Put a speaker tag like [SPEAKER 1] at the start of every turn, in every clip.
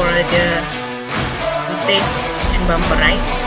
[SPEAKER 1] for the footage and bumper ride.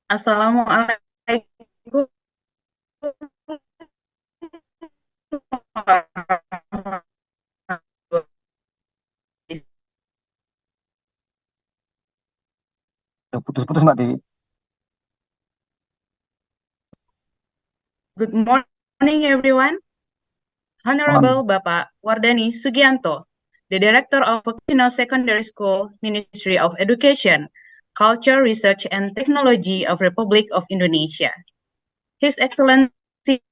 [SPEAKER 1] Assalamualaikum
[SPEAKER 2] Putus-putus Mbak Dewi.
[SPEAKER 1] Good morning, everyone. Honorable Bapak Wardani Sugianto, the Director of Vocational Secondary School, Ministry of Education, Culture, Research, and Technology of Republic of Indonesia. His Excellency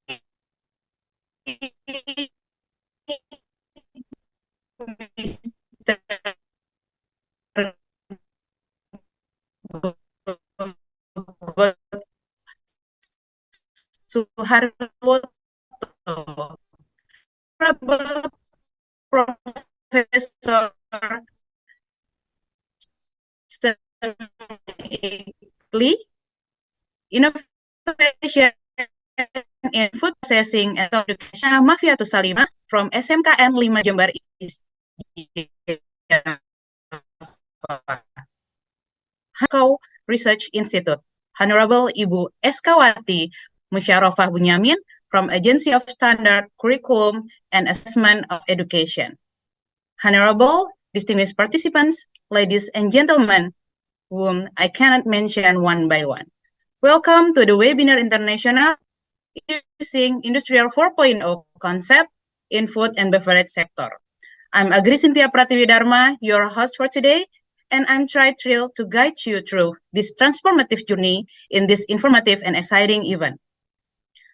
[SPEAKER 1] Mr. Suharwoto, Professor Innovation in Food Processing and Education Mafiatus Salima from SMKN 5 Jember Research Institute. Honorable Ibu Eskawati Musyarofa Bunyamin from Agency of Standard Curriculum and Assessment of Education. Honorable distinguished participants, ladies and gentlemen, whom I cannot mention one by one. Welcome to the webinar International Introducing Industrial 4.0 Concept in Food and Beverage Sector. I'm Agri Cynthia Pratiwi Dharma, your host for today, and I'm thrilled to guide you through this transformative journey in this informative and exciting event.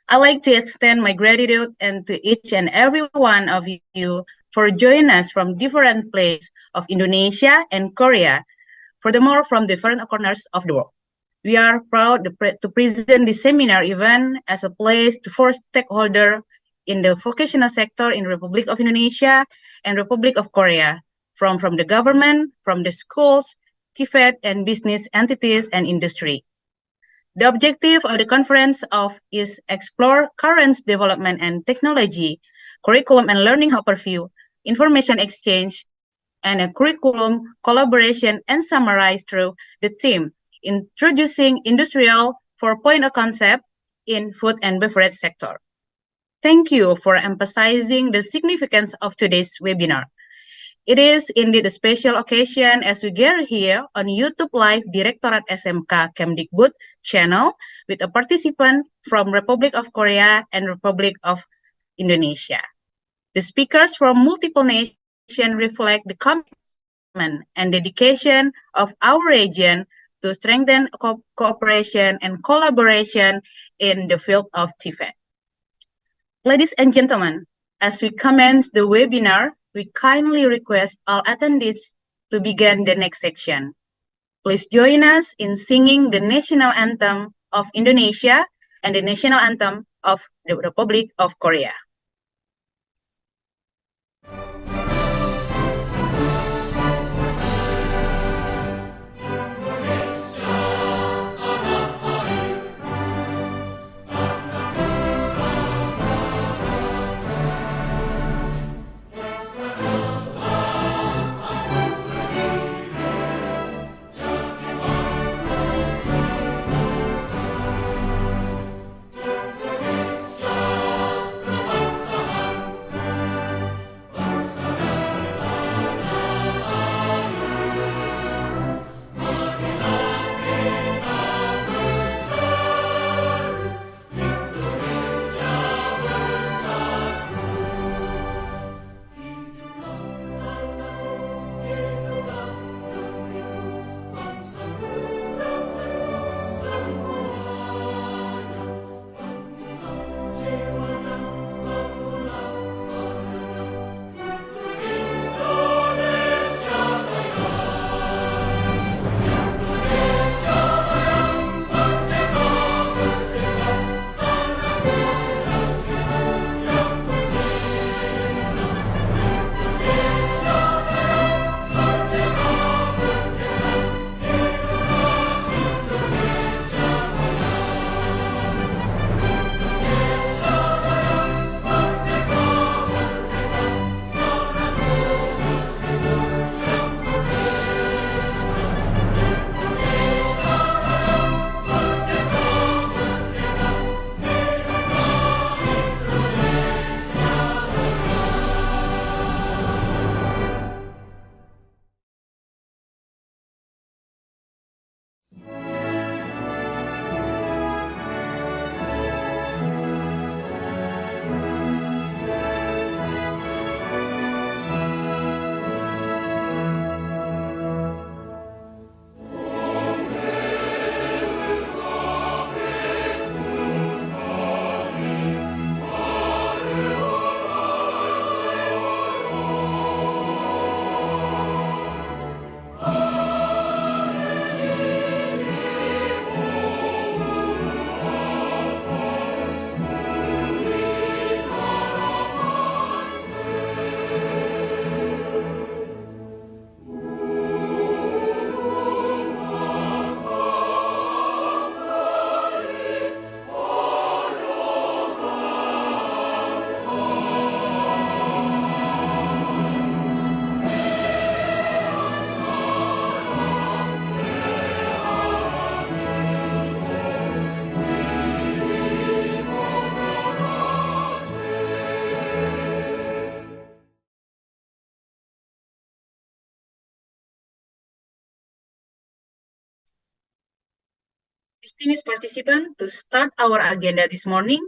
[SPEAKER 1] I'd like to extend my gratitude and to each and every one of you for joining us from different places of Indonesia and Korea, furthermore from different corners of the world. We are proud to present this seminar event as a place for stakeholders in the vocational sector in Republic of Indonesia and Republic of Korea, from the government, from the schools, TVET, and business entities and industry. The objective of the conference is explore current development and technology, curriculum and learning overview, information exchange, and a curriculum collaboration, and summarize through the theme introducing industrial 4.0 concept in food and beverage sector. Thank you for emphasizing the significance of today's webinar. It is indeed a special occasion as we gather here on YouTube Live Direktorat SMK-Kemdikbud channel with a participant from Republic of Korea and Republic of Indonesia. The speakers from multiple nations reflect the commitment and dedication of our region to strengthen cooperation and collaboration in the field of TVET. Ladies and gentlemen, as we commence the webinar, we kindly request all attendees to begin the next section. Please join us in singing the national anthem of Indonesia and the national anthem of the Republic of Korea. Distinguished participants, to start our agenda this morning,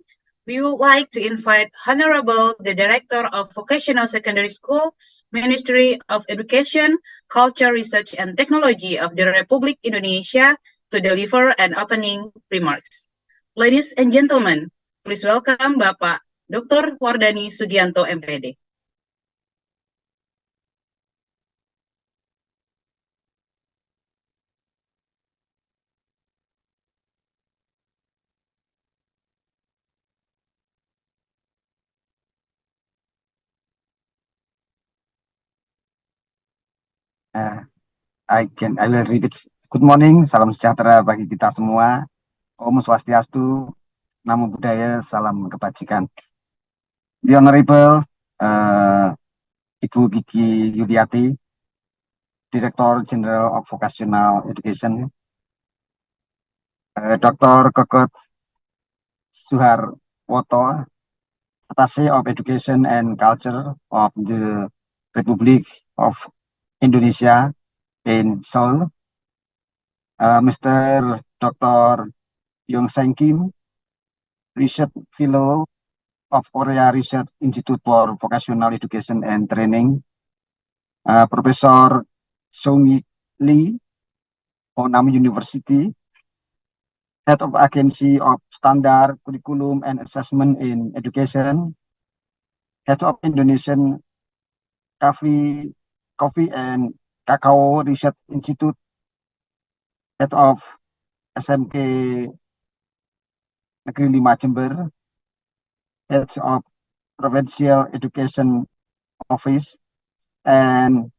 [SPEAKER 1] we would like to invite Honorable the Director of Vocational Secondary School, Ministry of Education, Culture, Research, and Technology of the Republic Indonesia to deliver an opening remarks. Ladies and gentlemen, please welcome Bapak Dr. Wardani Sugianto, MPD.
[SPEAKER 2] I will read it. Good morning, salam sejahtera bagi kita semua. Om Swastiastu, Namo Buddhaya, salam kebajikan. The Honorable Ibu Gigi Yudiati, Director General of Vocational Education, Dr. Kokot Suharwoto, Attaché of Education and Culture of the Republic of Indonesia in Seoul, Mr. Dr. Yong Sang Kim, Research Fellow of Korea Research Institute for Vocational Education and Training, Professor Song Lee, Onam University, Head of Agency of Standard Curriculum and Assessment in Education, Head of Indonesian Coffee and Cacao Research Institute, Head of SMK Negeri 5 Jember, Head of Provincial Education Office, and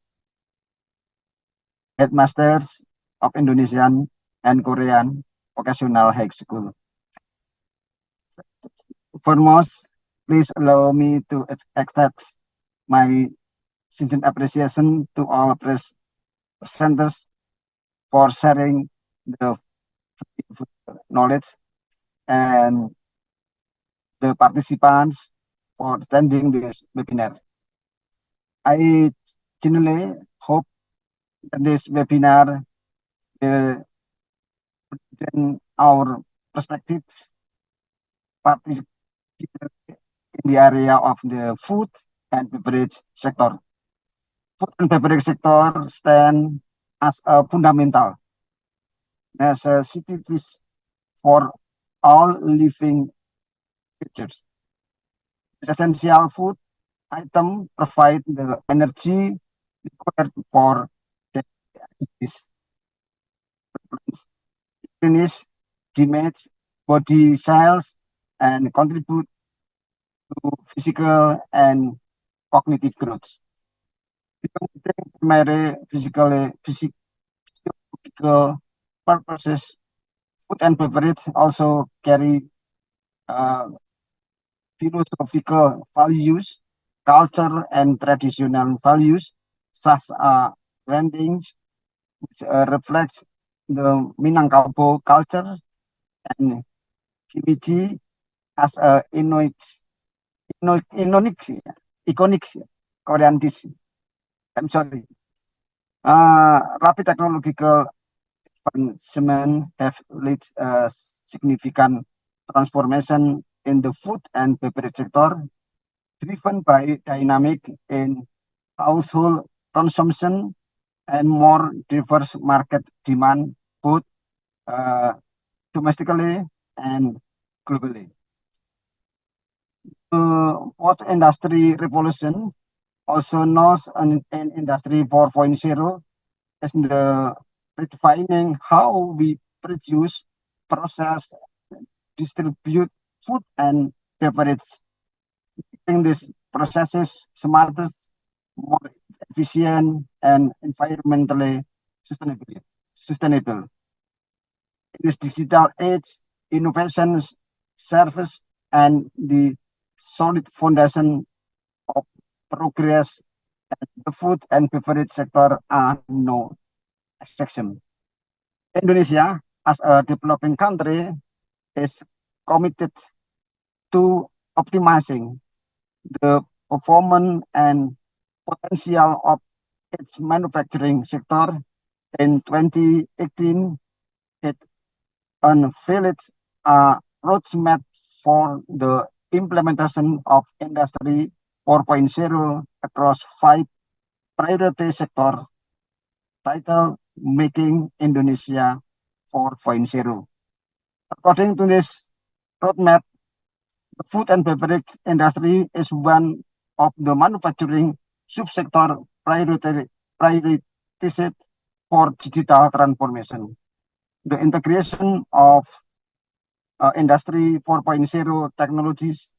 [SPEAKER 2] Headmasters of Indonesian and Korean Vocational High School. Foremost, please allow me to extend my sincere appreciation to our presenters for sharing the knowledge and the participants for attending this webinar. I genuinely hope that this webinar will present our perspective participants in the area of the food and beverage sector. Food and beverage sector stand as a fundamental necessity for all living creatures. Essential food items provide the energy required for daily activities, finish damage body cells, and contribute to physical and cognitive growth. Primary physical purposes, food and beverage also carry philosophical values, culture, and traditional values, such as branding, which reflects the Minangkabau culture, and kimchi as a iconic Korean dish. I'm sorry. Rapid technological advancement have led a significant transformation in the food and beverage sector, driven by dynamic in household consumption and more diverse market demand, both domestically and globally. The post-industry revolution, also known as Industry 4.0, is the redefining how we produce, process, distribute food and beverage, making these processes smarter, more efficient, and environmentally sustainable. In this digital age, innovations, service, and the solid foundation of progress, and the food and beverage sector are no exception. Indonesia, as a developing country, is committed to optimizing the performance and potential of its manufacturing sector. In 2018, it unveiled a roadmap for the implementation of Industry 4.0 across 5 priority sector titled Making Indonesia 4.0. According to this roadmap, the food and beverage industry is one of the manufacturing subsector prioritized for digital transformation. The integration of Industry 4.0 technologies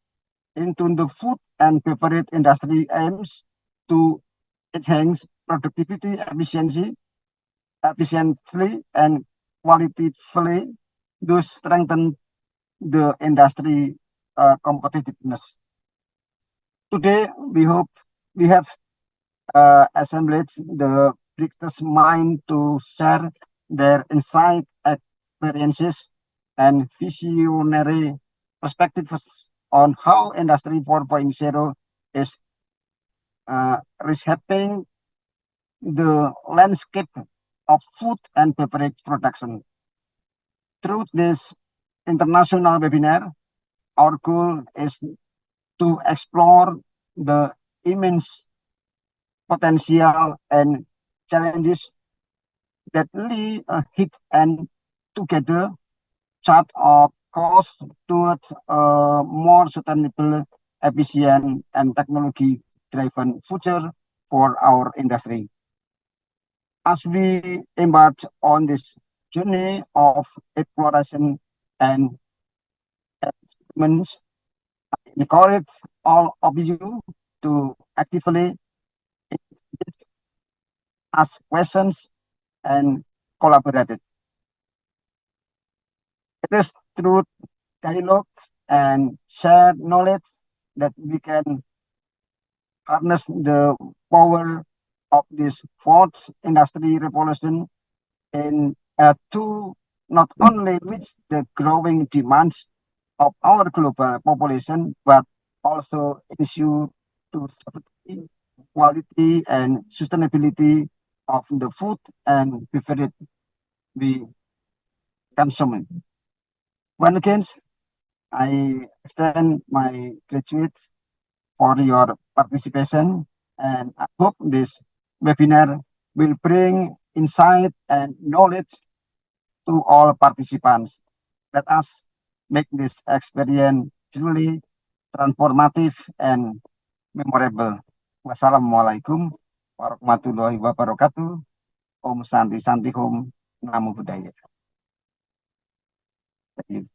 [SPEAKER 2] into the food and beverage industry aims to enhance productivity, efficiently, and qualitatively, to strengthen the industry competitiveness. Today, we have assembled the greatest mind to share their insight, experiences, and visionary perspectives on how Industry 4.0 is reshaping the landscape of food and beverage production. Through this international webinar, our goal is to explore the immense potential and challenges that lie ahead and together chart a course towards a more sustainable, efficient, and technology-driven future for our industry. As we embark on this journey of exploration and experiments, I encourage all of you to actively ask questions and collaborate. It is through dialogue and shared knowledge that we can harness the power of this fourth industry revolution in to not only meet the growing demands of our global population, but also ensure to safety, quality, and sustainability of the food and beverage we consume. Once again, I extend my gratitude for your participation, and I hope this webinar will bring insight and knowledge to all participants. Let us make this experience truly transformative and memorable. Wassalamualaikum warahmatullahi wabarakatuh. Om Santi Santi Om Namo Buddhaya. Thank you.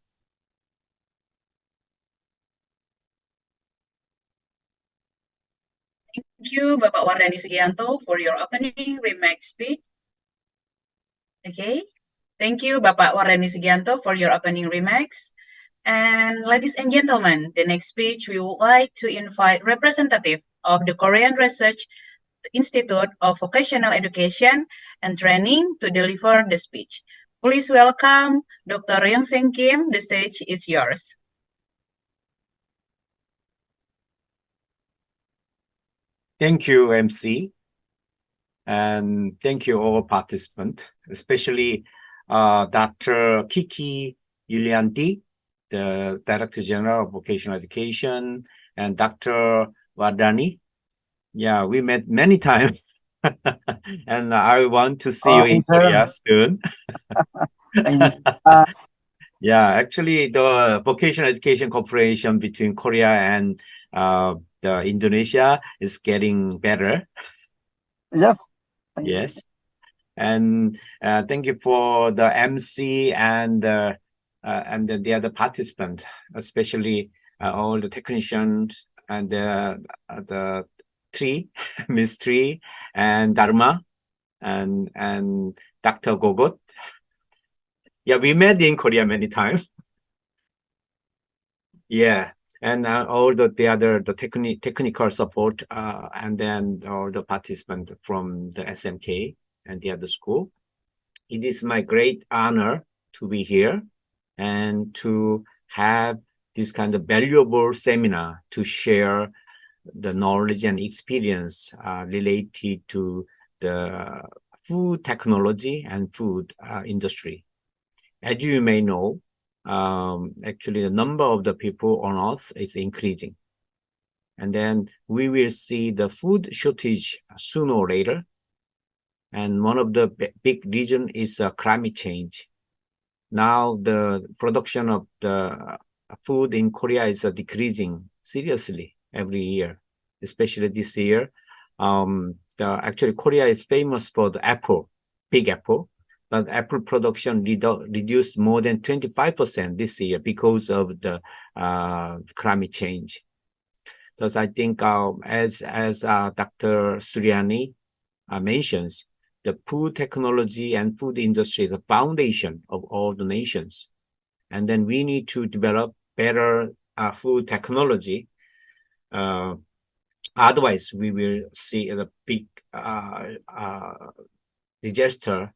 [SPEAKER 1] Thank you, Bapak Wardani Sugianto, for your opening remarks speech. Okay, thank you, Bapak Wardani Sugianto, for your opening remarks. And ladies and gentlemen, the next speech we would like to invite representative of the Korean Research Institute of Vocational Education and Training to deliver the speech. Please welcome Dr. Ryung Seng Kim. The stage is yours.
[SPEAKER 3] Thank you, MC, and thank you all participants, especially Dr. Kiki Yulianti, the Director General of Vocational Education, and Dr. Wardani. Yeah, we met many times, and I want to see you in Korea soon.
[SPEAKER 2] Thank you.
[SPEAKER 3] Yeah, actually, the Vocational Education Cooperation between Korea and Indonesia is getting better.
[SPEAKER 2] Yes.
[SPEAKER 3] Yes. And thank you for the MC and the other participant, especially all the technicians and the Tree, Miss Tree and Dharma and Dr. Gogot. Yeah, we met in Korea many times. Yeah, and all the technical support and then all the participants from the SMK and the other school. It is my great honor to be here and to have this kind of valuable seminar to share the knowledge and experience related to the food technology and food industry. As you may know, actually the number of the people on Earth is increasing. And then we will see the food shortage sooner or later. And one of the big reason is climate change. Now the production of the food in Korea is decreasing seriously every year, especially this year. Actually, Korea is famous for the apple, big apple, but apple production reduced more than 25% this year because of the climate change. Thus, I think as Dr. Suryani mentions, the food technology and food industry is the foundation of all the nations. And then we need to develop better food technology. Otherwise, we will see a big disaster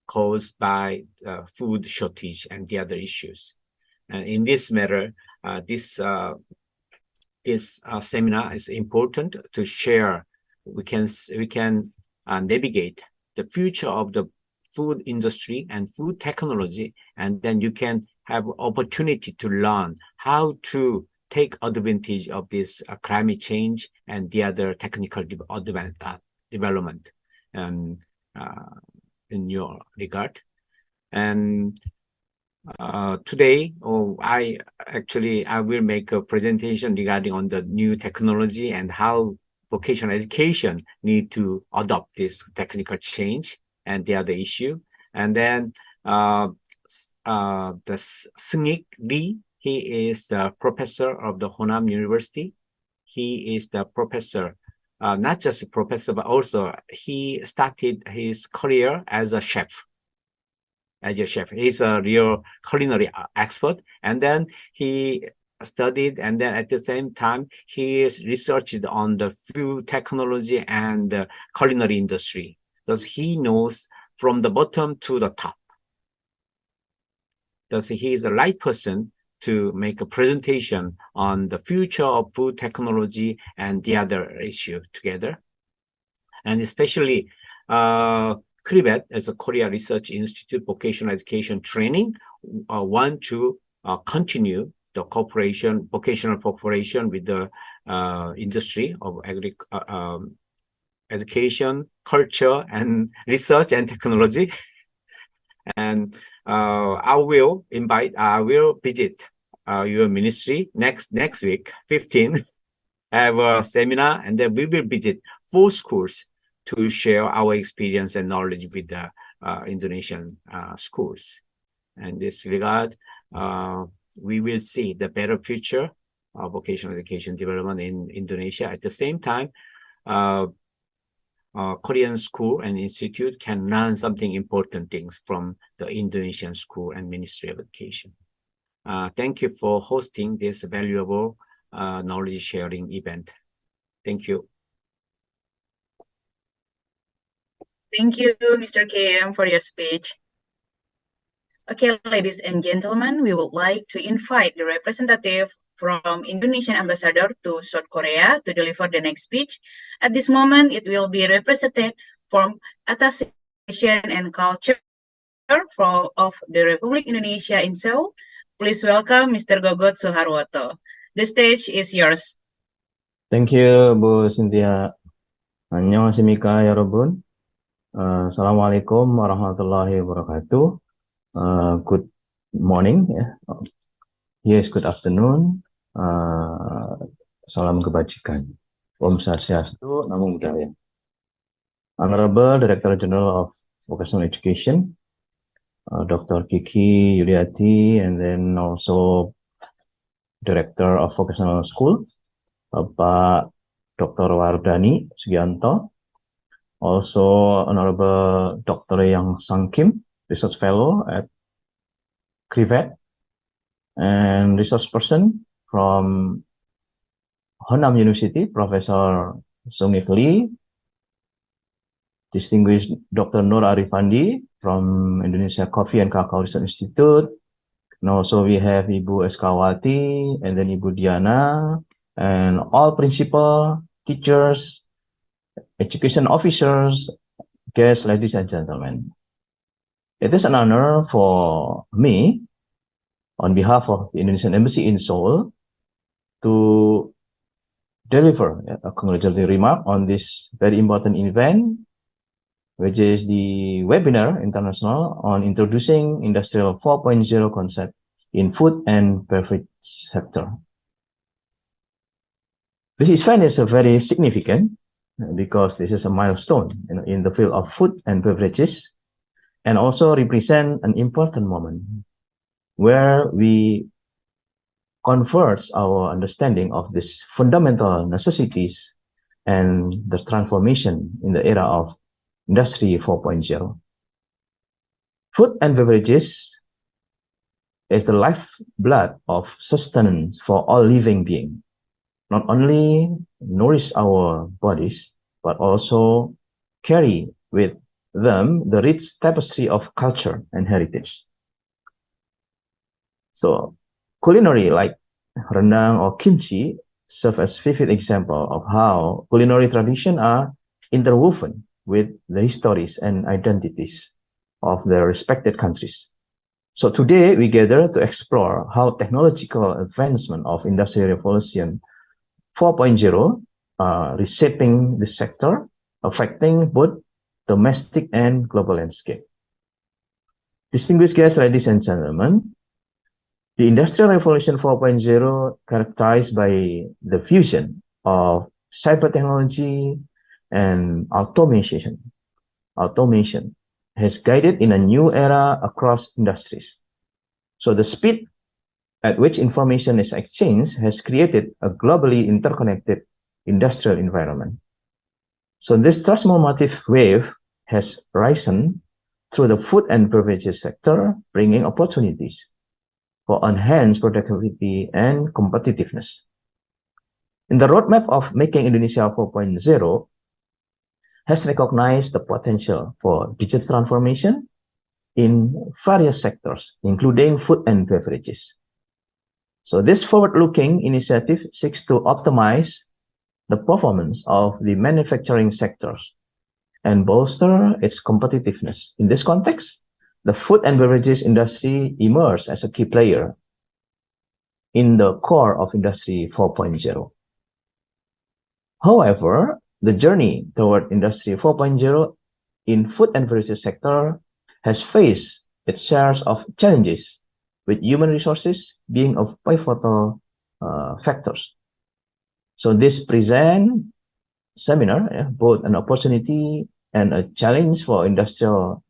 [SPEAKER 3] caused by food shortage and the other issues. And in this matter, this seminar is important to share. We can navigate the future of the food industry and food technology, and then you can have opportunity to learn how to take advantage of this climate change and the other technical development and in your regard. And today, I will make a presentation regarding on the new technology and how vocational education need to adopt this technical change and the other issue. And then the Seung-ik Lee, he is the professor of the Honam University. He is the professor, not just a professor, but also he started his career as a chef. He's a real culinary expert. And then he studied, and then at the same time, he researched on the food technology and the culinary industry. Thus, he knows from the bottom to the top. Thus, he is the right person to make a presentation on the future of food technology and the other issue together. And especially, KRIBET, as a Korea Research Institute Vocational Education Training, want to continue the vocational cooperation with the industry of education, culture, and research and technology. And I will visit your ministry next week, 15, have a seminar, and then we will visit 4 schools to share our experience and knowledge with the Indonesian schools. In this regard, we will see the better future of vocational education development in Indonesia. At the same time, Korean school and institute can learn something important things from the Indonesian school and Ministry of Education. Thank you for hosting this valuable knowledge sharing event. Thank you.
[SPEAKER 1] Thank you, Mr. KM, for your speech. Okay, ladies and gentlemen, we would like to invite the representative from Indonesian Ambassador to South Korea to deliver the next speech. At this moment, it will be represented from Attaché and Culture of the Republic Indonesia in Seoul. Please welcome Mr. Gogot Suharwoto. The stage is yours.
[SPEAKER 4] Thank you, Bu Cynthia. 안녕하십니까, 여러분. Assalamualaikum warahmatullahi wabarakatuh. Good morning. Here is good afternoon. Salam kebajikan. Om Swastiastu, Namo Buddhaya. Honorable Director General of Vocational Education, Dr. Kiki Yuliati, and then also Director of Vocational School, Bapak Dr. Wardani Sugianto, also Honorable Dr. Yang Sang Kim, Research Fellow at KRIBET, and resource person from Honam University, Professor Seung-ik Lee, distinguished Dr. Nur Arifandi from Indonesia Coffee and Cacao Research Institute. And also we have Ibu Eskawati, and then Ibu Diana, and all principal, teachers, education officers, guests, ladies and gentlemen. It is an honor for me, on behalf of the Indonesian Embassy in Seoul, to deliver a congratulatory remark on this very important event, which is the webinar Internasional on introducing Industrial 4.0 concept in food and beverage sector. This event is very significant because this is a milestone in the field of food and beverages, and also represent an important moment where we converge our understanding of these fundamental necessities and the transformation in the era of Industry 4.0. Food and beverages is the lifeblood of sustenance for all living beings. Not only nourish our bodies, but also carry with them the rich tapestry of culture and heritage. So culinary like rendang or kimchi serve as vivid example of how culinary traditions are interwoven with the histories and identities of their respected countries. So today we gather to explore how technological advancement of Industrial Revolution 4.0 reshaping the sector, affecting both domestic and global landscape. Distinguished guests, ladies and gentlemen, the Industrial Revolution 4.0, characterized by the fusion of cyber technology and automation, has guided in a new era across industries. So the speed at which information is exchanged has created a globally interconnected industrial environment. So this transformative wave has risen through the food and beverages sector, bringing opportunities for enhanced productivity and competitiveness. In the roadmap of Making Indonesia 4.0 has recognized the potential for digital transformation in various sectors, including food and beverages. So this forward-looking initiative seeks to optimize the performance of the manufacturing sectors and bolster its competitiveness. In this context, the food and beverages industry emerged as a key player in the core of Industry 4.0. However, the journey toward Industry 4.0 in food and beverages sector has faced its shares of challenges, with human resources being of pivotal factors. So this present seminar, both an opportunity and a challenge for industrial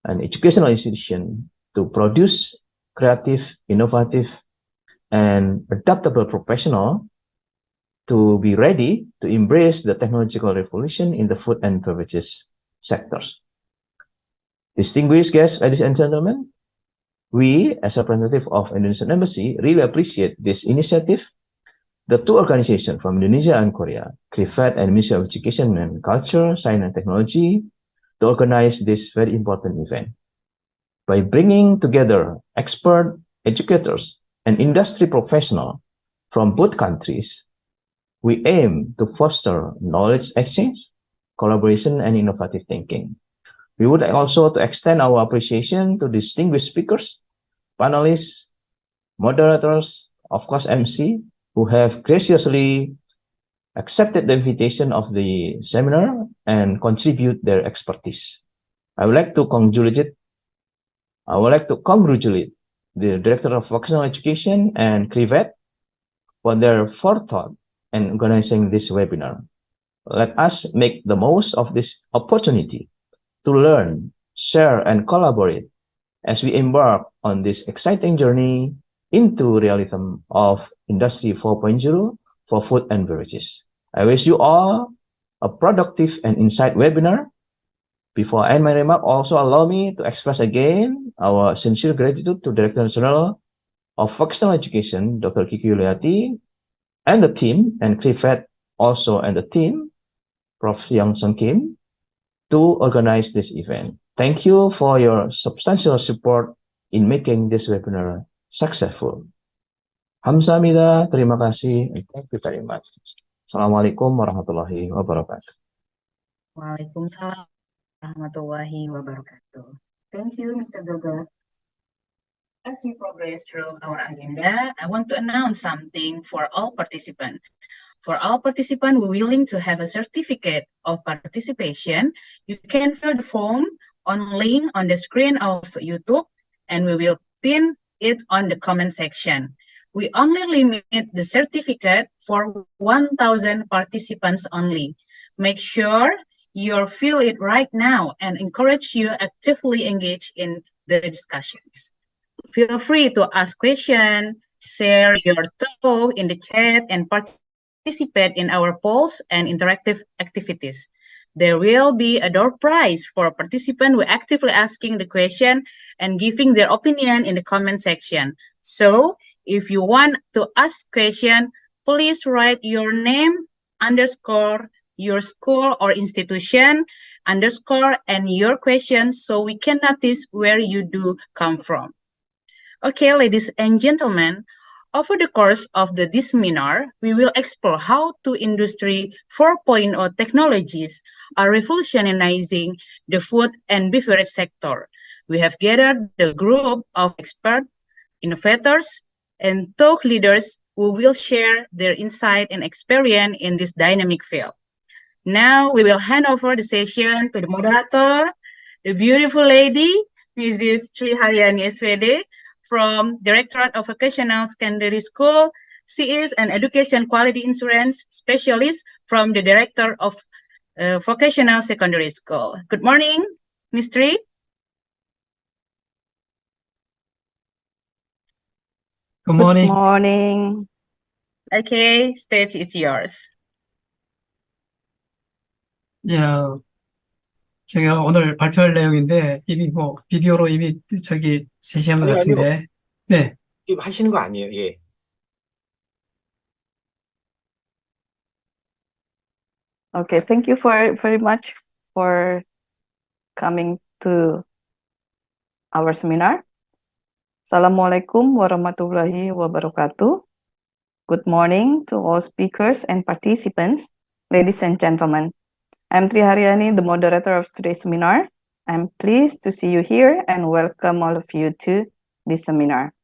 [SPEAKER 4] and educational institutions to produce creative, innovative, and adaptable professionals to be ready to embrace the technological revolution in the food and beverages sectors. Distinguished guests, ladies and gentlemen, we, as a representative of Indonesian Embassy, really appreciate this initiative. The two organizations from Indonesia and Korea, CRIFED and Ministry of Education and Culture, Science and Technology, to organize this very important event. By bringing together expert educators and industry professionals from both countries, we aim to foster knowledge exchange, collaboration, and innovative thinking. We would like also to extend our appreciation to distinguished speakers, panelists, moderators, of course MC, who have graciously accepted the invitation of the seminar and contribute their expertise. I would like to congratulate the Director of Vocational Education and CRIFED for their forethought in organizing this webinar. Let us make the most of this opportunity to learn, share, and collaborate as we embark on this exciting journey into realism of Industry 4.0 for food and beverages. I wish you all a productive and insight webinar. Before I end my remark, also allow me to express again our sincere gratitude to Director General of Vocational Education, Dr. Kiki Yuliati, and the team, and CRIFED also and the team, Prof. Yang Sung Kim, to organize this event. Thank you for your substantial support in making this webinar successful. Hamzamida, terima kasih, and thank you very much. Assalamualaikum warahmatullahi wabarakatuh.
[SPEAKER 1] Waalaikumsalam warahmatullahi wabarakatuh. Thank you, Mr. Goga. As we progress through our agenda, I want to announce something for all participants. For all participants who are willing to have a certificate of participation, you can fill the form on link on the screen of YouTube, and we will pin it on the comment section. We only limit the certificate for 1,000 participants only. Make sure you fill it right now and encourage you actively engage in the discussions. Feel free to ask questions, share your thoughts in the chat, and participate in our polls and interactive activities. There will be a door prize for participants who actively asking the question and giving their opinion in the comment section. So, if you want to ask question, please write your name, underscore, your school or institution, underscore, and your question so we can notice where you do come from. Okay, ladies and gentlemen, over the course of this seminar, we will explore how Industry 4.0 technologies are revolutionizing the food and beverage sector. We have gathered the group of experts, innovators, and thought leaders who will share their insight and experience in this dynamic field. Now, we will hand over the session to the moderator, the beautiful lady, Mrs. Sri Haryani SVD, from Direktorat of Vocational Secondary School. She is an education quality insurance specialist from the Director of Vocational Secondary School. Good morning, Ms. Sri.
[SPEAKER 5] Good morning.
[SPEAKER 6] Good morning.
[SPEAKER 1] Okay, stage is yours.
[SPEAKER 5] 야, 제가 오늘 발표할 내용인데 이미 뭐 비디오로 이미 제시한 것
[SPEAKER 3] 아니요.
[SPEAKER 5] 같은데, 네,
[SPEAKER 3] 지금 하시는 거 아니에요? 예.
[SPEAKER 6] Okay, thank you very much for coming to our seminar. Assalamualaikum warahmatullahi wabarakatuh. Good morning to all speakers and participants, ladies and gentlemen. I'm Sri Haryani, the moderator of today's seminar. I'm pleased to see you here and welcome all of you to this seminar.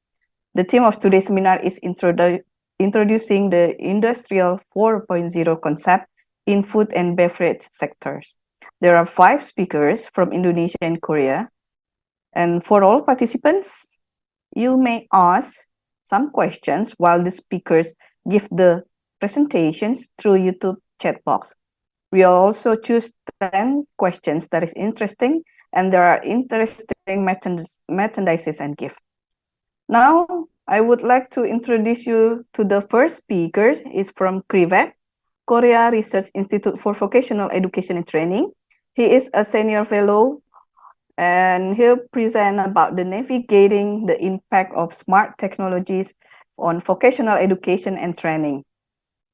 [SPEAKER 6] The theme of today's seminar is introducing the Industrial 4.0 concept in food and beverage sectors. There are 5 speakers from Indonesia and Korea. And for all participants, you may ask some questions while the speakers give the presentations through YouTube chat box. We also choose 10 questions that is interesting, and there are interesting merchandises and gifts. Now, I would like to introduce you to the first speaker. Is from KRIVET, Korea Research Institute for Vocational Education and Training. He is a senior fellow, and he'll present about the navigating the impact of smart technologies on vocational education and training.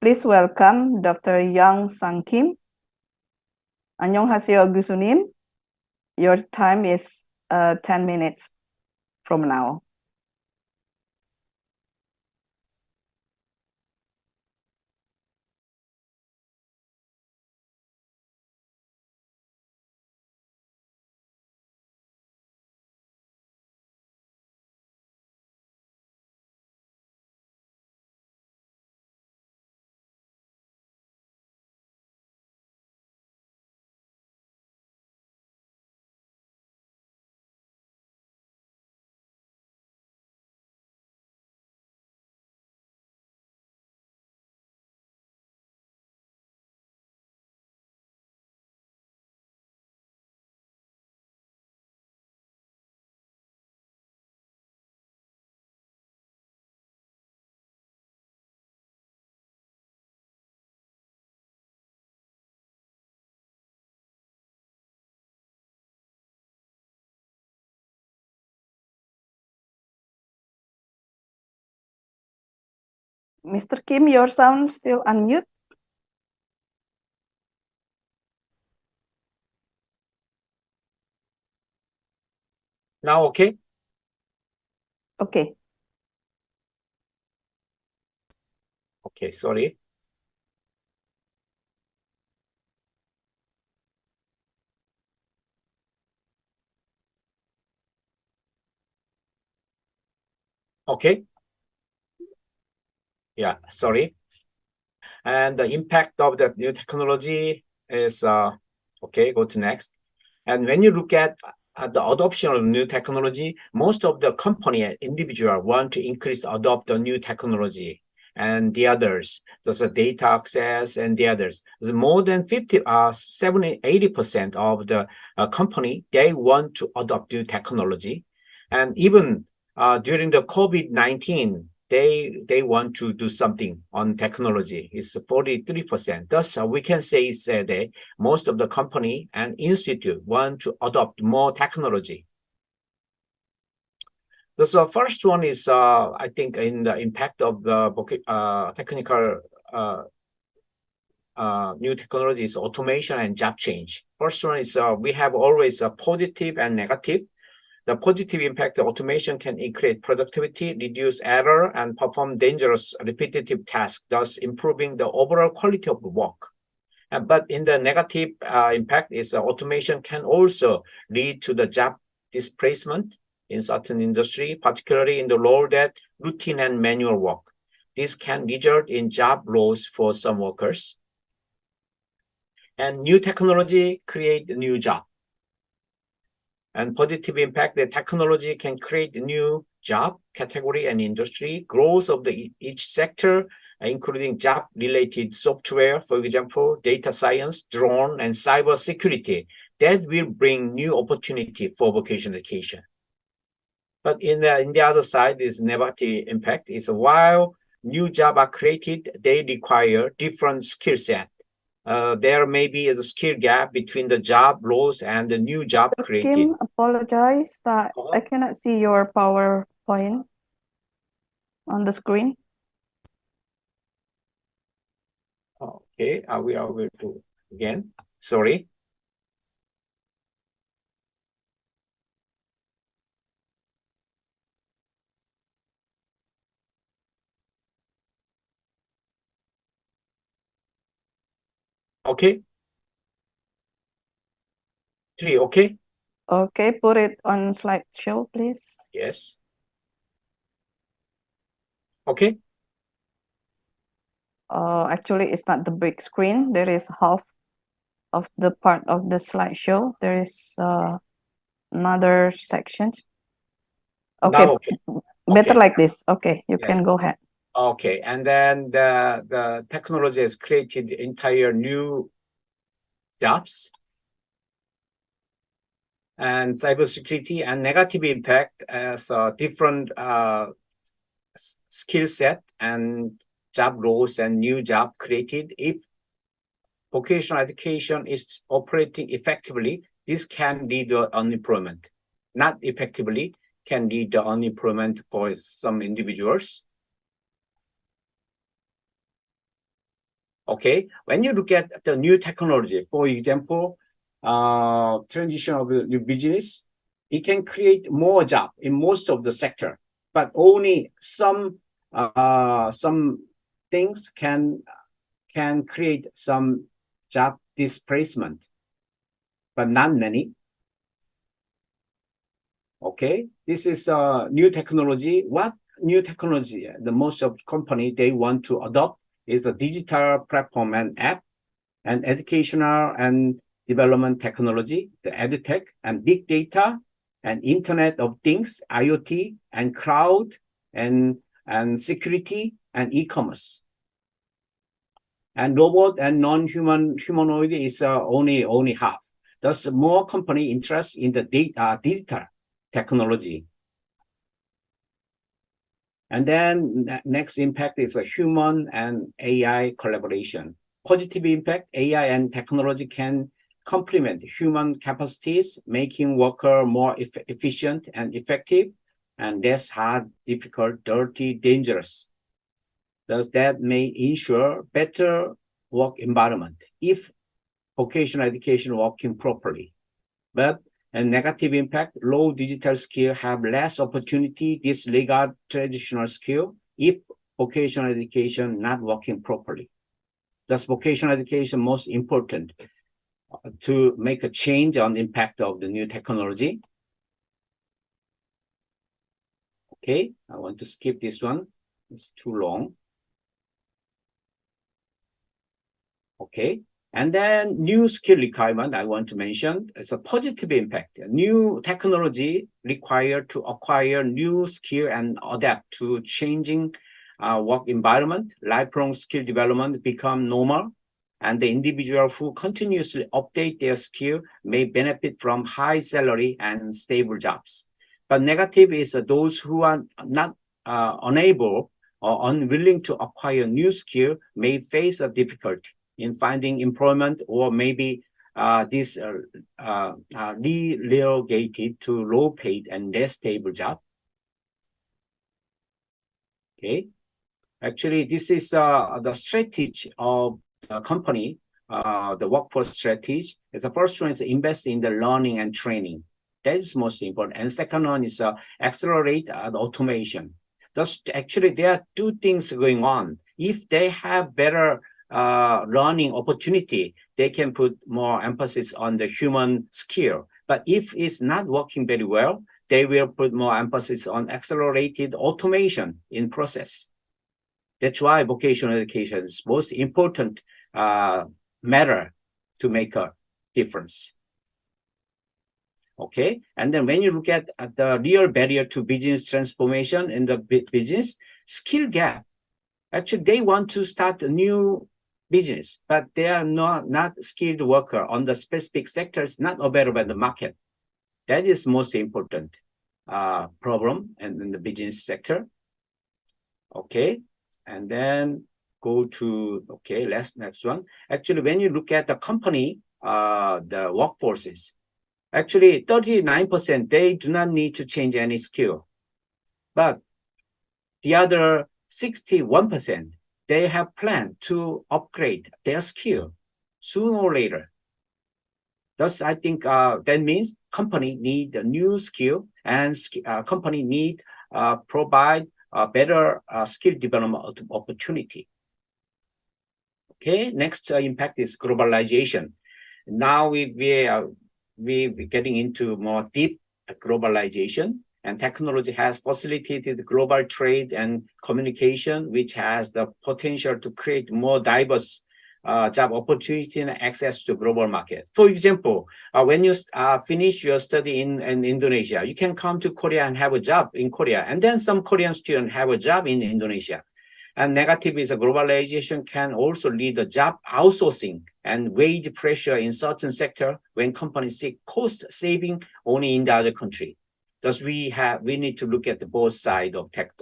[SPEAKER 6] Please welcome Dr. Yang Sang Kim. Annyeonghaseyo Gusunim. Your time is 10 minutes from now. Mr. Kim, your sound still unmute.
[SPEAKER 3] Now okay?
[SPEAKER 6] Okay.
[SPEAKER 3] Okay, sorry. Okay. Yeah, sorry. And the impact of the new technology is, okay, go to next. And when you look at the adoption of new technology, most of the company and individual want to increase adopt the new technology. And the others, there's a data access and the others. There's more than 80% of the company, they want to adopt new technology. And even during the COVID-19, they want to do something on technology. It's 43%. Thus, we can say that most of the company and institute want to adopt more technology. So first one is, I think, in the impact of the technical new technologies, automation and job change. First one is we have always a positive and negative. The positive impact of automation can increase productivity, reduce error, and perform dangerous repetitive tasks, thus improving the overall quality of the work. But in the negative impact is automation can also lead to the job displacement in certain industry, particularly in the role that routine and manual work. This can result in job loss for some workers. And new technology create a new job. And positive impact, the technology can create a new job category and industry, growth of each sector, including job-related software, for example, data science, drone, and cyber security, that will bring new opportunity for vocational education. But in the other side, this negative impact is while new jobs are created, they require different skill set. There may be a skill gap between the job roles and the new job created.
[SPEAKER 6] Kim, apologize that I cannot see your PowerPoint on the screen.
[SPEAKER 3] Okay, I will do again. Sorry. Okay. 3, okay?
[SPEAKER 6] Okay, put it on slideshow, please.
[SPEAKER 3] Yes. Okay.
[SPEAKER 6] Actually, it's not the big screen. There is half of the part of the slideshow. There is another section. Okay,
[SPEAKER 3] Now, okay.
[SPEAKER 6] better
[SPEAKER 3] Okay.
[SPEAKER 6] like this. Okay, you
[SPEAKER 3] Yes.
[SPEAKER 6] can go ahead.
[SPEAKER 3] Okay, and then the technology has created entire new jobs and cybersecurity and negative impact as a different skill set and job roles and new job created. If vocational education is operating effectively, this can lead to unemployment. Not effectively, can lead to unemployment for some individuals. Okay, when you look at the new technology, for example, transition of a new business, it can create more job in most of the sector, but only some things can create some job displacement, but not many. Okay, this is a new technology. What new technology? The most of company they want to adopt is the digital platform and app and educational and development technology, the edtech and big data and Internet of Things, IoT and cloud and security and e-commerce. And robot and humanoid is only half. Thus, more company interest in the digital technology. And then next impact is a human and AI collaboration. Positive impact, AI and technology can complement human capacities, making worker more efficient and effective, and less hard, difficult, dirty, dangerous. Thus, that may ensure better work environment if vocational education working properly. But a negative impact, low digital skill have less opportunity disregard traditional skill if vocational education not working properly. Thus, vocational education most important to make a change on the impact of the new technology. Okay, I want to skip this one. It's too long. Okay. And then new skill requirement I want to mention is a positive impact. New technology required to acquire new skill and adapt to changing work environment. Lifelong skill development become normal, and the individual who continuously update their skill may benefit from high salary and stable jobs. But negative is those who are not unable or unwilling to acquire new skill may face a difficulty in finding employment, or maybe relegated to low-paid and less stable job. Okay, actually, this is the strategy of the company, the workforce strategy. The first one is invest in the learning and training. That is most important. And second one is accelerate the automation. Thus, actually, there are two things going on. If they have better learning opportunity, they can put more emphasis on the human skill. But if it's not working very well, they will put more emphasis on accelerated automation in process. That's why vocational education is most important matter to make a difference. Okay, and then when you look at the real barrier to business transformation in the business, skill gap. Actually, they want to start a new business, but they are not skilled worker on the specific sectors, not available in the market. That is most important problem in the business sector. Okay, and then go to, okay, next one. Actually, when you look at the company, the workforces, actually 39%, they do not need to change any skill. But the other 61%, they have planned to upgrade their skill sooner or later. Thus, I think that means company need a new skill, and company need provide a better skill development opportunity. Okay, next impact is globalization. Now we're getting into more deep globalization, and technology has facilitated global trade and communication, which has the potential to create more diverse job opportunity and access to global market. For example, when you finish your study in Indonesia, you can come to Korea and have a job in Korea, and then some Korean students have a job in Indonesia. And negative is globalization can also lead to job outsourcing and wage pressure in certain sector when companies seek cost saving only in the other country. Thus, we need to look at the both side of tech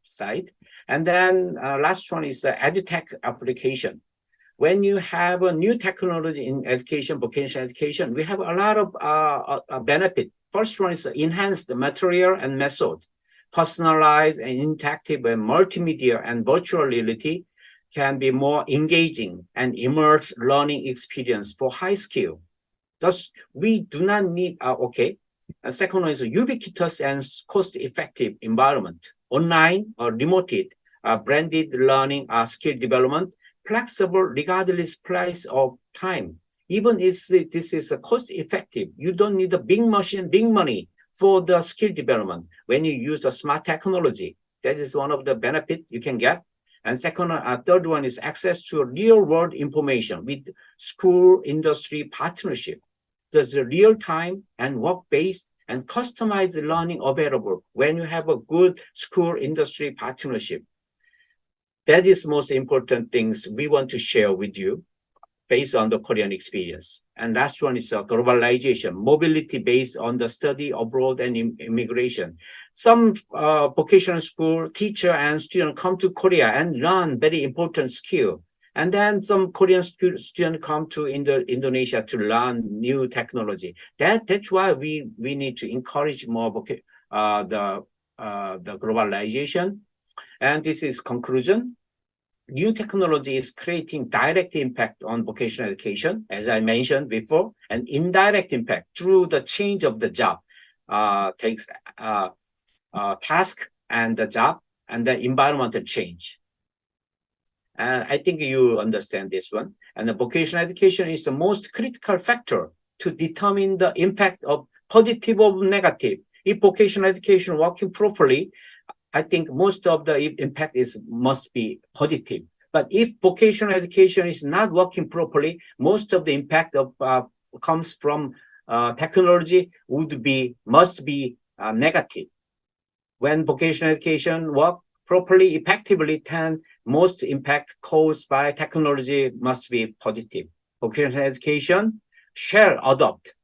[SPEAKER 3] side. And then last one is the edutech application. When you have a new technology in education, vocational education, we have a lot of benefit. First one is enhanced material and method. Personalized and interactive and multimedia and virtual reality can be more engaging and immerse learning experience for high skill. Thus, we do not need, okay. And second one is a ubiquitous and cost-effective environment. Online or remoted, branded learning, skill development, flexible regardless price of time. Even if this is cost-effective, you don't need a big machine, big money for the skill development. When you use a smart technology, that is one of the benefits you can get. And second, third one is access to real-world information with school industry partnership. There's a real-time and work-based and customized learning available when you have a good school industry partnership. That is most important things we want to share with you based on the Korean experience. And last one is globalization, mobility based on the study abroad and immigration. Some vocational school teacher and student come to Korea and learn very important skill. And then some Korean student come to Indonesia to learn new technology. That's why we need to encourage more the globalization. And this is conclusion. New technology is creating direct impact on vocational education, as I mentioned before, and indirect impact through the change of the job, task and the job and the environmental change. And I think you understand this one. And the vocational education is the most critical factor to determine the impact of positive or negative. If vocational education working properly, I think most of the impact must be positive. But if vocational education is not working properly, most of the impact of comes from technology must be negative. When vocational education work properly, effectively, then most impact caused by technology must be positive. Vocational education shall adopt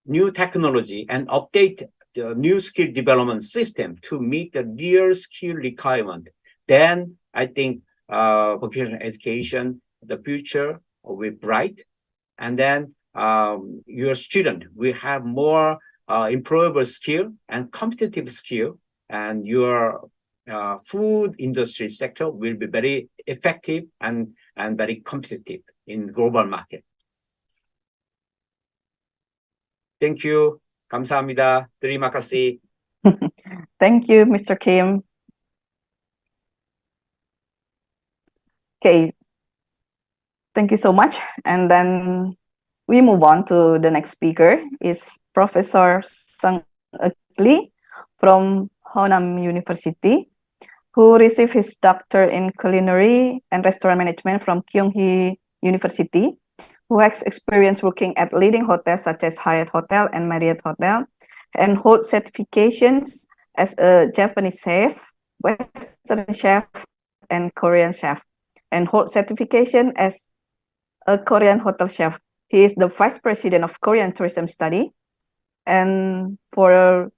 [SPEAKER 3] new technology and update the new skill development system to meet the real skill requirement. Then I think vocational education, the future will be bright. And then your student will have more employable skill and competitive skill, and your food industry sector will be very effective and very competitive in global market. Thank you. 감사합니다. Terima kasih.
[SPEAKER 6] Thank you, Mr. Kim. Okay, thank you so much. And then we move on to the next speaker. Is Professor Sang Lee from Honam University, who received his doctor in culinary and restaurant management from Kyunghee University, who has experience working at leading hotels such as Hyatt Hotel and Marriott Hotel, and hold certifications as a Japanese chef, Western chef, and Korean chef, and hold certification as a Korean hotel chef. He is the Vice President of Korean Tourism Study. And for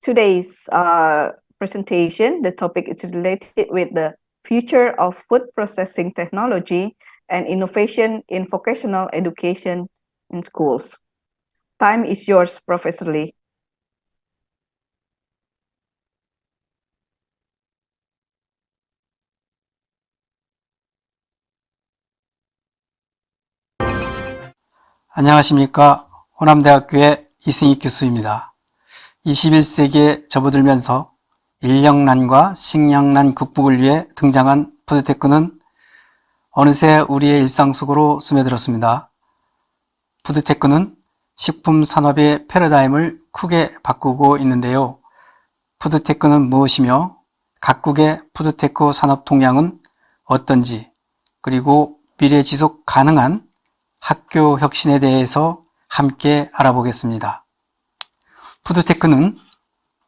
[SPEAKER 6] today's presentation, the topic is related with the future of food processing technology and innovation in vocational education in schools. Time is yours, Professor Lee.
[SPEAKER 7] 안녕하십니까. 호남대학교의 이승익 교수입니다. 21세기에 접어들면서 인력난과 식량난 극복을 위해 등장한 푸드테크는 어느새 우리의 일상 속으로 스며들었습니다. 푸드테크는 식품 산업의 패러다임을 크게 바꾸고 있는데요. 푸드테크는 무엇이며 각국의 푸드테크 산업 동향은 어떤지, 그리고 미래 지속 가능한 학교 혁신에 대해서 함께 알아보겠습니다. 푸드테크는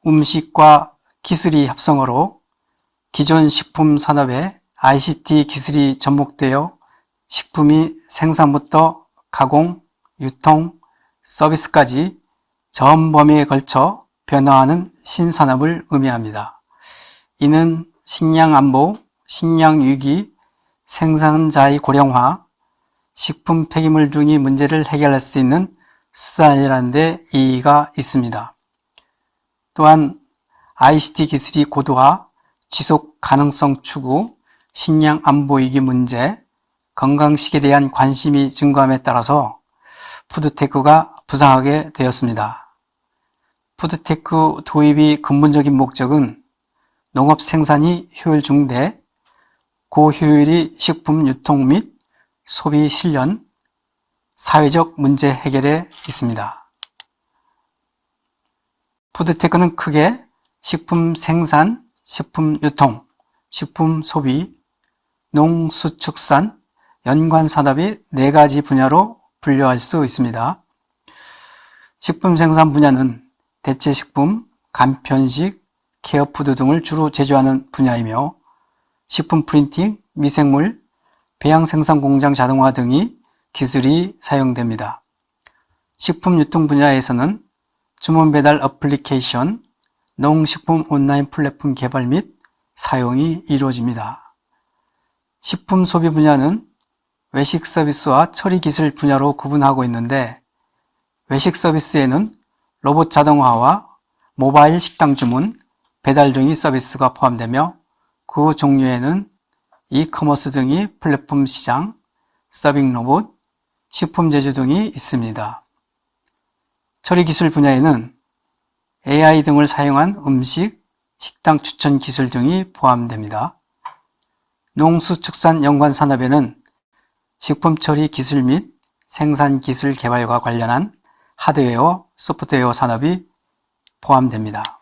[SPEAKER 7] 음식과 기술이 합성어로 기존 식품 산업에 ICT 기술이 접목되어 식품이 생산부터 가공, 유통, 서비스까지 전 범위에 걸쳐 변화하는 신산업을 의미합니다. 이는 식량 안보, 식량 위기, 생산자의 고령화, 식품 폐기물 등의 문제를 해결할 수 있는 수단이라는 데 이의가 있습니다. 또한 ICT 기술이 고도화, 지속 가능성 추구, 식량 안보 위기 문제, 건강식에 대한 관심이 증가함에 따라서 푸드테크가 부상하게 되었습니다. 푸드테크 도입의 근본적인 목적은 농업 생산이 효율 중대, 고효율의 식품 유통 및 소비 실현, 사회적 문제 해결에 있습니다. 푸드테크는 크게 식품 생산, 식품 유통, 식품 소비, 농수축산, 연관 산업의 4가지 분야로 분류할 수 있습니다. 식품 생산 분야는 대체식품, 간편식, 케어푸드 등을 주로 제조하는 분야이며 식품 프린팅, 미생물, 배양 생산 공장 자동화 등의 기술이 사용됩니다. 식품 유통 분야에서는 주문 배달 어플리케이션, 농식품 온라인 플랫폼 개발 및 사용이 이루어집니다. 식품 소비 분야는 외식 서비스와 처리 기술 분야로 구분하고 있는데, 외식 서비스에는 로봇 자동화와 모바일 식당 주문, 배달 등의 서비스가 포함되며, 그 종류에는 이커머스 등의 플랫폼 시장, 서빙 로봇, 식품 제조 등이 있습니다. 처리 기술 분야에는 AI 등을 사용한 음식, 식당 추천 기술 등이 포함됩니다. 농수축산 연관 산업에는 식품 처리 기술 및 생산 기술 개발과 관련한 하드웨어, 소프트웨어 산업이 포함됩니다.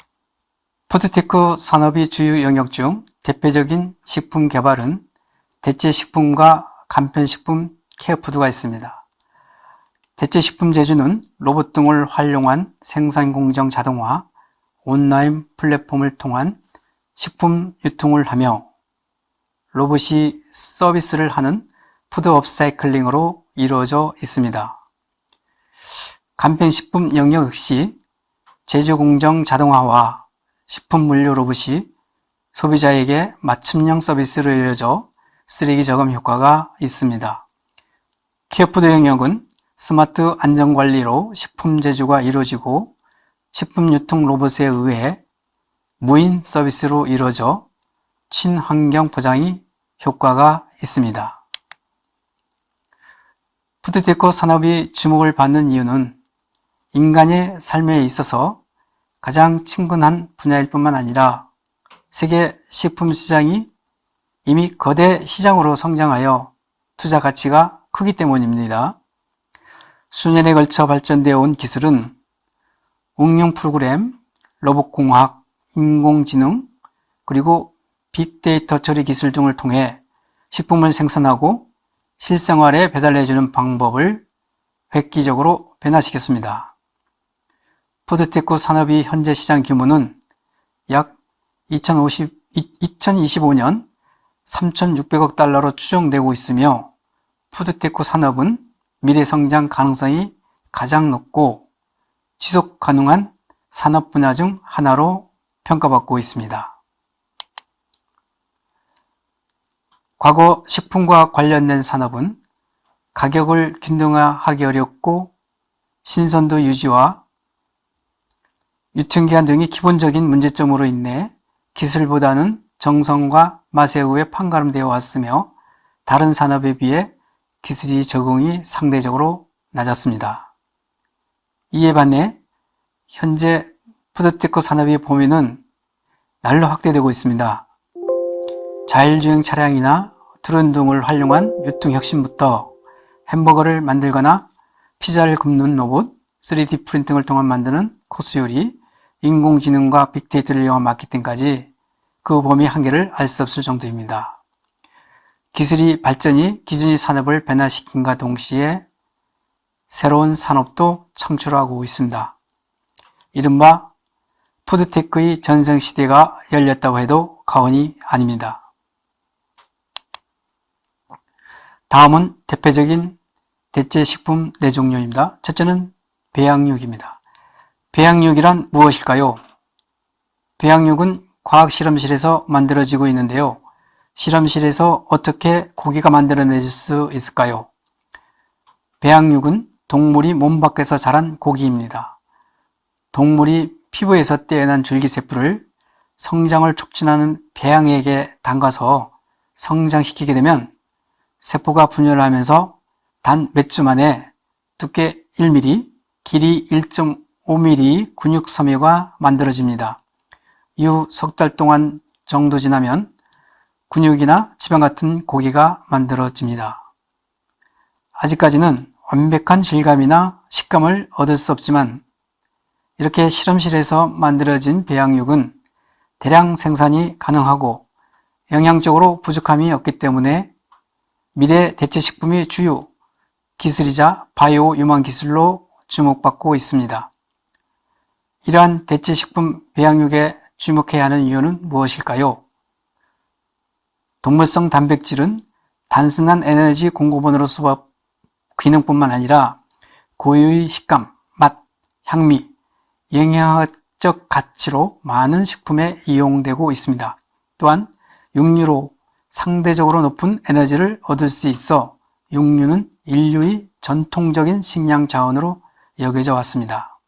[SPEAKER 7] 푸드테크 산업의 주요 영역 중 대표적인 식품 개발은 대체식품과 간편식품, 케어푸드가 있습니다. 대체식품 제조는 로봇 등을 활용한 생산공정 자동화, 온라인 플랫폼을 통한 식품 유통을 하며 로봇이 서비스를 하는 푸드 업사이클링으로 이루어져 있습니다. 간편식품 영역 역시 제조공정 자동화와 식품물류 로봇이 소비자에게 맞춤형 서비스로 이루어져 쓰레기 저감 효과가 있습니다. 케어푸드 영역은 스마트 안전관리로 식품 제조가 이루어지고 식품 유통 로봇에 의해 무인 서비스로 이루어져 친환경 보장이 효과가 있습니다. 푸드테크 산업이 주목을 받는 이유는 인간의 삶에 있어서 가장 친근한 분야일 뿐만 아니라 세계 식품 시장이 이미 거대 시장으로 성장하여 투자 가치가 크기 때문입니다. 수년에 걸쳐 발전되어 온 기술은 응용 프로그램, 로봇공학, 인공지능, 그리고 빅데이터 처리 기술 등을 통해 식품을 생산하고 실생활에 배달해주는 방법을 획기적으로 변화시켰습니다. 푸드테크 산업이 현재 시장 규모는 약 2025년 3,600억 달러로 추정되고 있으며 푸드테크 산업은 미래 성장 가능성이 가장 높고 지속 가능한 산업 분야 중 하나로 평가받고 있습니다. 과거 식품과 관련된 산업은 가격을 균등화하기 어렵고 신선도 유지와 유통기한 등이 기본적인 문제점으로 인해 기술보다는 정성과 맛에 의해 판가름되어 왔으며 다른 산업에 비해 기술이 적응이 상대적으로 낮았습니다. 이에 반해 현재 푸드테크 산업의 범위는 날로 확대되고 있습니다. 자율주행 차량이나 드론 등을 활용한 유통 혁신부터 햄버거를 만들거나 피자를 굽는 로봇, 3D 프린팅을 통한 만드는 코스 요리, 인공지능과 빅데이터를 이용한 마케팅까지 그 범위 한계를 알 수 없을 정도입니다. 기술이 발전이 기존의 산업을 변화시킨과 동시에 새로운 산업도 창출하고 있습니다. 이른바 푸드테크의 전성시대가 열렸다고 해도 과언이 아닙니다. 다음은 대표적인 대체식품 네 종류입니다. 첫째는 배양육입니다. 배양육이란 무엇일까요? 배양육은 과학실험실에서 만들어지고 있는데요. 실험실에서 어떻게 고기가 만들어낼 수 있을까요? 배양육은 동물이 몸 밖에서 자란 고기입니다. 동물이 피부에서 떼어난 줄기세포를 성장을 촉진하는 배양액에 담가서 성장시키게 되면 세포가 분열을 하면서 단 몇 주 만에 두께 1mm, 길이 1.5mm 근육 섬유가 만들어집니다. 이후 석 달 동안 정도 지나면 근육이나 지방 같은 고기가 만들어집니다. 아직까지는 완벽한 질감이나 식감을 얻을 수 없지만 이렇게 실험실에서 만들어진 배양육은 대량 생산이 가능하고 영양적으로 부족함이 없기 때문에 미래 대체식품의 주요 기술이자 바이오 유망 기술로 주목받고 있습니다. 이러한 대체식품 배양육에 주목해야 하는 이유는 무엇일까요? 동물성 단백질은 단순한 에너지 공급원으로서 기능뿐만 아니라 고유의 식감, 맛, 향미, 영양학적 가치로 많은 식품에 이용되고 있습니다. 또한 육류로 상대적으로 높은 에너지를 얻을 수 있어 육류는 인류의 전통적인 식량 자원으로 여겨져 왔습니다.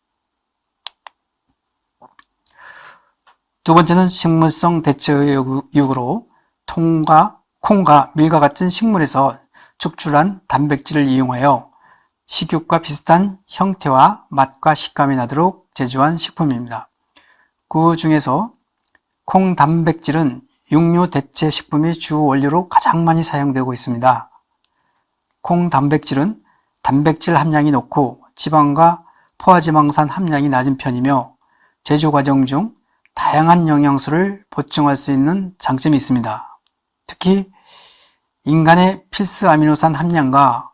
[SPEAKER 7] 두 번째는 식물성 대체육으로 콩과 밀과 같은 식물에서 축출한 단백질을 이용하여 식육과 비슷한 형태와 맛과 식감이 나도록 제조한 식품입니다. 그 중에서 콩 단백질은 육류 대체 식품의 주 원료로 가장 많이 사용되고 있습니다. 콩 단백질은 단백질 함량이 높고 지방과 포화지방산 함량이 낮은 편이며 제조 과정 중 다양한 영양소를 보충할 수 있는 장점이 있습니다. 특히 인간의 필수 아미노산 함량과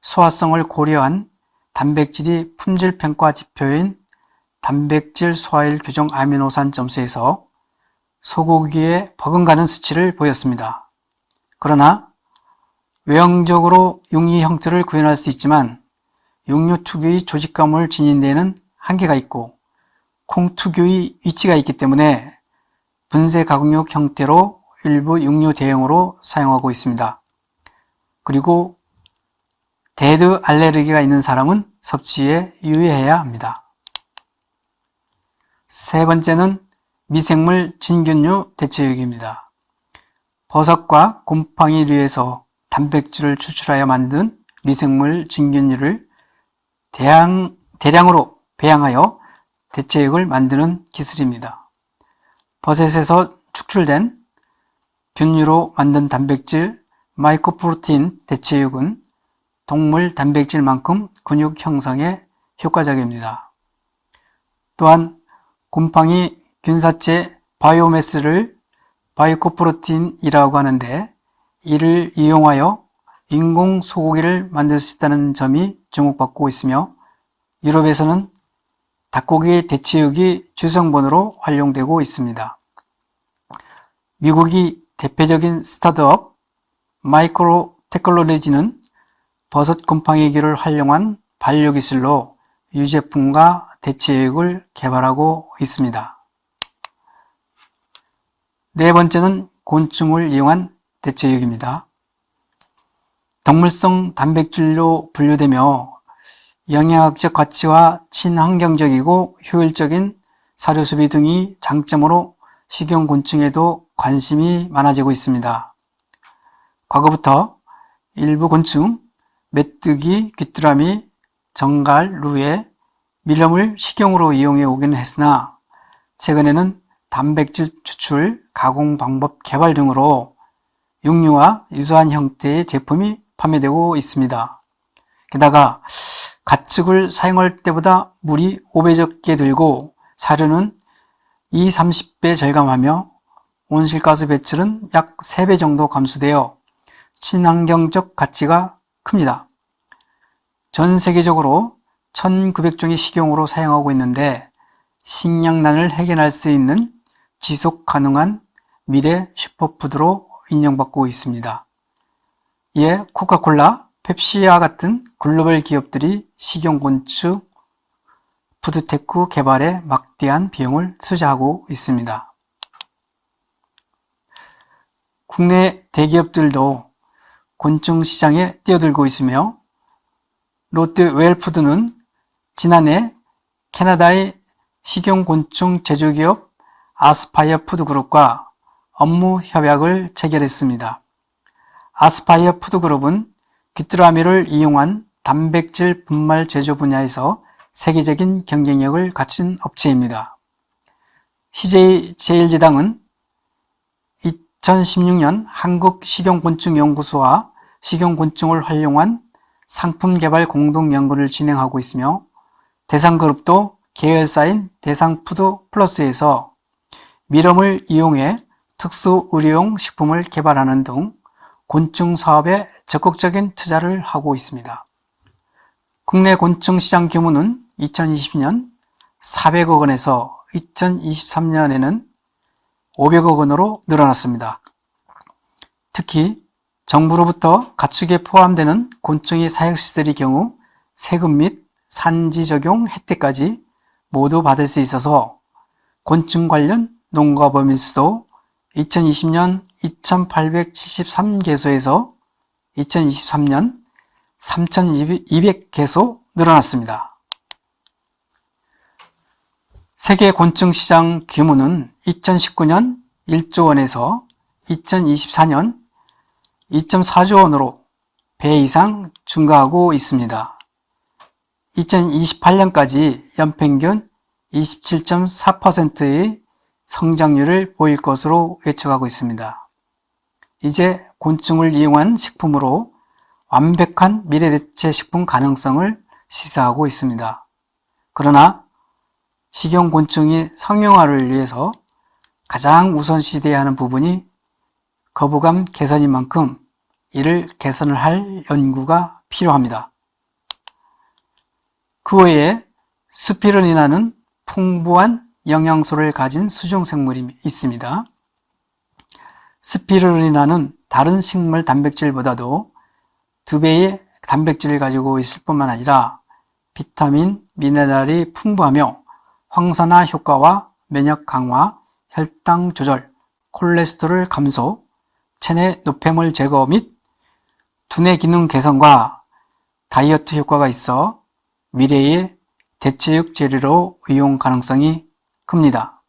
[SPEAKER 7] 소화성을 고려한 단백질이 품질 평가 지표인 단백질 소화율 규정 아미노산 점수에서 소고기에 버금가는 수치를 보였습니다. 그러나 외형적으로 육류 형태를 구현할 수 있지만 육류 특유의 조직감을 지닌 데에는 한계가 있고 콩 특유의 위치가 있기 때문에 분쇄 가공육 형태로 일부 육류 대용으로 사용하고 있습니다. 그리고 대드 알레르기가 있는 사람은 섭취에 유의해야 합니다. 세 번째는 미생물 진균류 대체육입니다. 버섯과 곰팡이류에서 단백질을 추출하여 만든 미생물 진균류를 대량으로 배양하여 대체육을 만드는 기술입니다. 버섯에서 축출된 균류로 만든 단백질 마이크로프로틴 대체육은 동물 단백질만큼 근육 형성에 효과적입니다. 또한 곰팡이 균사체 바이오매스를 바이코프로틴이라고 하는데 이를 이용하여 인공 소고기를 만들 수 있다는 점이 주목받고 있으며 유럽에서는 닭고기 대체육이 주성분으로 활용되고 있습니다. 미국이 대표적인 스타트업 마이크로 테크놀로지는 버섯 곰팡이균을 활용한 반려기술로 유제품과 대체육을 개발하고 있습니다. 네 번째는 곤충을 이용한 대체육입니다. 동물성 단백질로 분류되며 영양학적 가치와 친환경적이고 효율적인 사료 소비 등이 장점으로 식용곤충에도 관심이 많아지고 있습니다. 과거부터 일부 곤충, 메뚜기, 귀뚜라미, 정갈, 루에 밀웜을 식용으로 이용해 오기는 했으나 최근에는 단백질 추출, 가공 방법 개발 등으로 육류와 유사한 형태의 제품이 판매되고 있습니다. 게다가 가축을 사용할 때보다 물이 5배 적게 들고 사료는 20-30배 절감하며 온실가스 배출은 약 3배 정도 감소되어 친환경적 가치가 큽니다. 전 세계적으로 1900종의 식용으로 사용하고 있는데 식량난을 해결할 수 있는 지속 가능한 미래 슈퍼푸드로 인정받고 있습니다. 이에 코카콜라, 펩시와 같은 글로벌 기업들이 식용곤충 푸드테크 개발에 막대한 비용을 투자하고 있습니다. 국내 대기업들도 곤충 시장에 뛰어들고 있으며 롯데웰푸드는 지난해 캐나다의 식용곤충 제조기업 아스파이어 푸드그룹과 업무 협약을 체결했습니다. 아스파이어 푸드그룹은 귀뚜라미를 이용한 단백질 분말 제조 분야에서 세계적인 경쟁력을 갖춘 업체입니다. CJ 제일제당은 2016년 한국식용곤충연구소와 식용곤충을 활용한 상품 개발 공동 연구를 진행하고 있으며 대상그룹도 계열사인 대상푸드 플러스에서 밀웜을 이용해 특수 의료용 식품을 개발하는 등 곤충 사업에 적극적인 투자를 하고 있습니다. 국내 곤충 시장 규모는 2020년 400억 원에서 2023년에는 500억 원으로 늘어났습니다. 특히 정부로부터 가축에 포함되는 곤충의 사육시설의 경우 세금 및 산지 적용 혜택까지 모두 받을 수 있어서 곤충 관련 농가 범위 수도 2020년 2,873개소에서 2023년 3,200개소 늘어났습니다. 세계 곤충 시장 규모는 2019년 1조 원에서 2024년 2.4조 원으로 배 이상 증가하고 있습니다. 2028년까지 연평균 27.4%의 성장률을 보일 것으로 예측하고 있습니다. 이제 곤충을 이용한 식품으로 완벽한 미래대체 식품 가능성을 시사하고 있습니다. 그러나 식용곤충이 상용화를 위해서 가장 우선시돼야 하는 부분이 거부감 개선인 만큼 이를 개선을 할 연구가 필요합니다. 그 외에 스피루리나는 풍부한 영양소를 가진 수중생물이 있습니다. 스피루리나는 다른 식물 단백질보다도 2배의 단백질을 가지고 있을 뿐만 아니라 비타민, 미네랄이 풍부하며 황산화 효과와 면역 강화, 혈당 조절, 콜레스테롤 감소, 체내 노폐물 제거 및 두뇌 기능 개선과 다이어트 효과가 있어 미래의 대체육 재료로 이용 가능성이 큽니다.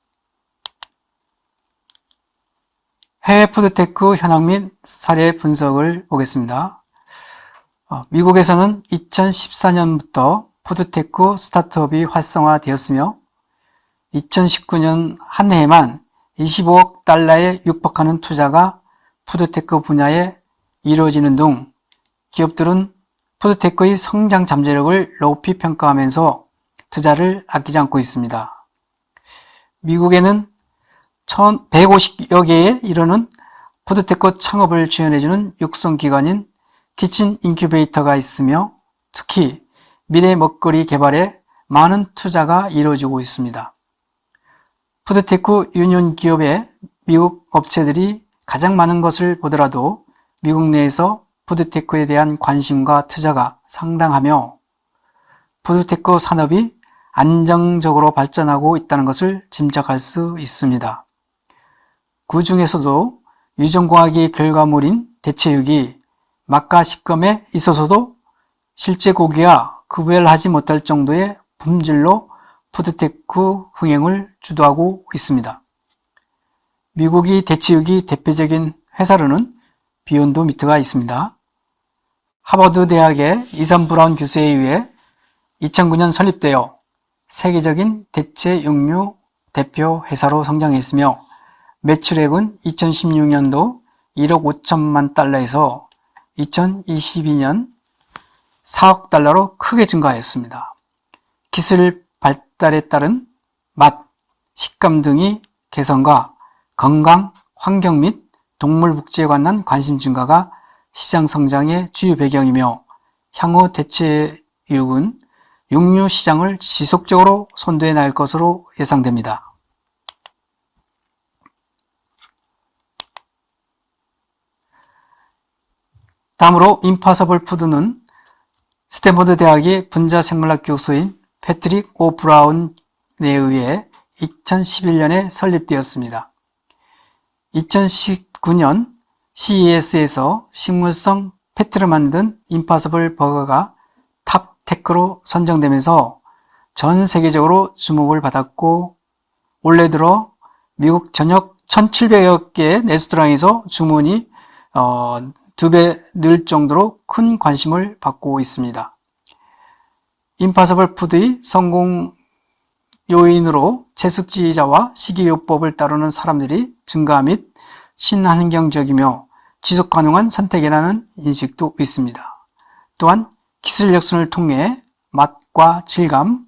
[SPEAKER 7] 해외 푸드테크 현황 및 사례 분석을 보겠습니다. 미국에서는 2014년부터 푸드테크 스타트업이 활성화되었으며 2019년 한 해에만 25억 달러에 육박하는 투자가 푸드테크 분야에 이루어지는 등 기업들은 푸드테크의 성장 잠재력을 높이 평가하면서 투자를 아끼지 않고 있습니다. 미국에는 150여 개에 이르는 푸드테크 창업을 지원해주는 육성기관인 키친 인큐베이터가 있으며 특히 미래 먹거리 개발에 많은 투자가 이루어지고 있습니다. 푸드테크 유니온 기업의 미국 업체들이 가장 많은 것을 보더라도 미국 내에서 푸드테크에 대한 관심과 투자가 상당하며 푸드테크 산업이 안정적으로 발전하고 있다는 것을 짐작할 수 있습니다. 그 중에서도 유전공학의 결과물인 대체육이 맛과 식감에 있어서도 실제 고기와 구별하지 못할 정도의 품질로 푸드테크 흥행을 주도하고 있습니다. 미국의 대체육이 대표적인 회사로는 비욘드 미트가 있습니다. 하버드 대학의 이선 브라운 교수에 의해 2009년 설립되어 세계적인 대체육류 대표 회사로 성장했으며 매출액은 2016년도 1억 5천만 달러에서 2022년 4억 달러로 크게 증가하였습니다. 기술 발달에 따른 맛, 식감 등의 개선과 건강, 환경 및 동물 복지에 관한 관심 증가가 시장 성장의 주요 배경이며 향후 대체육은 육류 시장을 지속적으로 선도해 나갈 것으로 예상됩니다. 다음으로 임파서블 푸드는 스탠퍼드 대학의 분자생물학 교수인 패트릭 오 브라운에 의해 2011년에 설립되었습니다. 2019년 CES에서 식물성 패트를 만든 임파서블 버거가 탑 테크로 선정되면서 전 세계적으로 주목을 받았고 올해 들어 미국 전역 1700여 개의 레스토랑에서 주문이 2배 늘 정도로 큰 관심을 받고 있습니다. 임파서블 푸드의 성공 요인으로 채식주의자와 식이요법을 따르는 사람들이 증가 및 친환경적이며 지속가능한 선택이라는 인식도 있습니다. 또한 기술 혁신을 통해 맛과 질감을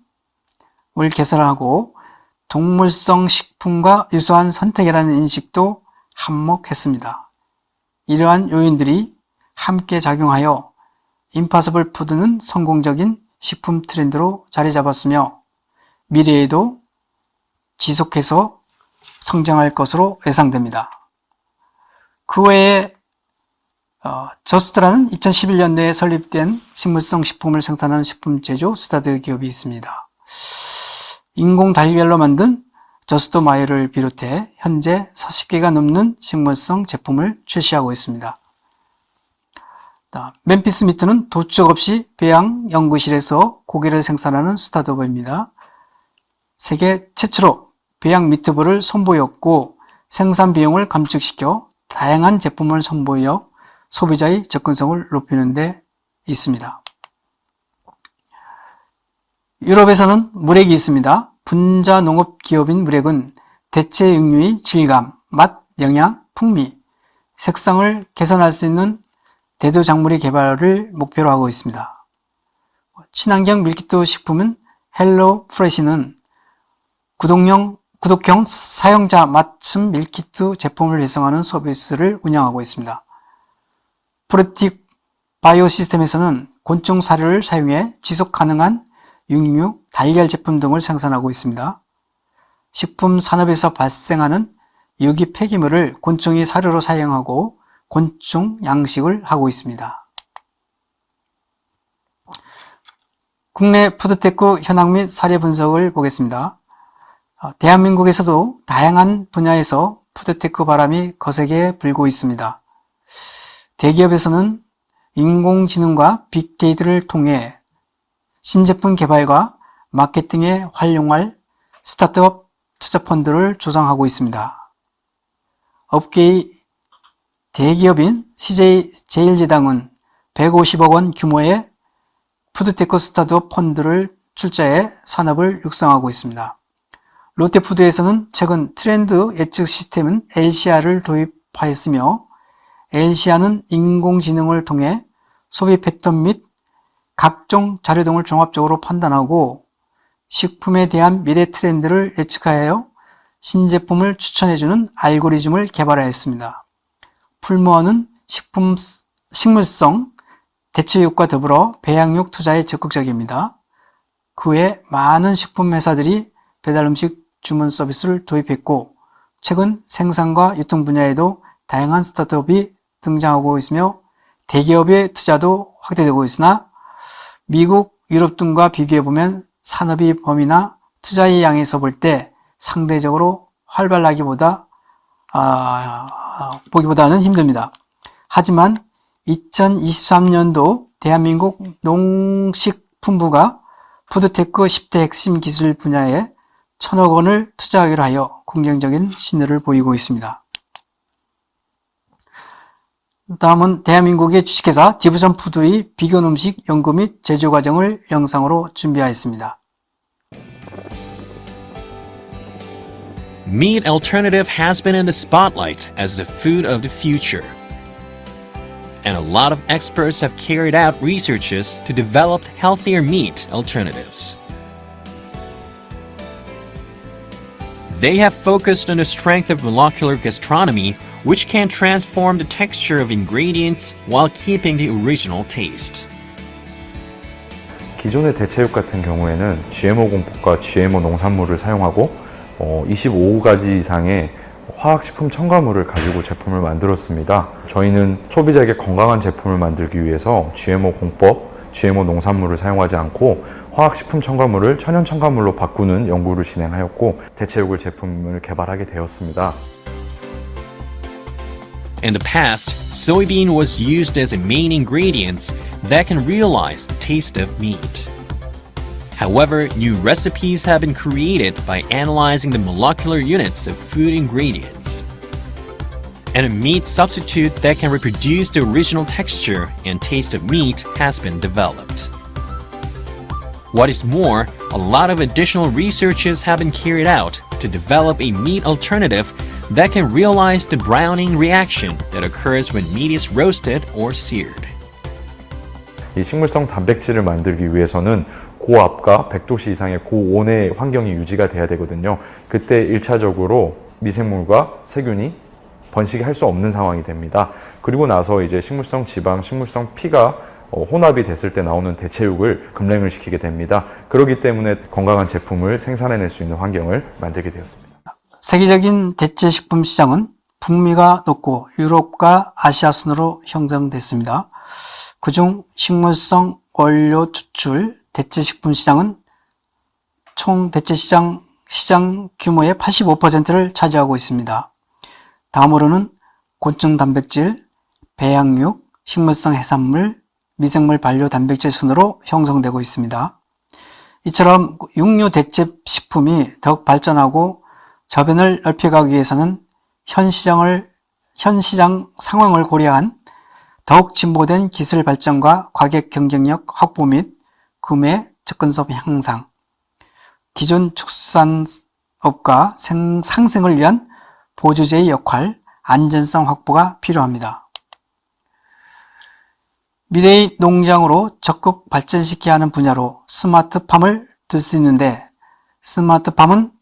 [SPEAKER 7] 개선하고 동물성 식품과 유사한 선택이라는 인식도 한몫했습니다. 이러한 요인들이 함께 작용하여 임파서블 푸드는 성공적인 식품 트렌드로 자리 잡았으며 미래에도 지속해서 성장할 것으로 예상됩니다. 그 외에 저스트라는 2011년도에 설립된 식물성 식품을 생산하는 식품 제조 스타트 기업이 있습니다. 인공 달걀로 만든 저스트 마요를 비롯해 현재 40개가 넘는 식물성 제품을 출시하고 있습니다. 멤피스 미트는 도축 없이 배양 연구실에서 고기를 생산하는 스타트업입니다. 세계 최초로 배양 미트볼을 선보였고 생산 비용을 감축시켜 다양한 제품을 선보여 소비자의 접근성을 높이는 데 있습니다. 유럽에서는 무렉이 있습니다. 분자 농업 기업인 무렉은 대체 육류의 질감, 맛, 영양, 풍미, 색상을 개선할 수 있는 대두 작물의 개발을 목표로 하고 있습니다. 친환경 밀키트 식품은 헬로 프레시는 구독형 사용자 맞춤 밀키트 제품을 배송하는 서비스를 운영하고 있습니다. 프로틱 바이오 시스템에서는 곤충 사료를 사용해 지속 가능한 육류, 달걀 제품 등을 생산하고 있습니다. 식품 산업에서 발생하는 유기 폐기물을 곤충이 사료로 사용하고 곤충 양식을 하고 있습니다. 국내 푸드테크 현황 및 사례 분석을 보겠습니다. 대한민국에서도 다양한 분야에서 푸드테크 바람이 거세게 불고 있습니다. 대기업에서는 인공지능과 빅데이터를 통해 신제품 개발과 마케팅에 활용할 스타트업 투자 펀드를 조성하고 있습니다. 업계의 대기업인 CJ제일제당은 150억 원 규모의 푸드테크 스타트업 펀드를 출자해 산업을 육성하고 있습니다. 롯데푸드에서는 최근 트렌드 예측 시스템인 LCR을 도입하였으며 LCR는 인공지능을 통해 소비 패턴 및 각종 자료 등을 종합적으로 판단하고 식품에 대한 미래 트렌드를 예측하여 신제품을 추천해주는 알고리즘을 개발하였습니다. 풀무원은 식물성 대체육과 더불어 배양육 투자에 적극적입니다. 그 외 많은 식품 회사들이 배달음식 주문 서비스를 도입했고 최근 생산과 유통 분야에도 다양한 스타트업이 등장하고 있으며 대기업의 투자도 확대되고 있으나 미국, 유럽 등과 비교해보면 산업의 범위나 투자의 양에서 볼 때 상대적으로 보기보다는 힘듭니다. 하지만 2023년도 대한민국 농식품부가 푸드테크 10대 핵심 기술 분야에 1,000억 원을 투자하기로 하여 긍정적인 신호를 보이고 있습니다. 다음은 대한민국의 주식회사 디부전 푸드의 비건 음식 연구 및 제조 과정을 영상으로 준비하였습니다.
[SPEAKER 8] Meat alternative has been in the spotlight as the food of the future. And a lot of experts have carried out researches to develop healthier meat alternatives. They have focused on the strength of molecular gastronomy, which can transform the texture of ingredients while keeping the original taste.
[SPEAKER 9] 기존의 대체육 같은 경우에는 GMO 공법과 GMO 농산물을 사용하고 25가지 이상의 화학식품 첨가물을 가지고 제품을 만들었습니다. 저희는 소비자에게 건강한 제품을 만들기 위해서 GMO 공법, GMO 농산물을 사용하지 않고 화학식품 첨가물을 천연 첨가물로 바꾸는 연구를 진행하였고 대체육을 제품을 개발하게 되었습니다.
[SPEAKER 8] In the past, soybean was used as a main ingredient that can realize the taste of meat. However, new recipes have been created by analyzing the molecular units of food ingredients. And a meat substitute that can reproduce the original texture and taste of meat has been developed. What is more, a lot of additional researches have been carried out to develop a meat alternative that can realize the browning reaction that occurs when meat is roasted or seared.
[SPEAKER 9] 이 식물성 단백질을 만들기 위해서는 고압과 100도씨 이상의 고온의 환경이 유지가 돼야 되거든요. 그때 1차적으로 미생물과 세균이 번식이 할 수 없는 상황이 됩니다. 그리고 나서 이제 식물성 지방, 식물성 피가 혼합이 됐을 때 나오는 대체육을 급냉을 시키게 됩니다. 그렇기 때문에 건강한 제품을 생산해낼 수 있는 환경을 만들게 되었습니다.
[SPEAKER 7] 세계적인 대체식품 시장은 북미가 높고 유럽과 아시아 순으로 형성됐습니다. 그중 식물성 원료 추출 대체식품 시장은 총 대체시장 규모의 85%를 차지하고 있습니다. 다음으로는 곤충 단백질, 배양육, 식물성 해산물, 미생물 반려 단백질 순으로 형성되고 있습니다. 이처럼 육류 대체식품이 더욱 발전하고 저변을 넓혀가기 위해서는 현 시장 상황을 고려한 더욱 진보된 기술 발전과 가격 경쟁력 확보 및 구매 접근성 향상, 기존 축산업과 상생을 위한 보조제의 역할, 안전성 확보가 필요합니다. 미래의 농장으로 적극 발전시켜야 하는 분야로 스마트팜을 들 수 있는데 스마트팜은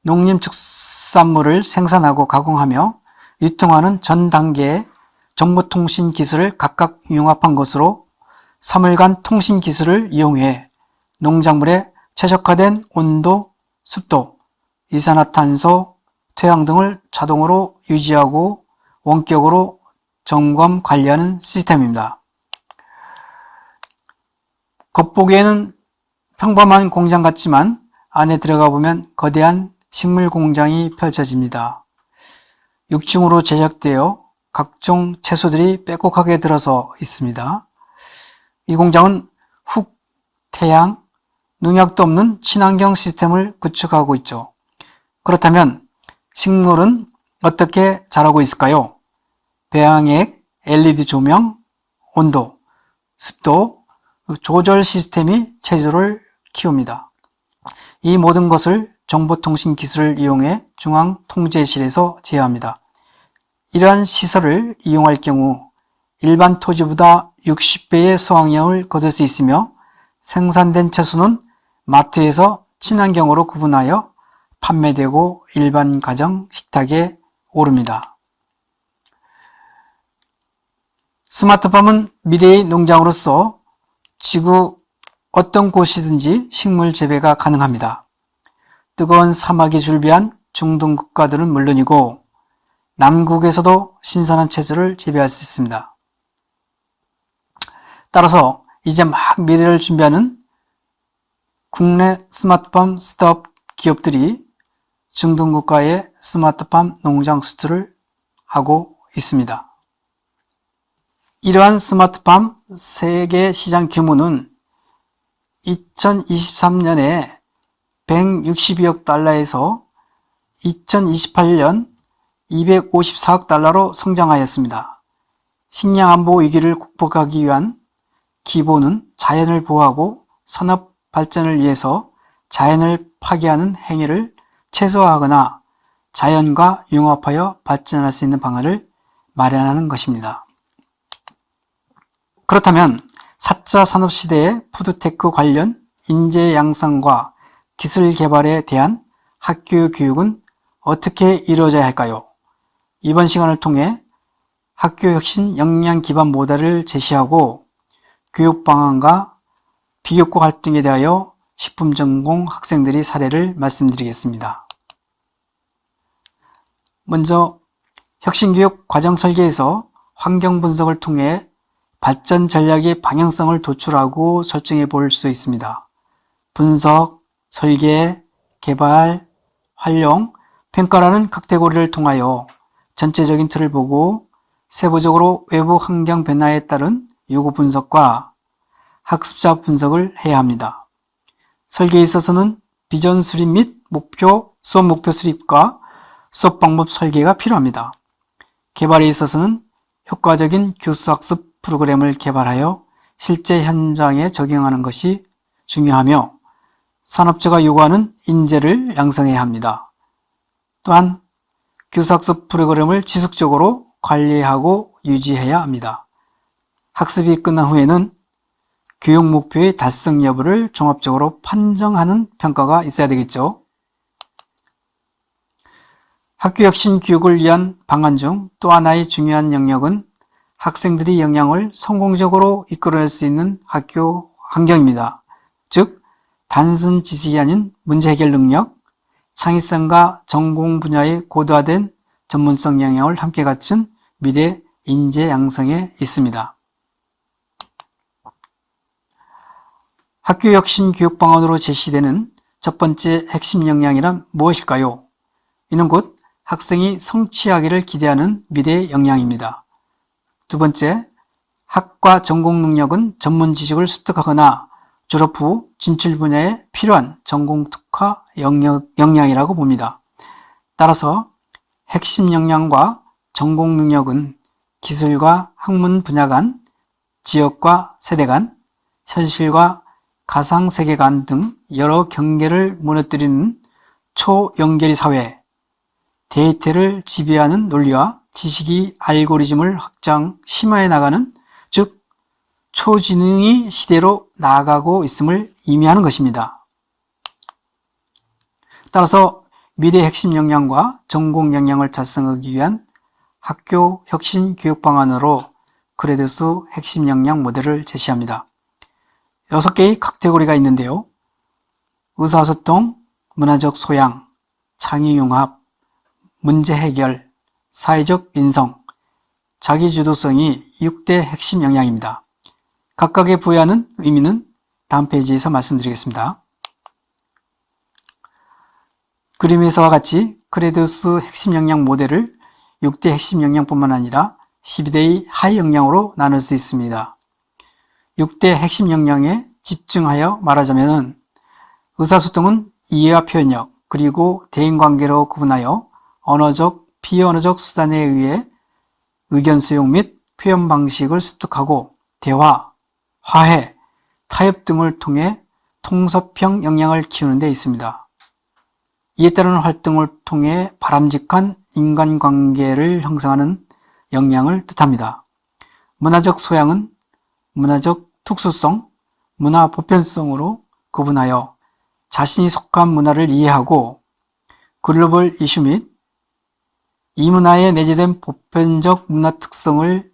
[SPEAKER 7] 농림축산물을 생산하고 가공하며 유통하는 전 단계의 정보통신 기술을 각각 융합한 것으로 3일간 통신 기술을 이용해 농작물의 최적화된 온도, 습도, 이산화탄소, 토양 등을 자동으로 유지하고 원격으로 점검 관리하는 시스템입니다. 겉보기에는 평범한 공장 같지만 안에 들어가 보면 거대한 식물 공장이 펼쳐집니다. 6층으로 제작되어 각종 채소들이 빼곡하게 들어서 있습니다. 이 공장은 훅, 태양, 농약도 없는 친환경 시스템을 구축하고 있죠. 그렇다면 식물은 어떻게 자라고 있을까요? 배양액, LED 조명, 온도, 습도, 조절 시스템이 채소를 키웁니다. 이 모든 것을 정보통신 기술을 이용해 중앙통제실에서 제어합니다. 이러한 시설을 이용할 경우 일반 토지보다 60배의 수확량을 거둘 수 있으며 생산된 채소는 마트에서 친환경으로 구분하여 판매되고 일반 가정 식탁에 오릅니다. 스마트팜은 미래의 농장으로서 지구 어떤 곳이든지 식물 재배가 가능합니다. 뜨거운 사막이 줄비한 중동 국가들은 물론이고 남국에서도 신선한 채소를 재배할 수 있습니다. 따라서 이제 막 미래를 준비하는 국내 스마트팜 스타트업 기업들이 중동 국가의 스마트팜 농장 수출을 하고 있습니다. 이러한 스마트팜 세계 시장 규모는 2023년에 162억 달러에서 2028년 254억 달러로 성장하였습니다. 식량 안보 위기를 극복하기 위한 기본은 자연을 보호하고 산업 발전을 위해서 자연을 파괴하는 행위를 최소화하거나 자연과 융합하여 발전할 수 있는 방안을 마련하는 것입니다. 그렇다면 4차 산업시대의 푸드테크 관련 인재 양성과 기술 개발에 대한 학교 교육은 어떻게 이루어져야 할까요? 이번 시간을 통해 학교 혁신 역량 기반 모델을 제시하고 교육 방안과 비교과 활동에 대하여 식품 전공 학생들의 사례를 말씀드리겠습니다. 먼저 혁신교육 과정 설계에서 환경 분석을 통해 발전 전략의 방향성을 도출하고 설정해 볼 수 있습니다. 분석, 설계, 개발, 활용, 평가라는 카테고리를 통하여 전체적인 틀을 보고 세부적으로 외부 환경 변화에 따른 요구 분석과 학습자 분석을 해야 합니다. 설계에 있어서는 비전 수립 및 수업 목표 수립과 수업 방법 설계가 필요합니다. 개발에 있어서는 효과적인 교수학습 프로그램을 개발하여 실제 현장에 적용하는 것이 중요하며 산업체가 요구하는 인재를 양성해야 합니다. 또한 교수학습 프로그램을 지속적으로 관리하고 유지해야 합니다. 학습이 끝난 후에는 교육 목표의 달성 여부를 종합적으로 판정하는 평가가 있어야 되겠죠. 학교 혁신 교육을 위한 방안 중 또 하나의 중요한 영역은 학생들이 역량을 성공적으로 이끌어낼 수 있는 학교 환경입니다. 즉, 단순 지식이 아닌 문제 해결 능력, 창의성과 전공 분야의 고도화된 전문성 영역을 함께 갖춘 미래 인재 양성에 있습니다. 학교 혁신 교육 방안으로 제시되는 첫 번째 핵심 역량이란 무엇일까요? 이는 곧 학생이 성취하기를 기대하는 미래의 역량입니다. 두 번째, 학과 전공 능력은 전문 지식을 습득하거나 졸업 후 진출 분야에 필요한 전공 특화 역량이라고 봅니다. 따라서 핵심 역량과 전공 능력은 기술과 학문 분야 간, 지역과 세대 간, 현실과 가상 세계 간 등 여러 경계를 무너뜨리는 초연결의 사회, 데이터를 지배하는 논리와 지식이 알고리즘을 확장, 심화해 나가는, 즉 초지능의 시대로 나아가고 있음을 의미하는 것입니다. 따라서 미래 핵심 역량과 전공 역량을 달성하기 위한 학교 혁신 교육 방안으로 크레드수 핵심 역량 모델을 제시합니다. 6개의 카테고리가 있는데요. 의사소통, 문화적 소양, 창의융합, 문제 해결, 사회적 인성, 자기주도성이 6대 핵심 역량입니다. 각각의 부여하는 의미는 다음 페이지에서 말씀드리겠습니다. 그림에서와 같이 크레드수 핵심 역량 모델을 6대 핵심 역량뿐만 아니라 12대의 하위 역량으로 나눌 수 있습니다. 6대 핵심 역량에 집중하여 말하자면 의사소통은 이해와 표현력 그리고 대인관계로 구분하여 언어적, 비언어적 수단에 의해 의견 수용 및 표현 방식을 습득하고 대화, 화해, 타협 등을 통해 통섭형 역량을 키우는 데 있습니다. 이에 따른 활동을 통해 바람직한 인간관계를 형성하는 역량을 뜻합니다. 문화적 소양은 문화적 특수성, 문화 보편성으로 구분하여 자신이 속한 문화를 이해하고 글로벌 이슈 및 이 문화에 내재된 보편적 문화 특성을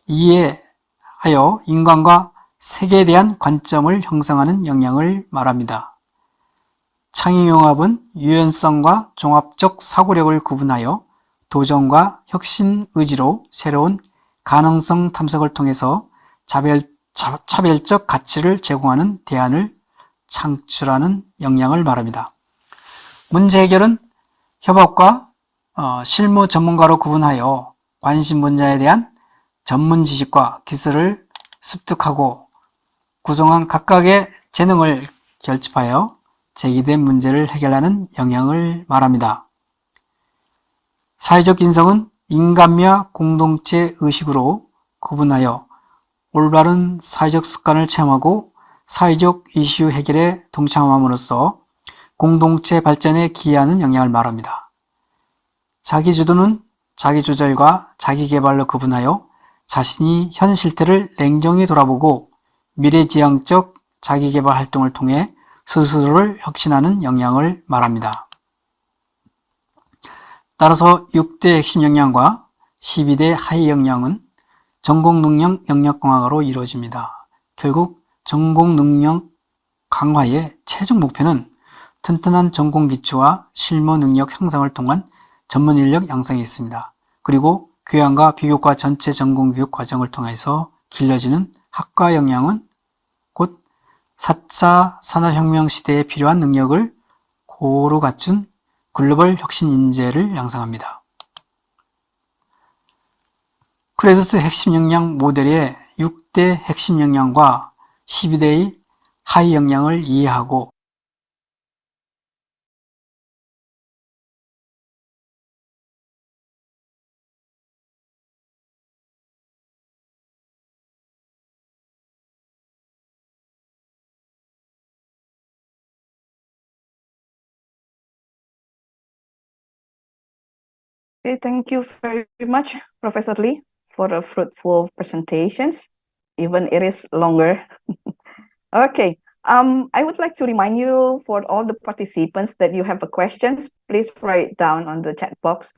[SPEAKER 7] 이해하여 인간과 세계에 대한 관점을 형성하는 역량을 말합니다. 창의융합은 유연성과 종합적 사고력을 구분하여 도전과 혁신 의지로 새로운 가능성 탐색을 통해서 차별적 가치를 제공하는 대안을 창출하는 역량을 말합니다. 문제 해결은 협업과 실무 전문가로 구분하여 관심 분야에 대한 전문 지식과 기술을 습득하고 구성한 각각의 재능을 결집하여 제기된 문제를 해결하는 역량을 말합니다. 사회적 인성은 인간미와 공동체 의식으로 구분하여 올바른 사회적 습관을 체험하고 사회적 이슈 해결에 동참함으로써 공동체 발전에 기여하는 역량을 말합니다. 자기주도는 자기조절과 자기개발로 구분하여 자신이 현 실태를 냉정히 돌아보고 미래지향적 자기개발 활동을 통해 스스로를 혁신하는 역량을 말합니다. 따라서 6대 핵심 역량과 12대 하위 역량은 전공능력 영역 강화로 이루어집니다. 결국 전공능력 강화의 최종 목표는 튼튼한 전공 기초와 실무 능력 향상을 통한 전문 인력 양성에 있습니다. 그리고 교양과 비교과 전체 전공 교육 과정을 통해서 길러지는 학과 역량은 곧 4차 산업혁명 시대에 필요한 능력을 고루 갖춘 글로벌 혁신 인재를 양성합니다. 크레드수 핵심 역량 모델의 6대 핵심 역량과 12대의 하위 역량을 이해하고
[SPEAKER 6] Okay, thank you very much, Professor Lee, for the fruitful presentations, even it is longer. Okay, I would like to remind you for all the participants that you have questions, please write down on the chat box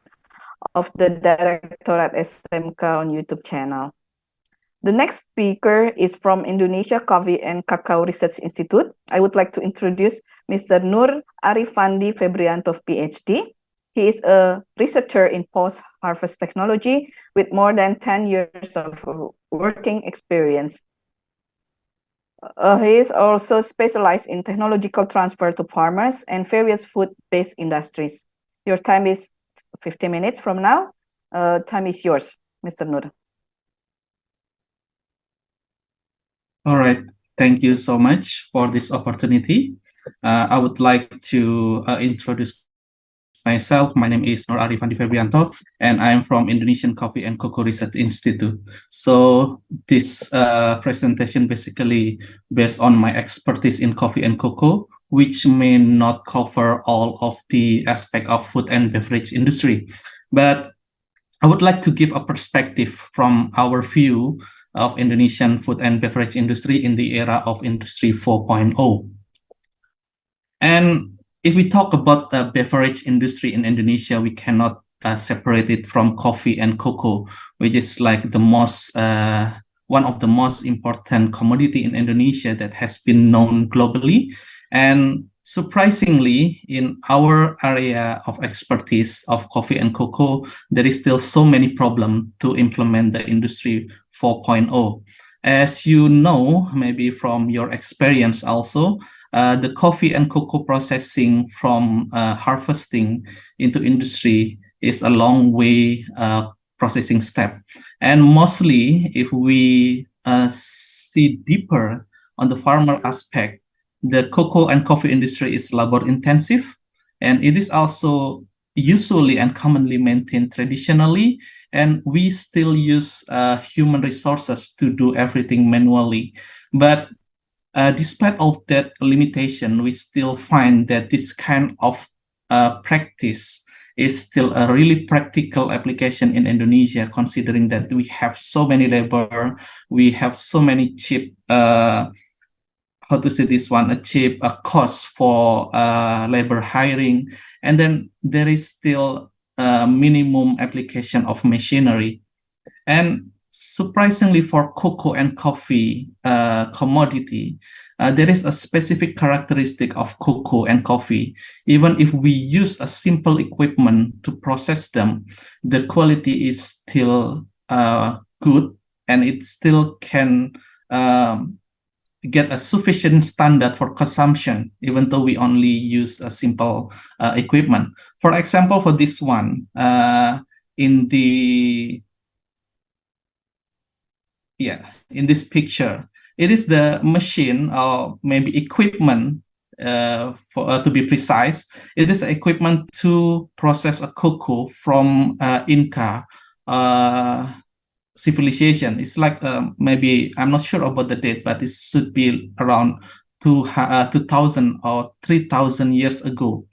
[SPEAKER 6] of the Direktorat SMK on YouTube channel. The next speaker is from Indonesia Coffee and Cacao Research Institute. I would like to introduce Mr. Nur Arifandi Febrianto, PhD. He is a researcher in post-harvest technology with more than 10 years of working experience. He is also specialized in technological transfer to farmers and various food-based industries. Your time is 15 minutes from now. Time is yours, Mr. Nur.
[SPEAKER 10] All right. Thank you so much for this opportunity. I would like to introduce myself. My name is Nur Arifandi Febrianto, and I am from Indonesian Coffee and Cocoa Research Institute. So this presentation basically based on my expertise in coffee and cocoa, which may not cover all of the aspect of food and beverage industry. But I would like to give a perspective from our view of Indonesian food and beverage industry in the era of Industry 4.0. And if we talk about the beverage industry in Indonesia, we cannot separated from coffee and cocoa, which is like the most one of the most important commodity in Indonesia that has been known globally. And surprisingly, in our area of expertise of coffee and cocoa, there is still so many problems to implement the Industry 4.0. As you know, maybe from your experience also, the coffee and cocoa processing from harvesting into industry is a long way processing step. And mostly, if we see deeper on the farmer aspect, the cocoa and coffee industry is labor intensive, and it is also usually and commonly maintained traditionally, and we still use human resources to do everything manually. But despite all that limitation, we still find that this kind of practice is still a really practical application in Indonesia, considering that we have so many labor, we have so many cheap, how to say this one, a cheap cost for labor hiring, and then there is still a minimum application of machinery. And surprisingly, for cocoa and coffee commodity, there is a specific characteristic of cocoa and coffee. Even if we use a simple equipment to process them, the quality is still good, and it still can get a sufficient standard for consumption, even though we only use a simple equipment. For example, for this one, in this picture, it is the machine or maybe equipment, to be precise. It is equipment to process a cocoa from Inca civilization. It's like maybe, I'm not sure about the date, but it should be around 2000 or 3000 years ago.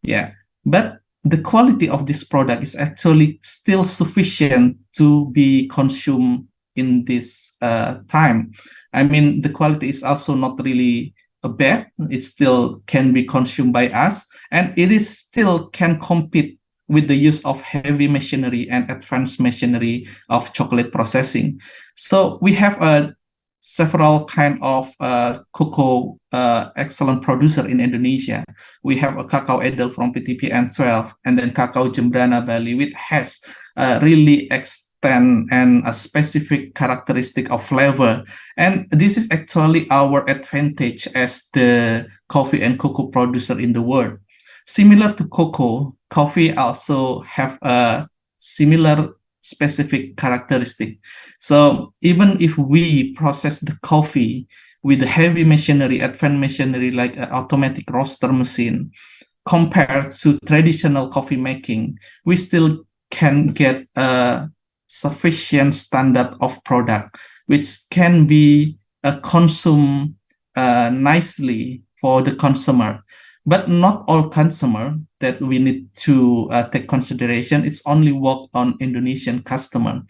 [SPEAKER 10] Yeah, but the quality of this product is actually still sufficient to be consumed in this time. I mean, the quality is also not really bad. It still can be consumed by us, and it is still can compete with the use of heavy machinery and advanced machinery of chocolate processing. So we have several kind of cocoa excellent producer in Indonesia. We have a cacao edel from PTPN 12, and then cacao Jembrana Bali, which has really and a specific characteristic of flavor. And this is actually our advantage as the coffee and cocoa producer in the world. Similar to cocoa, coffee also have a similar specific characteristic. So even if we process the coffee with the heavy machinery, advanced machinery like an automatic roaster machine, compared to traditional coffee making, we still can get a sufficient standard of product, which can be consumed nicely for the consumer. But not all consumer that we need to take consideration. It's only work on Indonesian customer.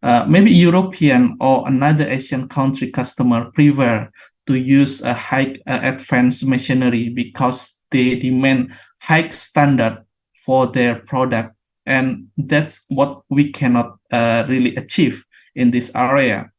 [SPEAKER 10] Maybe European or another Asian country customer prefer to use a high advanced machinery because they demand high standard for their product. And that's what we cannot really achieve in this area.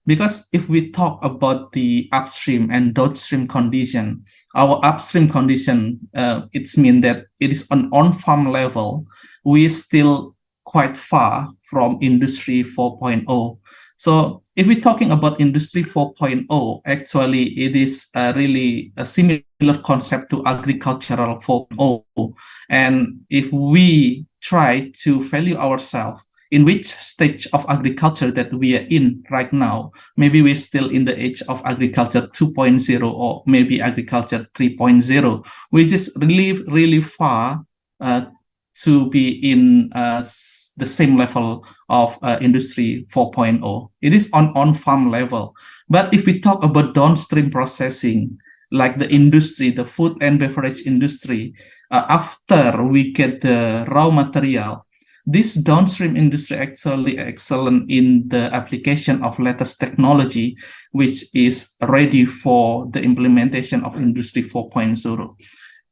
[SPEAKER 10] Because if we talk about the upstream and downstream condition, our upstream condition, it means that it is an on-farm level. We still quite far from Industry 4.0. So if we're talking about Industry 4.0, actually it is really a similar concept to Agricultural 4.0. And if we try to value ourselves in which stage of agriculture that we are in right now, maybe we're still in the age of agriculture 2.0 or maybe agriculture 3.0, which is really, really far to be in the same level of Industry 4.0. It is on farm level. But if we talk about downstream processing, like the industry, the food and beverage industry, after we get the raw material, this downstream industry actually excellent in the application of latest technology, which is ready for the implementation of Industry 4.0.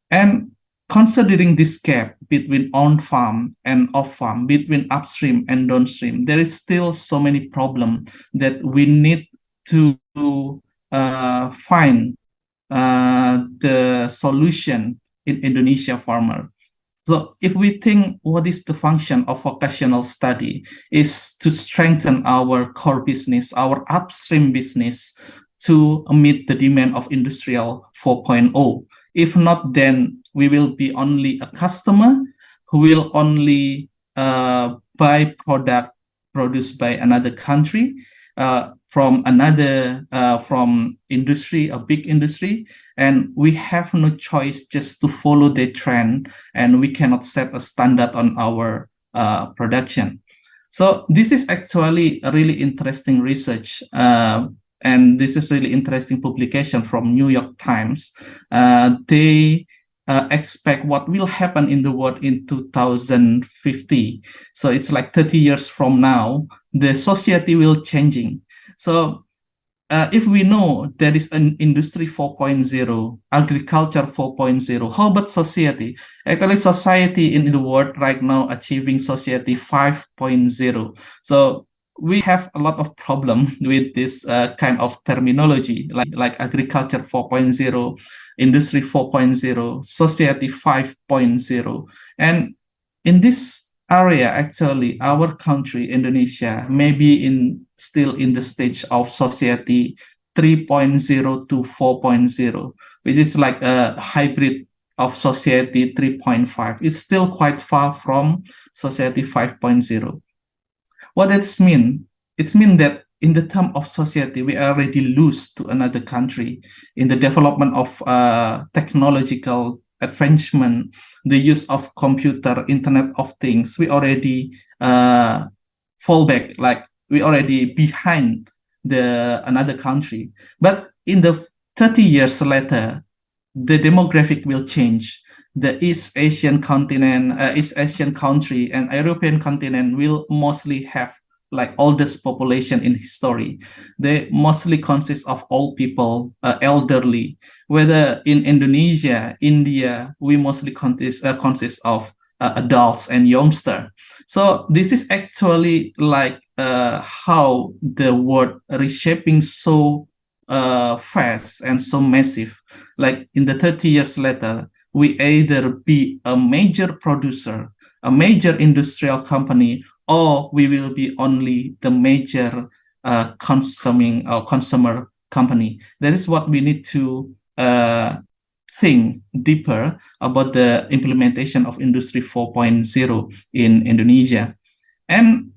[SPEAKER 10] And considering this gap between on-farm and off-farm, between upstream and downstream, there is still so many problems that we need to find the solution in Indonesia farmer. So if we think what is the function of vocational study is to strengthen our core business, our upstream business, to meet the demand of industrial 4.0. If not, then we will be only a customer who will only buy product produced by another country, from industry, a big industry, and we have no choice just to follow the trend, and we cannot set a standard on our production. So this is actually a really interesting research, and this is really interesting publication from New York Times. They expect what will happen in the world in 2050. So it's like 30 years from now, the society will changing. So if we know there is an industry 4.0, agriculture 4.0, how about society? Actually, society in the world right now achieving society 5.0. So we have a lot of problem with this kind of terminology, like agriculture 4.0, industry 4.0, society 5.0. And in this area, actually, our country, Indonesia, may be still in the stage of society 3.0 to 4.0, which is like a hybrid of society 3.5. It's still quite far from society 5.0. What does this mean? It means that in the term of society, we already lose to another country in the development of technological advancement, the use of computer, Internet of Things. We already fall back, like we already behind another country. But in the 30 years later, the demographic will change. The East Asian continent, East Asian country and European continent will mostly have like oldest population in history. They mostly consist of old people, elderly. Whether in Indonesia, India, we mostly consist of adults and youngsters. So this is actually like how the world reshaping so fast and so massive. Like in the 30 years later, we either be a major producer, a major industrial company, or we will be only the major consumer company. That is what we need to think deeper about the implementation of Industry 4.0 in Indonesia. And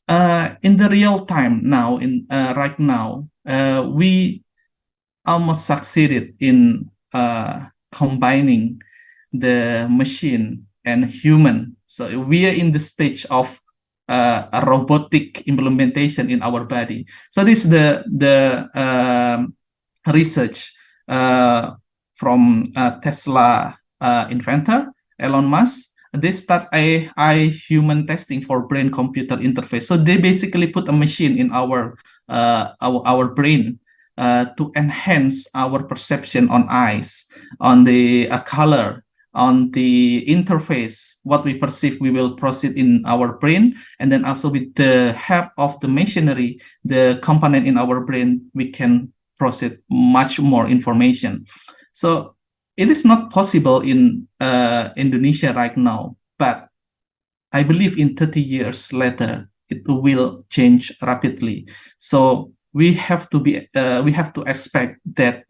[SPEAKER 10] in the real time now, right now, we almost succeeded in combining the machine and human. So we are in the stage of a robotic implementation in our body. So this is the research from Tesla inventor Elon Musk. They start a human testing for brain-computer interface. So they basically put a machine in our brain to enhance our perception on eyes, on the color, on the interface. What we perceive, we will proceed in our brain, and then also with the help of the machinery, the component in our brain, we can process much more information. So it is not possible in Indonesia right now, but I believe in 30 years later, it will change rapidly. So we have to expect that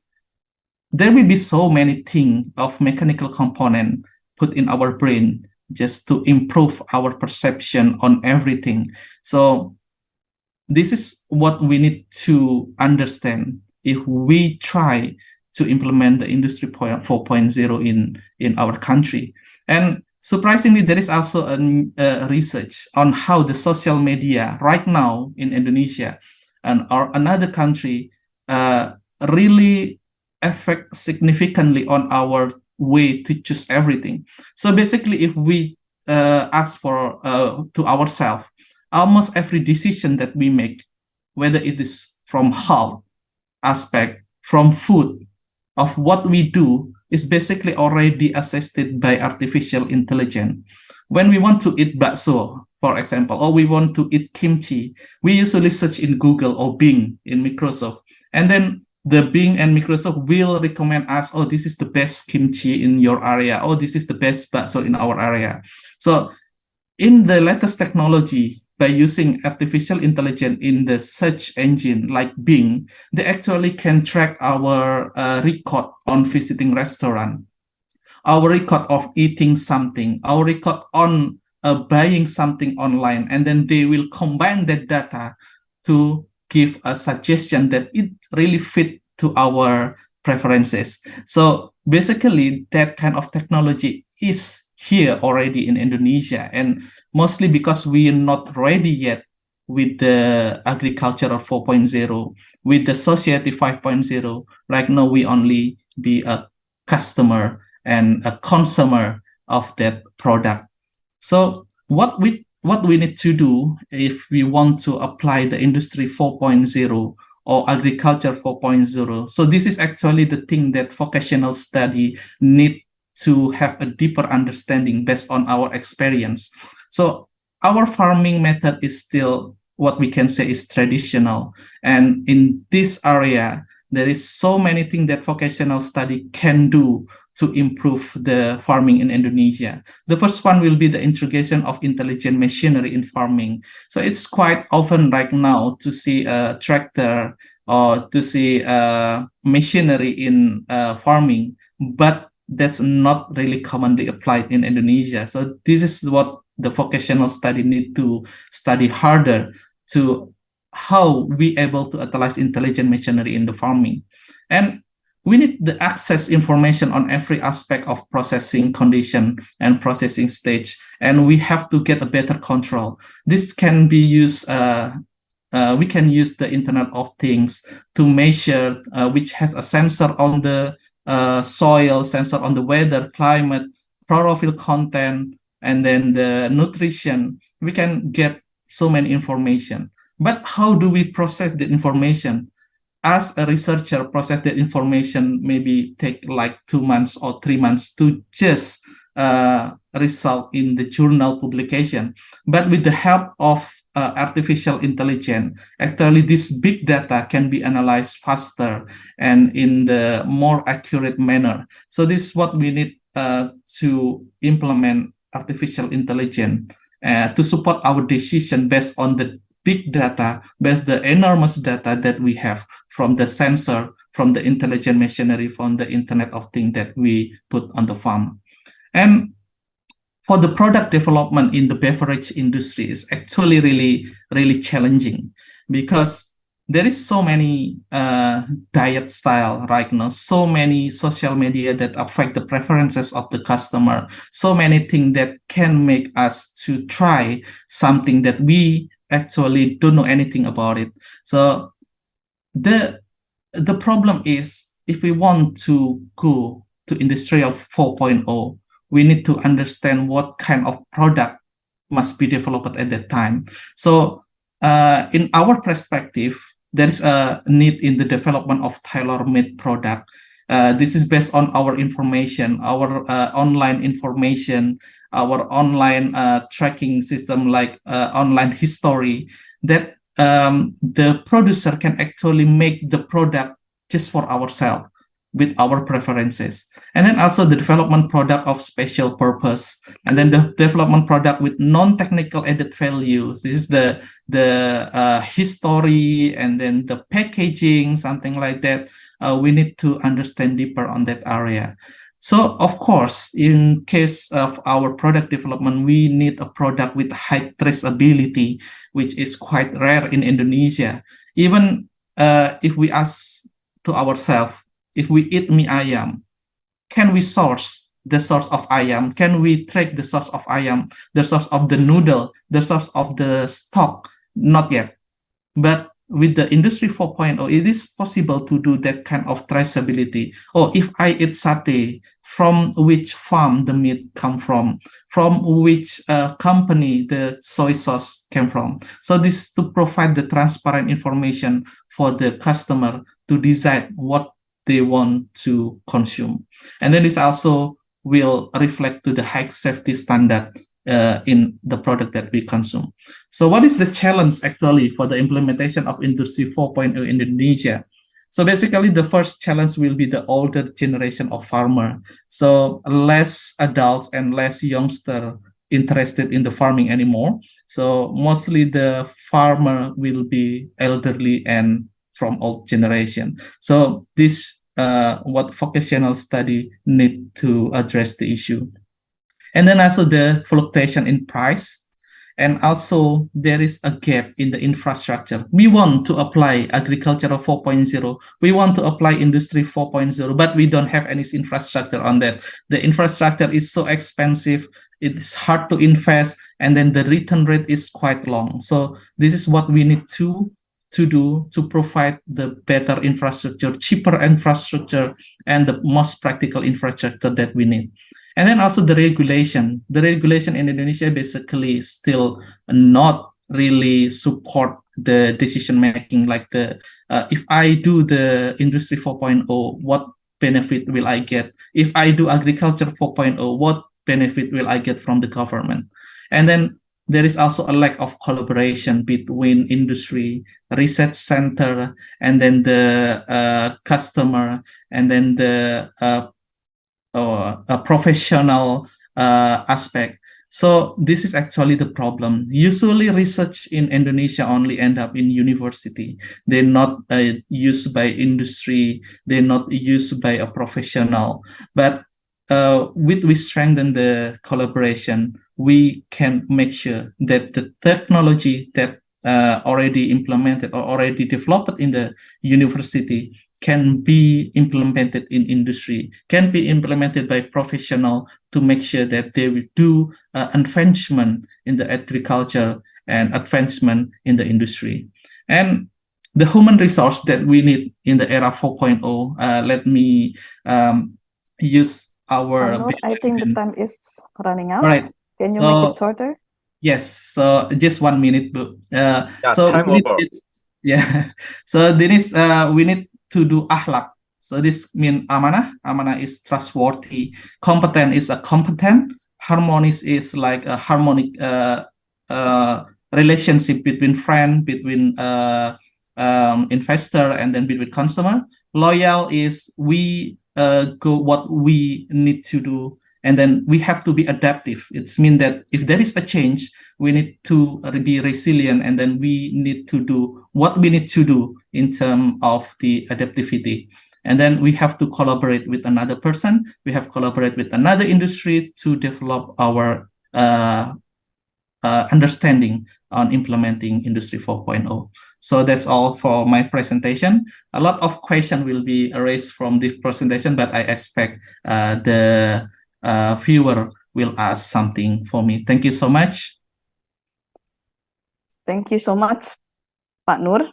[SPEAKER 10] there will be so many things of mechanical component put in our brain just to improve our perception on everything. So this is what we need to understand if we try to implement the Industry 4.0 in our country. And surprisingly, there is also a research on how the social media right now in Indonesia and another country really affect significantly on our way to choose everything. So basically, if we ask for to ourselves, almost every decision that we make, whether it is from health aspect, from food, of what we do, is basically already assisted by artificial intelligence. When we want to eat bakso, for example, or we want to eat kimchi, we usually search in Google or Bing in Microsoft. And then the Bing and Microsoft will recommend us, oh, this is the best kimchi in your area, or this is the best bakso in our area. So in the latest technology, by using artificial intelligence in the search engine like Bing, they actually can track our record on visiting restaurant, our record of eating something, our record on buying something online, and then they will combine that data to give a suggestion that it really fit to our preferences. So basically, that kind of technology is here already in Indonesia, and mostly because we are not ready yet with the agricultural 4.0, with the society 5.0. Right now, we only be a customer and a consumer of that product. So what we need to do if we want to apply the industry 4.0 or agriculture 4.0. So this is actually the thing that vocational study need to have a deeper understanding based on our experience. So our farming method is still what we can say is traditional. And in this area, there is so many things that vocational study can do to improve the farming in Indonesia. The first one will be the integration of intelligent machinery in farming. So it's quite often right now to see a tractor or to see machinery in farming, but that's not really commonly applied in Indonesia. So this is what the vocational study need to study harder to how we able to utilize intelligent machinery in the farming. And we need the access information on every aspect of processing condition and processing stage, and we have to get a better control. This can be used, we can use the Internet of Things to measure, which has a sensor on the soil, sensor on the weather, climate, chlorophyll content, and then the nutrition. We can get so many information. But how do we process the information? As a researcher, process that information maybe take like 2 months or 3 months to just result in the journal publication. But with the help of artificial intelligence, actually this big data can be analyzed faster and in the more accurate manner. So this is what we need to implement artificial intelligence to support our decision based on the big data, based the enormous data that we have from the sensor, from the intelligent machinery, from the Internet of Things that we put on the farm. And for the product development in the beverage industry is actually really challenging because there is so many diet style right now, so many social media that affect the preferences of the customer, so many things that can make us to try something that we actually don't know anything about it. So the problem is if we want to go to industry of 4.0, we need to understand what kind of product must be developed at that time. So in our perspective, there is a need in the development of tailor-made product. This is based on our information, our online information, our online tracking system like online history, that the producer can actually make the product just for ourselves with our preferences. And then also the development product of special purpose, and then the development product with non-technical added value. This is the history and then the packaging, something like that. We need to understand deeper on that area. So of course, in case of our product development, we need a product with high traceability, which is quite rare in Indonesia. Even if we ask to ourselves, if we eat mie ayam, can we source the source of ayam? Can we track the source of ayam, the source of the noodle, the source of the stock? Not yet. But with the Industry 4.0, it is possible to do that kind of traceability. Or if I eat satay, from which farm the meat come from which company the soy sauce came from. So this to provide the transparent information for the customer to decide what they want to consume. And then this also will reflect to the high safety standard in the product that we consume. So what is the challenge actually for the implementation of Industry 4.0 in Indonesia? So basically the first challenge will be the older generation of farmer. So less adults and less youngster interested in the farming anymore. So mostly the farmer will be elderly and from old generation. So this what vocational study need to address the issue. And then also the fluctuation in price. And also there is a gap in the infrastructure. We want to apply agricultural 4.0. We want to apply industry 4.0, but we don't have any infrastructure on that. The infrastructure is so expensive. It's hard to invest. And then the return rate is quite long. So this is what we need to do to provide the better infrastructure, cheaper infrastructure, and the most practical infrastructure that we need. And then also the regulation. The regulation in Indonesia basically still not really support the decision making, like the if I do the industry 4.0, what benefit will I get? If I do agriculture 4.0, what benefit will I get from the government? And then there is also a lack of collaboration between industry, research center, and then the customer, and then the a professional aspect. So this is actually the problem. Usually research in Indonesia only end up in university. They're not used by industry. They're not used by a professional. But we strengthen the collaboration, we can make sure that the technology that already implemented or already developed in the university can be implemented in industry, can be implemented by professional to make sure that they will do advancement in the agriculture and advancement in the industry. And the human resource that we need in the era 4.0, let me use our...
[SPEAKER 6] I think the time is running out.
[SPEAKER 10] All right.
[SPEAKER 6] Can you make it shorter?
[SPEAKER 10] Yes, so just 1 minute.
[SPEAKER 3] Yeah,
[SPEAKER 10] so
[SPEAKER 3] time
[SPEAKER 10] we need
[SPEAKER 3] over.
[SPEAKER 10] Yeah, so Dennis, we need to do akhlak. So this means amanah. Amanah is trustworthy. Competent is a competent. Harmonious is like a harmonic relationship between friend, between investor, and then between consumer. Loyal is we go what we need to do, and then we have to be adaptive. It's mean that if there is a change, we need to be resilient, and then we need to do what we need to do in terms of the adaptivity. And then we have to collaborate with another person. We have to collaborate with another industry to develop our understanding on implementing Industry 4.0. So that's all for my presentation. A lot of questions will be raised from this presentation, but I expect the viewer will ask something for me. Thank you so much.
[SPEAKER 6] Thank you so much, Pak Nur.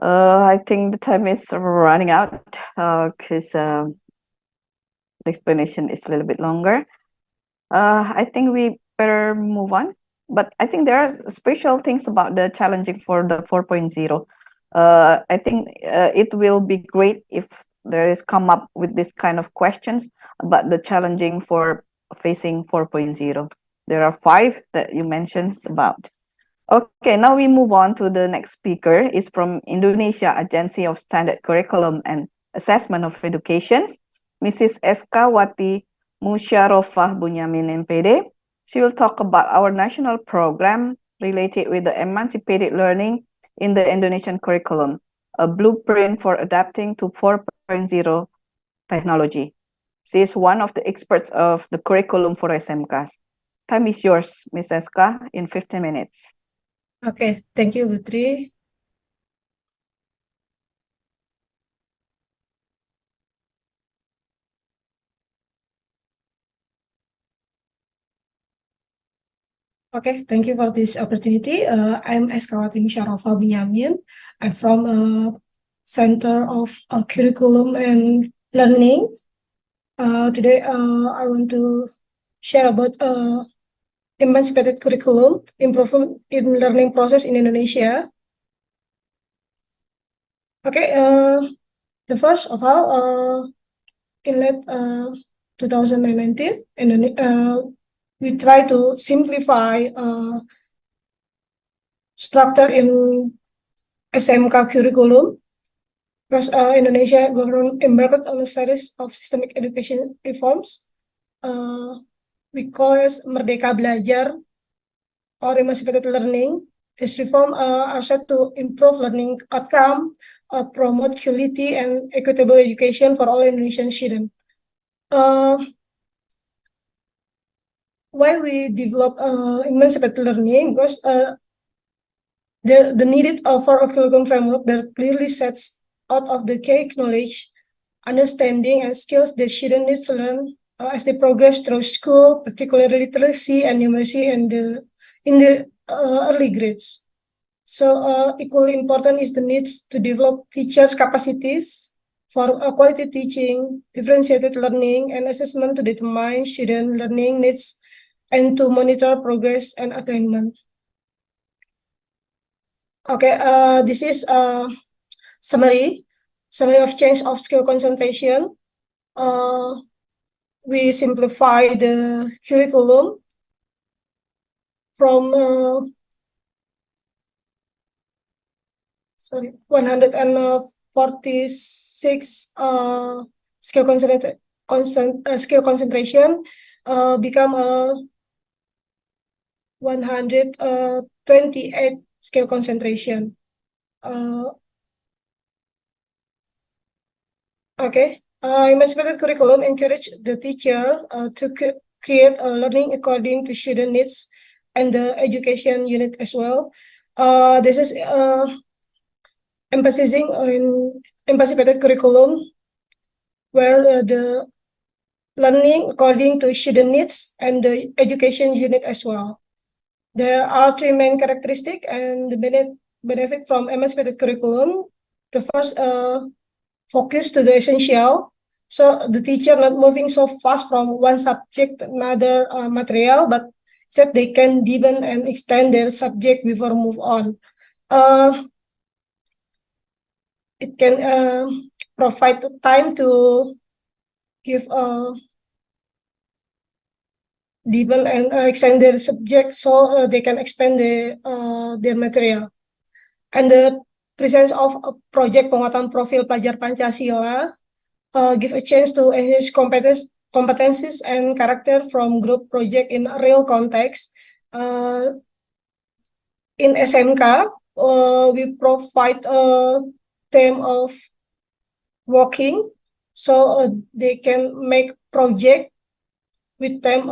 [SPEAKER 6] I think the time is running out because the explanation is a little bit longer. I think we better move on. But I think there are special things about the challenging for the 4.0. I think it will be great if there is come up with this kind of questions about the challenging for facing 4.0. There are 5 that you mentioned about. Okay, now we move on to the next speaker. Is from Indonesia Agency of Standard Curriculum and Assessment of Education, Mrs. Eskawati Musyarovah Bunyamin MPD. She will talk about our national program related with the emancipated learning in the Indonesian curriculum, a blueprint for adapting to 4.0 technology. She is one of the experts of the curriculum for SMKs. Time is yours, Ms. Eska, in 15 minutes.
[SPEAKER 11] Okay, thank you, Putri. Okay, thank you for this opportunity. I'm Eskawati Musyarovah Bunyamin. I'm from Center of Curriculum and Learning. Today, I want to share about emancipated curriculum, improvement in learning process in Indonesia. Okay, The first of all, in late 2019, we try to simplify structure in SMK curriculum because Indonesia government embarked on a series of systemic education reforms. We call it Merdeka Belajar or emancipated learning. These reforms are set to improve learning outcome, promote quality and equitable education for all Indonesian students. Why we develop emancipated learning? Because the needed for a curriculum framework that clearly sets out of the key knowledge, understanding, and skills that students need to learn as they progress through school, particularly literacy and numeracy in the early grades. So equally important is the needs to develop teachers' capacities for quality teaching, differentiated learning, and assessment to determine student learning needs and to monitor progress and attainment. Okay, this is a summary of change of skill concentration. We simplify the curriculum from 146 skill concentration become 128 skill concentration. Emancipated curriculum encourage the teacher to create a learning according to student needs and the education unit as well. This is emphasizing on emancipated curriculum where the learning according to student needs and the education unit as well. There are three main characteristics and the benefit from emancipated curriculum. The first, focus to the essential. So the teacher not moving so fast from one subject to another material, but instead they can deepen and extend their subject before move on. It can provide time to give deepen and extend their subject so they can expand their material. And the presence of a project penguatan profil pelajar Pancasila give a chance to enhance competencies and character from group project in a real context. In SMK, we provide a theme of working, so they can make project with them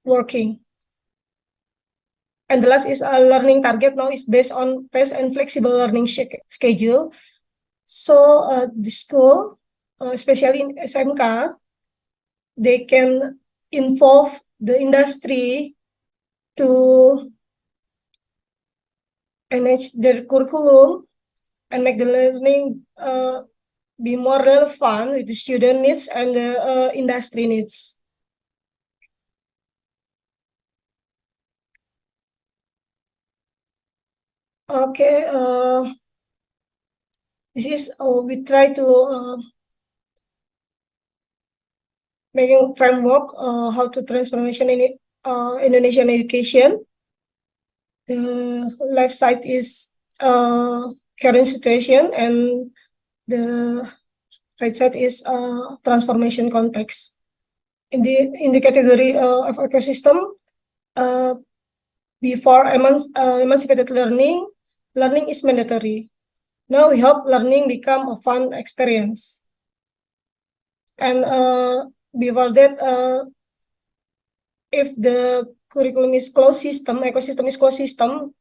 [SPEAKER 11] working. And the last is a learning target now is based on fast and flexible learning schedule. So the school, especially in SMK, they can involve the industry to manage their curriculum and make the learning be more relevant with the student needs and the industry needs. Okay, this is we try to making framework how to transformation in Indonesian education. The left side is current situation and the right side is transformation context. In the category of ecosystem, before emancipated learning is mandatory. Now we hope learning become a fun experience. And before that, if the curriculum is closed system, ecosystem is closed system,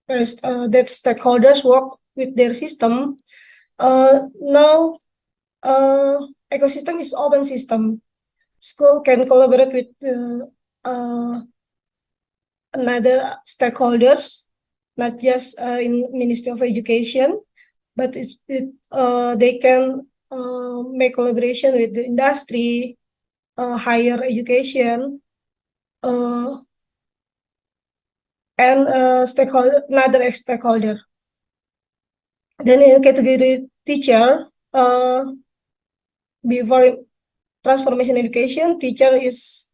[SPEAKER 11] that stakeholders work with their system. Now, ecosystem is open system. School can collaborate with another stakeholders, not just in Ministry of Education, but they can make collaboration with the industry, higher education, and another stakeholder. Then in category teacher, before transformation education, teacher is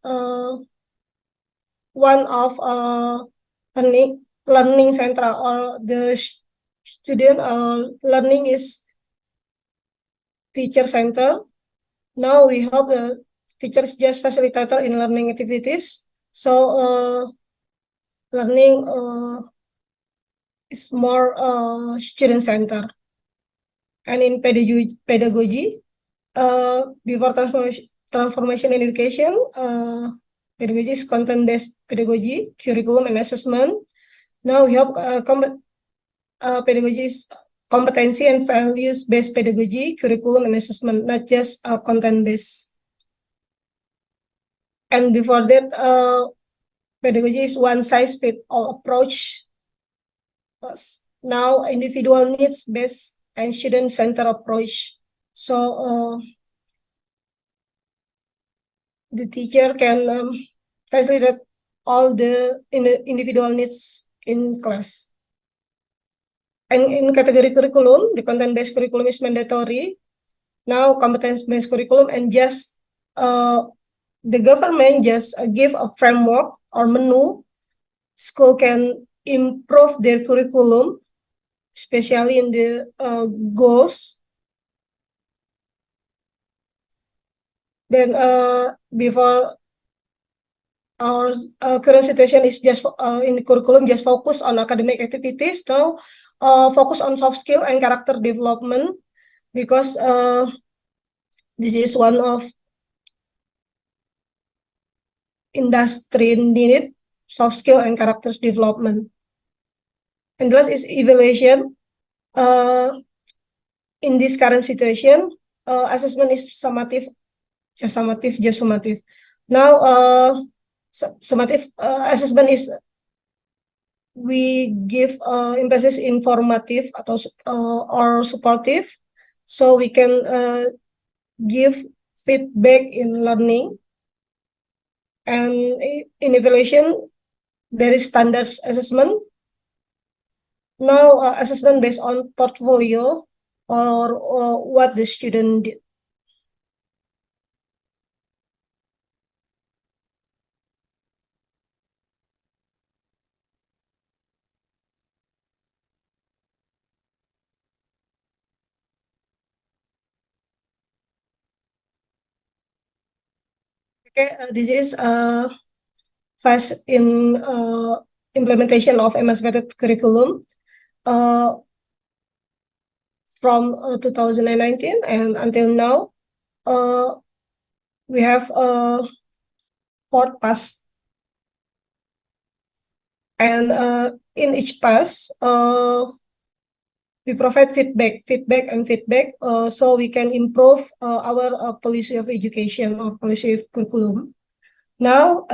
[SPEAKER 11] one of learning center, or the student learning is teacher center. Now we have the teachers just facilitator in learning activities. So learning is more student center. And in pedagogy, before transformation in education, pedagogy is content-based pedagogy, curriculum and assessment. Now we have pedagogy is competency and values-based pedagogy, curriculum and assessment, not just content-based. And before that, pedagogy is one-size-fits-all approach. Now individual needs-based and student-centered approach. So the teacher can facilitate all the individual needs in class. And in category curriculum, the content-based curriculum is mandatory. Now competence-based curriculum, and just the government just give a framework or menu. School can improve their curriculum, especially in the goals. Then before our current situation is just in the curriculum just focus on academic activities. Now focus on soft skill and character development, because this is one of industry needed, soft skill and character development. And last is evaluation. In this current situation, assessment is summative. Now, summative assessment is we give emphasis informative or supportive, so we can give feedback in learning. And in evaluation, there is standards assessment. Now, assessment based on portfolio or what the student did. Okay, this is fast in implementation of emancipated curriculum from 2019 and until now. We have 4 pass, and in each pass we provide feedback, so we can improve our policy of education or policy of curriculum. Now,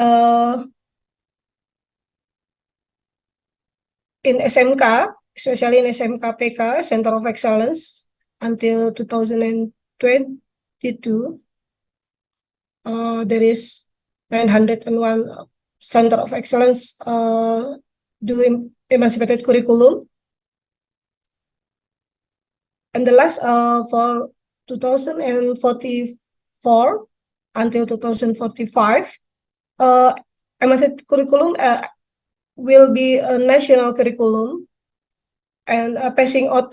[SPEAKER 11] in SMK, especially in SMK-PK, Center of Excellence, until 2022, there is 901 Center of Excellence doing emancipated curriculum. And the last for 2044 until 2045, emancipated curriculum will be a national curriculum, and passing out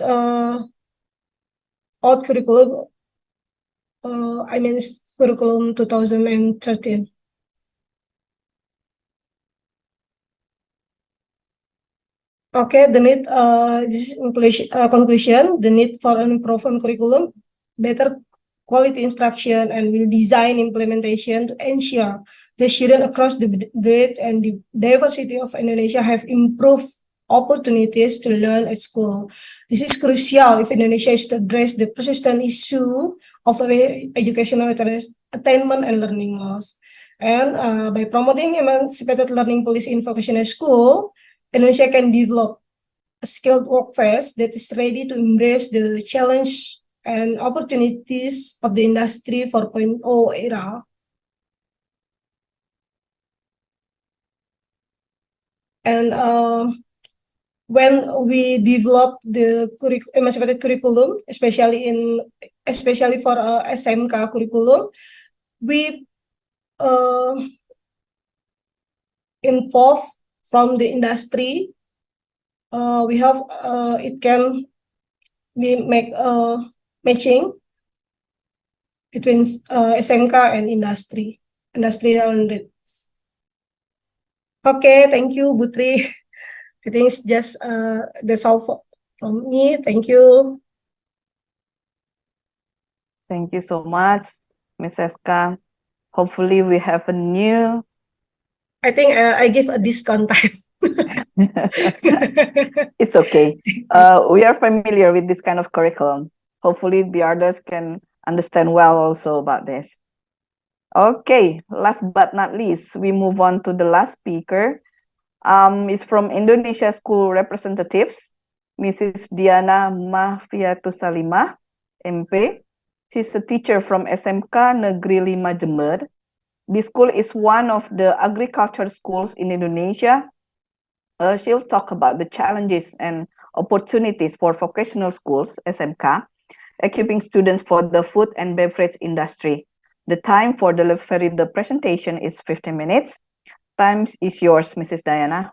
[SPEAKER 11] curriculum, I mean curriculum 2013. Okay, the need, this is conclusion, the need for an improvement curriculum, better quality instruction, and will design implementation to ensure the students across the breadth and the diversity of Indonesia have improved opportunities to learn at school. This is crucial if Indonesia is to address the persistent issue of educational attainment and learning loss. And by promoting emancipated learning policy in vocational school, Indonesia can develop a skilled workforce that is ready to embrace the challenge and opportunities of the Industry 4.0 era. And when we develop the emancipated curriculum, especially for SMK curriculum, we involve from the industry. We have we make matching between SMK and industrial needs. Okay, thank you, Butri. I think it's just that's all from me. Thank you.
[SPEAKER 6] Thank you so much, Ms. Eska. Hopefully we have a new...
[SPEAKER 11] I think I give a discount time.
[SPEAKER 6] It's okay. We are familiar with this kind of curriculum. Hopefully the others can understand well also about this. Okay, last but not least, we move on to the last speaker. It's from Indonesia School Representatives, Mrs. Diana Mahfiatus Salimah, MP. She's a teacher from SMK Negeri 5 Jember. This school is one of the agriculture schools in Indonesia. She'll talk about the challenges and opportunities for vocational schools, SMK, equipping students for the food and beverage industry. The time for delivery the presentation is 15 minutes. Time is yours, Mrs. Diana.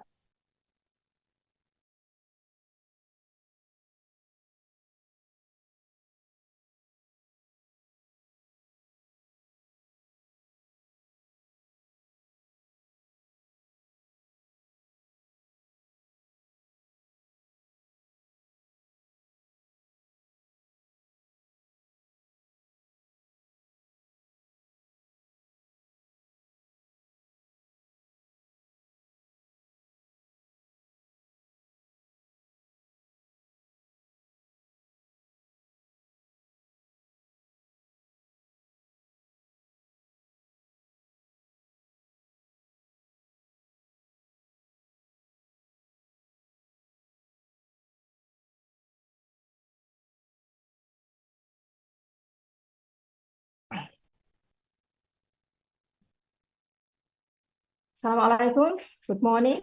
[SPEAKER 12] Assalamualaikum. Good morning.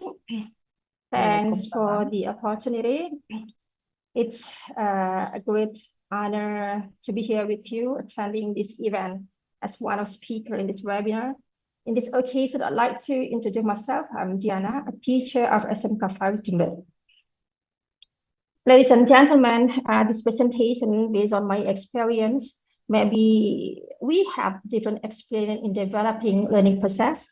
[SPEAKER 12] Thanks for the opportunity. It's a great honor to be here with you attending this event as one of speakers in this webinar. In this occasion, I'd like to introduce myself. I'm Diana, a teacher of SMK-5 Jember. Ladies and gentlemen, this presentation based on my experience. Maybe we have different experience in developing learning process.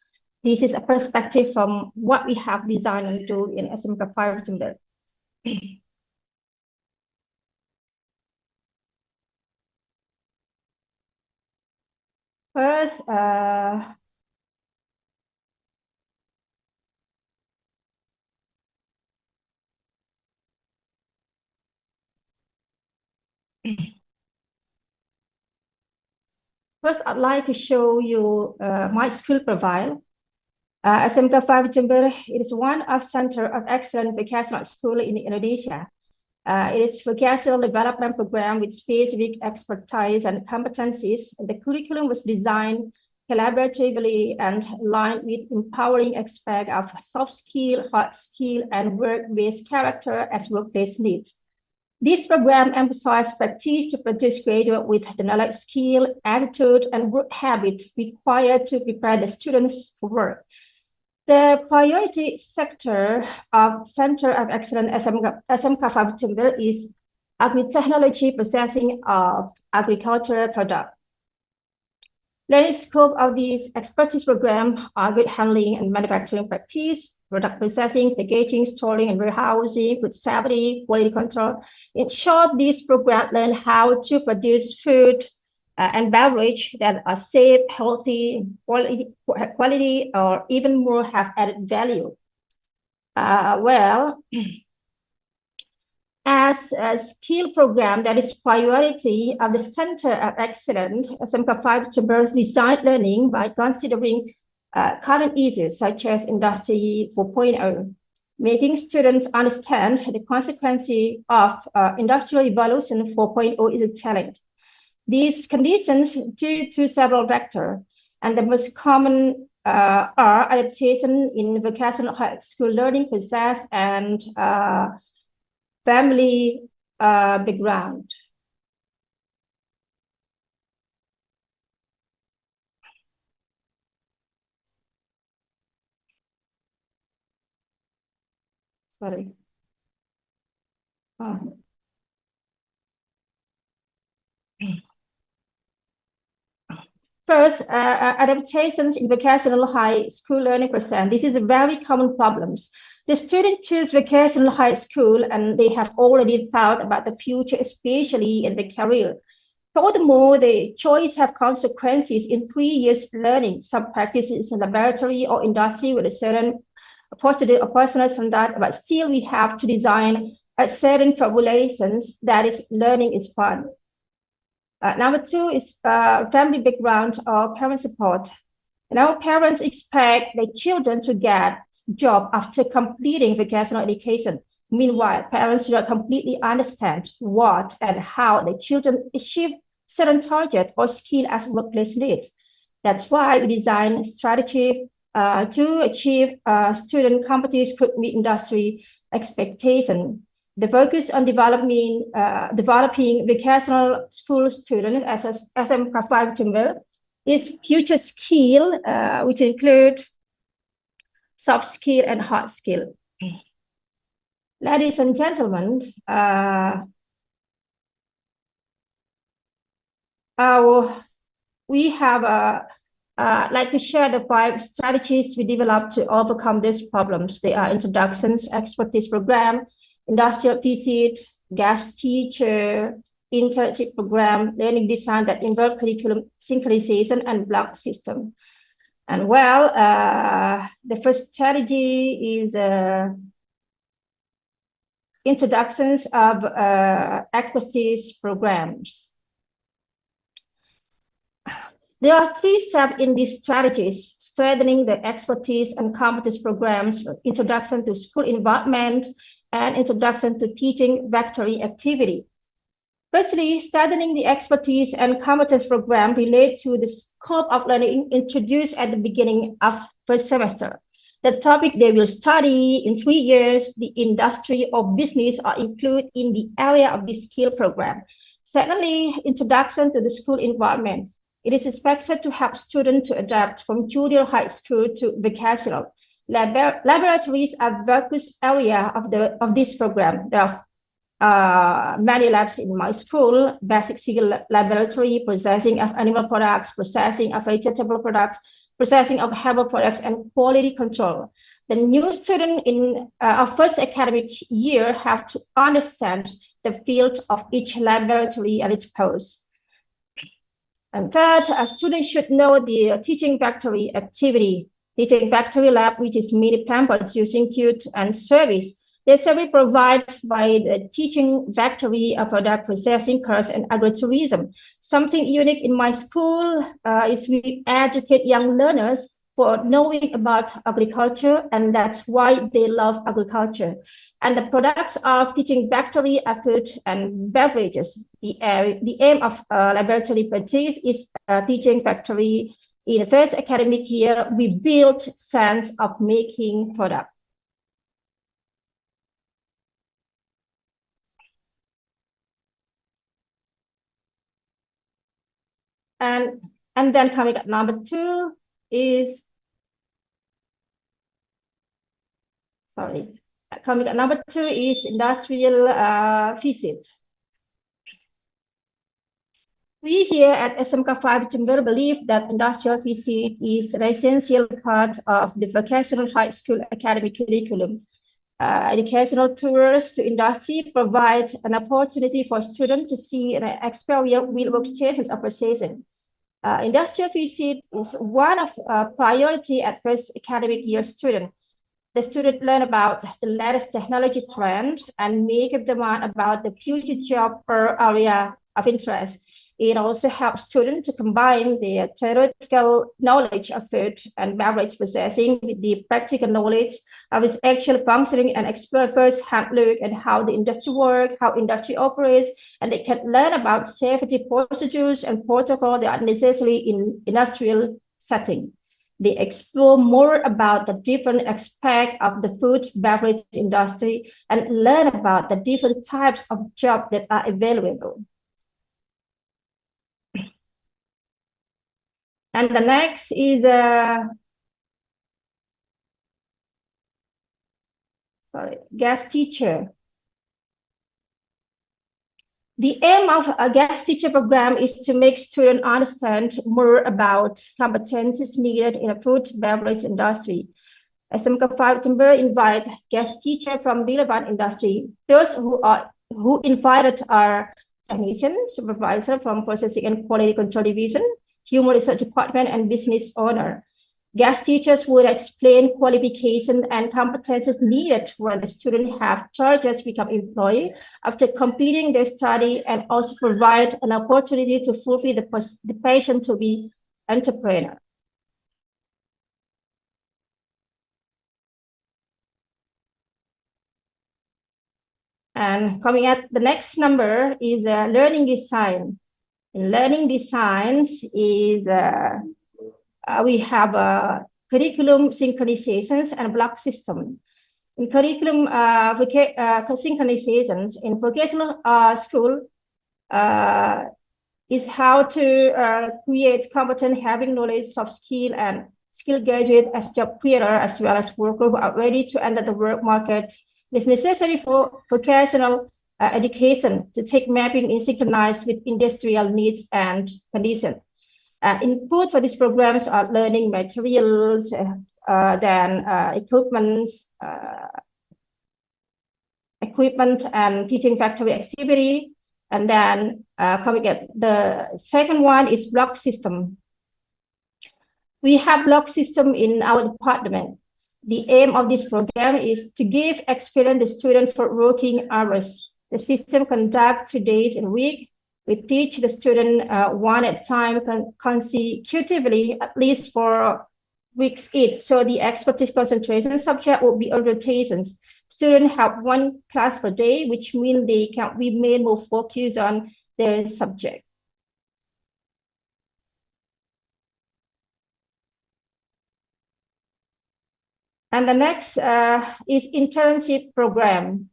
[SPEAKER 12] This is a perspective from what we have designed and do in SMK-5 Jember. First, I'd like to show you my school profile. SMK-5 Jember is one of Center of Excellence Vocational School in Indonesia. It is vocational development program with specific expertise and competencies. The curriculum was designed collaboratively and aligned with empowering aspect of soft skill, hard skill, and work-based character as workplace needs. This program emphasizes practice to produce graduates with the knowledge, skill, attitude, and work habit required to prepare the students for work. The priority sector of Center of Excellence SMK-5 Jember is agri-technology processing of agricultural products. The scope of this expertise program are good handling and manufacturing practice, product processing, packaging, storing, and warehousing, food safety, quality control. In short, this program learns how to produce food and beverage that are safe, healthy, quality, or even more have added value. As a skill program that is priority of the Center of Excellence, SMK-5 Jember design learning by considering current issues such as Industry 4.0, making students understand the consequences of industrial evolution 4.0 is a challenge. These conditions due to several factors, and the most common are adaptation in vocational high school learning process and family background. Sorry. Oh. First, adaptations in vocational high school learning percent. This is a very common problem. The students choose vocational high school and they have already thought about the future, especially in the career. Furthermore, the choice have consequences in 3 years learning. Some practices in laboratory or industry with a certain procedure or personal standard, but still we have to design a certain formulations that is learning is fun. Number 2 is family background or parent support. Now parents expect their children to get job after completing vocational education. Meanwhile, parents do not completely understand what and how their children achieve certain target or skill as workplace needs. That's why we design a strategy to achieve student competence could meet industry expectation. The focus on developing vocational school students as SMK-5 chamber is future skill, which include soft skill and hard skill. Ladies and gentlemen, we have like to share the 5 strategies we developed to overcome these problems. They are introductions, expertise program, industrial visit, guest teacher, internship program, learning design that involve curriculum synchronization and block system. And well, the first strategy is introductions of expertise programs. There are 3 steps in these strategies: strengthening the expertise and competence programs, introduction to school environment, and introduction to teaching factory activity. Firstly, strengthening the expertise and competence program relate to the scope of learning introduced at the beginning of first semester. The topic they will study in 3 years, the industry or business are included in the area of the skill program. Secondly, introduction to the school environment. It is expected to help students to adapt from junior high school to vocational. Laboratories are focus area of this program. There are many labs in my school: basic skill laboratory, processing of animal products, processing of vegetable products, processing of herbal products, and quality control. The new student in our first academic year have to understand the field of each laboratory and its post. And third, a student should know the teaching factory activity. Teaching factory lab, which is meat plan producing food and service. The service provided by the teaching factory a product processing course and agritourism. Something unique in my school is we educate young learners for knowing about agriculture, and that's why they love agriculture. And the products of teaching factory are food and beverages. The aim of laboratory practice is teaching factory. In the first academic year, we built sense of making product. And then coming up number 2 is, number 2 is industrial visit. We here at SMK-5 Jember believe that industrial visit is an essential part of the vocational high school academic curriculum. Educational tours to industry provide an opportunity for students to see and experience real work situations of processing. Industrial visit is one of priority at first academic year student. The student learn about the latest technology trend and make up demand about the future job or area of interest. It also helps students to combine the theoretical knowledge of food and beverage processing with the practical knowledge of its actual functioning and explore first-hand look at how the industry works, how industry operates, and they can learn about safety procedures and protocols that are necessary in industrial setting. They explore more about the different aspects of the food beverage industry and learn about the different types of jobs that are available. And the next is guest teacher. The aim of a guest teacher program is to make students understand more about competencies needed in a food beverage industry. SMK-5 Timber invite guest teacher from relevant industry. Those who invited are technician, supervisor from processing and quality control division, human research department, and business owner. Guest teachers would explain qualifications and competencies needed when the students have charges become employee after completing their study, and also provide an opportunity to fulfill the passion to be entrepreneur. And coming at the next number is learning design. In learning designs is we have curriculum synchronizations and block system. In curriculum synchronizations in vocational school is how to create competent, having knowledge, soft skill, and skill graduate as job creator, as well as workers who are ready to enter the work market. It is necessary for vocational education to take mapping in synchronized with industrial needs and conditions. Input for these programs are learning materials, equipment and teaching factory activity. And then coming at the second one is block system. We have block system in our department. The aim of this program is to give experience to students for working hours. The system conducts 2 days in a week. We teach the student one at a time consecutively, at least for weeks each. So the expertise concentration subject will be on rotations. Students have 1 class per day, which means they can be made more focused on their subject. And the next is internship program.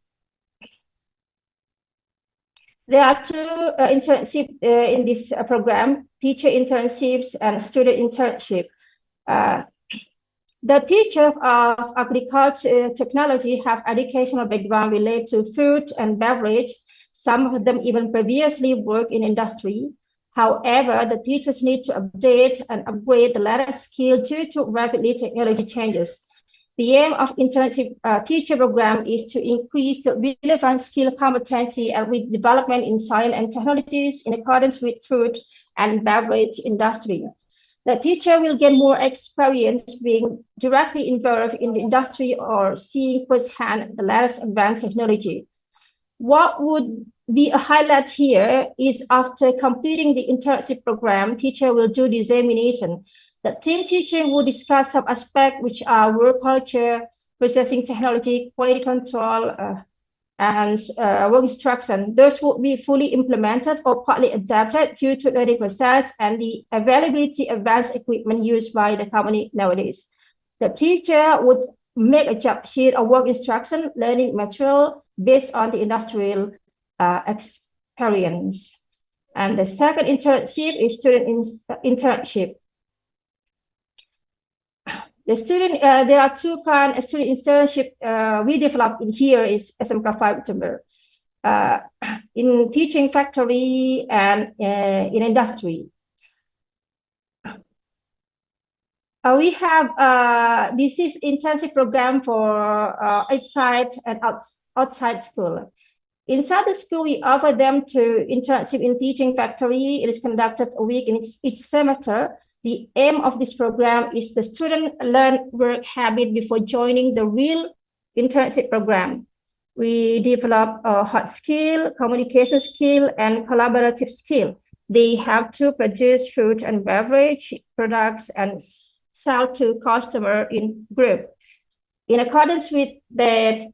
[SPEAKER 12] There are 2 internships in this program, teacher internships and student internship. The teacher of agriculture technology have educational background related to food and beverage. Some of them even previously work in industry. However, the teachers need to update and upgrade the latest skill due to rapidly technology changes. The aim of internship teacher program is to increase the relevant skill competency and with development in science and technologies in accordance with food and beverage industry. The teacher will get more experience being directly involved in the industry or seeing firsthand the latest advanced technology. What would be a highlight here is after completing the internship program, teacher will do the examination. The team teaching will discuss some aspects which are work culture, processing technology, quality control, and work instruction. Those will be fully implemented or partly adapted due to learning process and the availability of advanced equipment used by the company nowadays. The teacher would make a job sheet or work instruction learning material based on the industrial experience. And the second internship is student internship. The student, there are 2 kinds of student internship we developed in here is SMK-5 Timber, in teaching factory and in industry. We have, this is internship program for inside and outside school. Inside the school, we offer them to internship in teaching factory. It is conducted a week in each semester. The aim of this program is the student learn work habit before joining the real internship program. We develop a hard skill, communication skill, and collaborative skill. They have to produce food and beverage products and sell to customer in group. In accordance with the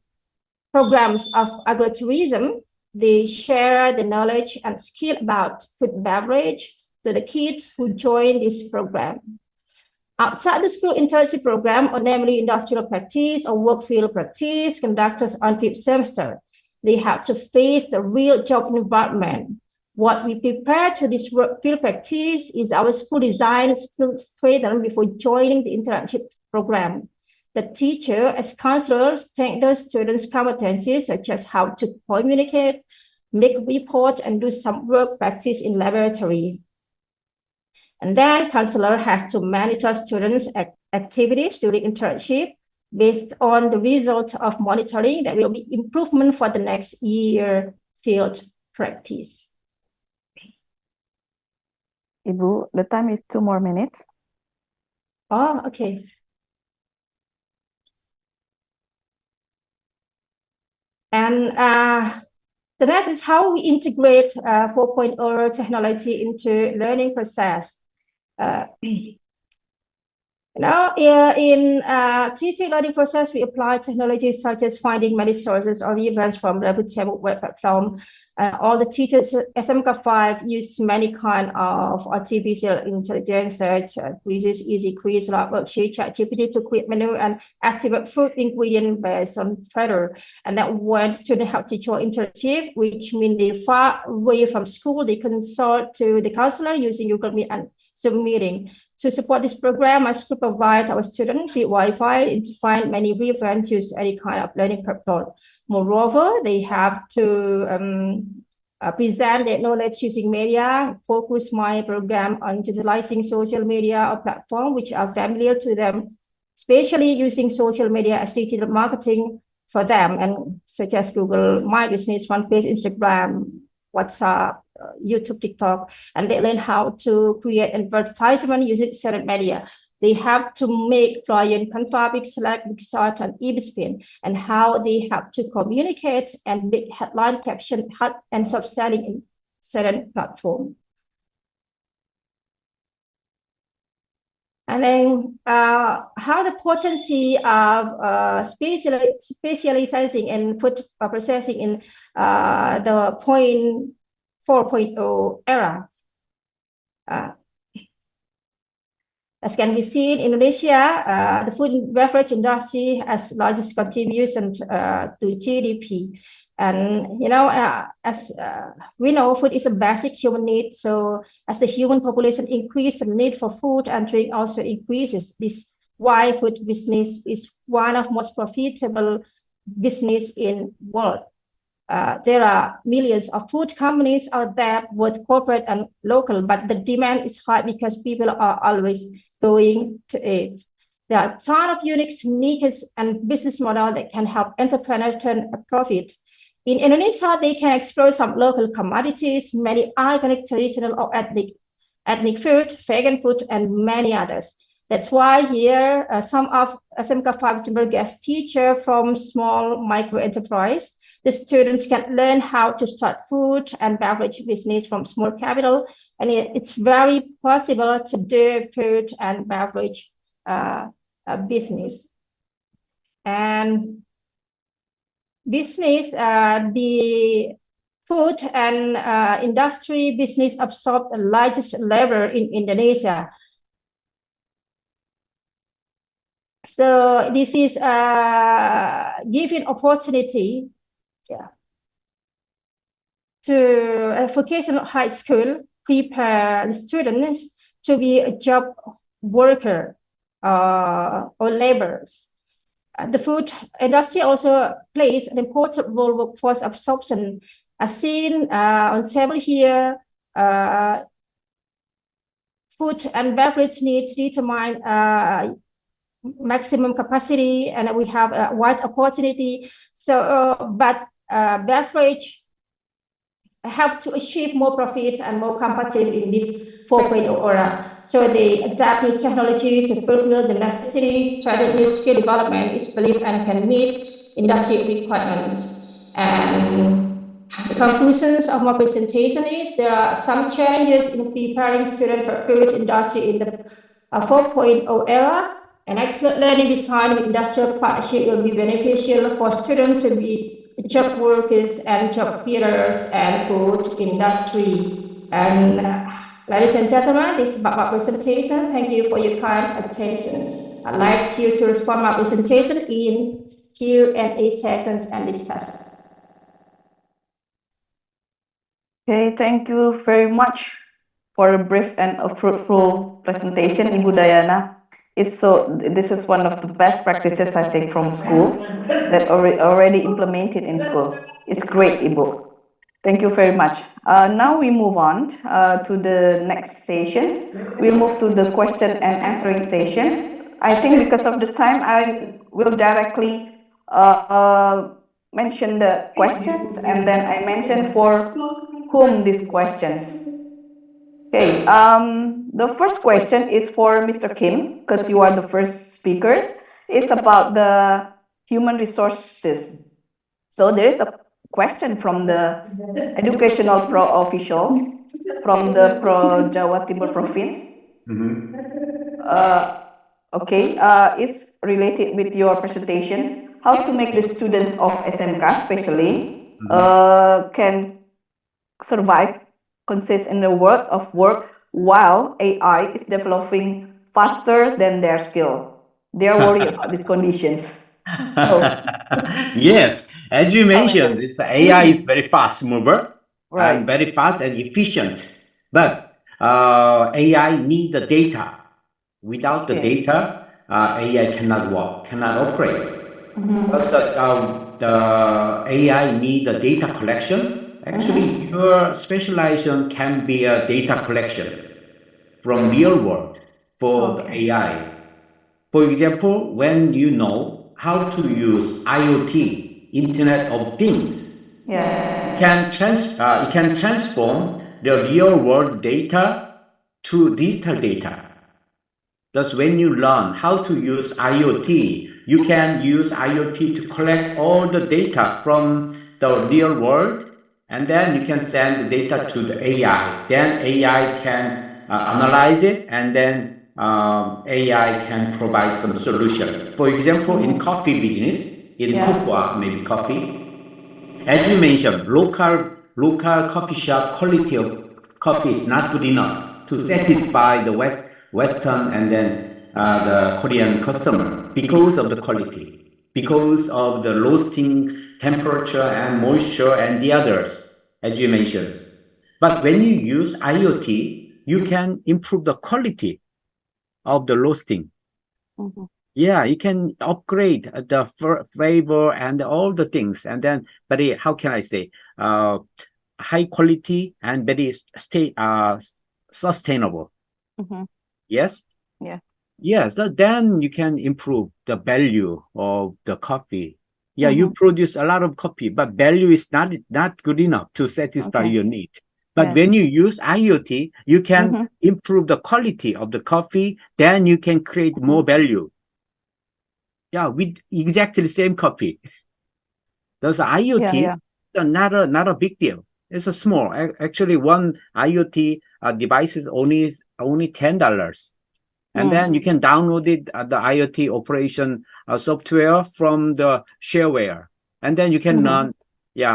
[SPEAKER 12] programs of agritourism, they share the knowledge and skill about food and beverage to the kids who join this program. Outside the school internship program, or namely industrial practice or work field practice conducted on 5th semester, they have to face the real job environment. What we prepare to this work field practice is our school design skills training before joining the internship program. The teacher, as counselors, take the students' competencies such as how to communicate, make report, and do some work practice in laboratory. And then counselor has to monitor students' activities during internship. Based on the result of monitoring, there will be improvement for the next year field practice.
[SPEAKER 6] Ibu, the time is 2 more minutes.
[SPEAKER 12] Oh, okay. And the next is how we integrate 4.0 technology into learning process. Now, in teaching learning process, we apply technologies such as finding many sources or events from reputable web platform. All the teachers at SMK-5 use many kind of artificial intelligence, such as quizzes, easy quiz, log worksheet, ChatGPT to create menu and estimate food ingredient based on Twitter. And then when students have to join internship, which means they're far away from school, they consult to the counselor using Google Meet and Zoom meeting. To support this program, our school provides our students free Wi-Fi to find many references, use any kind of learning platform. Moreover, they have to present their knowledge using media, focus my program on utilizing social media or platform which are familiar to them, especially using social media as digital marketing for them, and such as Google My Business, OnePage, Instagram, WhatsApp, YouTube, TikTok, and they learn how to create advertisement using certain media. They have to make flyer, config, select, sort, and e-spin, and how they have to communicate and make headline, caption, and selling in certain platform. And then how the potency of specializing in food processing in the 4.0 era. As can be seen, Indonesia, the food and beverage industry has largest contribution to GDP. And, you know, as we know, food is a basic human need. So as the human population increases, the need for food and drink also increases. This is why food business is one of most profitable business in the world. There are millions of food companies out there, both corporate and local, but the demand is high because people are always going to eat. There are a ton of unique sneakers and business models that can help entrepreneurs turn a profit. In Indonesia, they can explore some local commodities, many iconic traditional or ethnic food, vegan food, and many others. That's why here, some of SMK-5 guest teacher from small micro enterprise, the students can learn how to start food and beverage business from small capital, and it's very possible to do food and beverage business. And business, the food and industry business absorb the largest labor in Indonesia. So this is giving opportunity to a vocational high school prepare the students to be a job worker or laborers. The food industry also plays an important role in workforce absorption. As seen on table here, food and beverage needs determine maximum capacity, and we have a wide opportunity. So, but beverage have to achieve more profit and more competitive in this 4.0 era. So they adapt new technology to fulfill the necessities. Strategic new skill development is believed and can meet industry requirements. And the conclusions of my presentation is there are some challenges in preparing students for food industry in the 4.0 era. An excellent learning design with industrial partnership will be beneficial for students to be job workers and job creators and food industry. And Ladies and gentlemen, this is Bapak presentation. Thank you for your kind attention. I'd like you to respond my presentation in Q&A sessions and discussion.
[SPEAKER 6] Okay, thank you very much for a brief and a fruitful presentation, Ibu Dayana. This is one of the best practices, I think, from schools that already implemented in school. It's great, Ibu. Thank you very much. Now we move on to the next sessions. We'll move to the question and answering sessions. I think because of the time, I will directly mention the questions, and then I mention for whom these questions. Okay, the first question is for Mr. Kim, because you are the first speaker. It's about the human resources. So there is a question from the educational official from the Jawa Timur province. It's related with your presentations. How to make the students of SMK especially can survive, consist in the world of work while AI is developing faster than their skill. They are worried about these conditions.
[SPEAKER 3] Yes, as you mentioned, this AI is very fast mover, and very fast and efficient. But AI need the data. Without the data, AI cannot work, cannot operate. Because the AI need the data collection. Actually, your specialization can be a data collection from real world for the AI. For example, when you know how to use IoT, Internet of Things, it can transform the real world data to digital data. Thus, when you learn how to use IoT, you can use IoT to collect all the data from the real world, and then you can send the data to the AI. Then AI can analyze it, and then AI can provide some solution. For example, in coffee business, in cocoa, maybe coffee, as you mentioned, local coffee shop quality of coffee is not good enough to satisfy the Western and then the Korean customer because of the quality, because of the roasting temperature and moisture and the others, as you mentioned. But when you use IoT, you can improve the quality of the roasting. Yeah, you can upgrade the flavor and all the things, and then very, how can I say, high quality and very sustainable. Yes. Yes. So then you can improve the value of the coffee. Yeah, you produce a lot of coffee, but value is not good enough to satisfy your need. But when you use IoT, you can improve the quality of the coffee. Then you can create more value. Yeah, with exactly the same coffee. Those IoT not a big deal. It's a small. Actually, one IoT device is only $10. And then you can download it, the IoT operation software from the shareware. And then you can learn,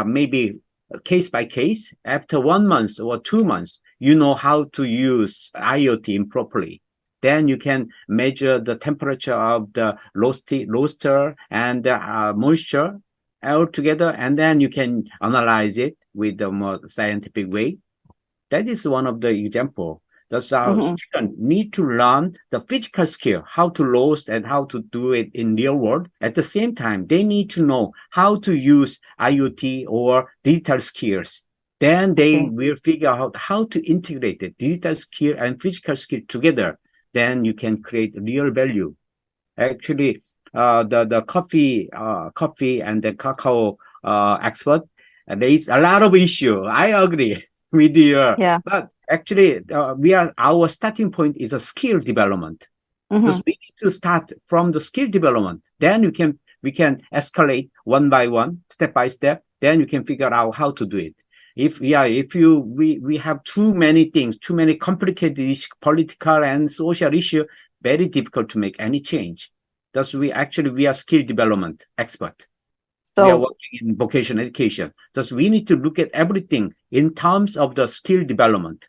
[SPEAKER 3] maybe case by case. After 1 month or 2 months, you know how to use IoT improperly. Then you can measure the temperature of the roaster and the moisture all together. And then you can analyze it with a more scientific way. That is one of the examples. That's how students need to learn the physical skill, how to roast and how to do it in real world. At the same time, they need to know how to use IoT or digital skills. Then they will figure out how to integrate the digital skill and physical skill together. Then you can create real value. Actually, the coffee and the cacao expert, there is a lot of issue. I agree with you. But actually, our starting point is a skill development. Because we need to start from the skill development. Then we can escalate one by one, step by step. Then you can figure out how to do it. If we have too many things, too many complicated political and social issue, very difficult to make any change. Thus, we are skill development expert. We are working in vocational education. Thus, we need to look at everything in terms of the skill development.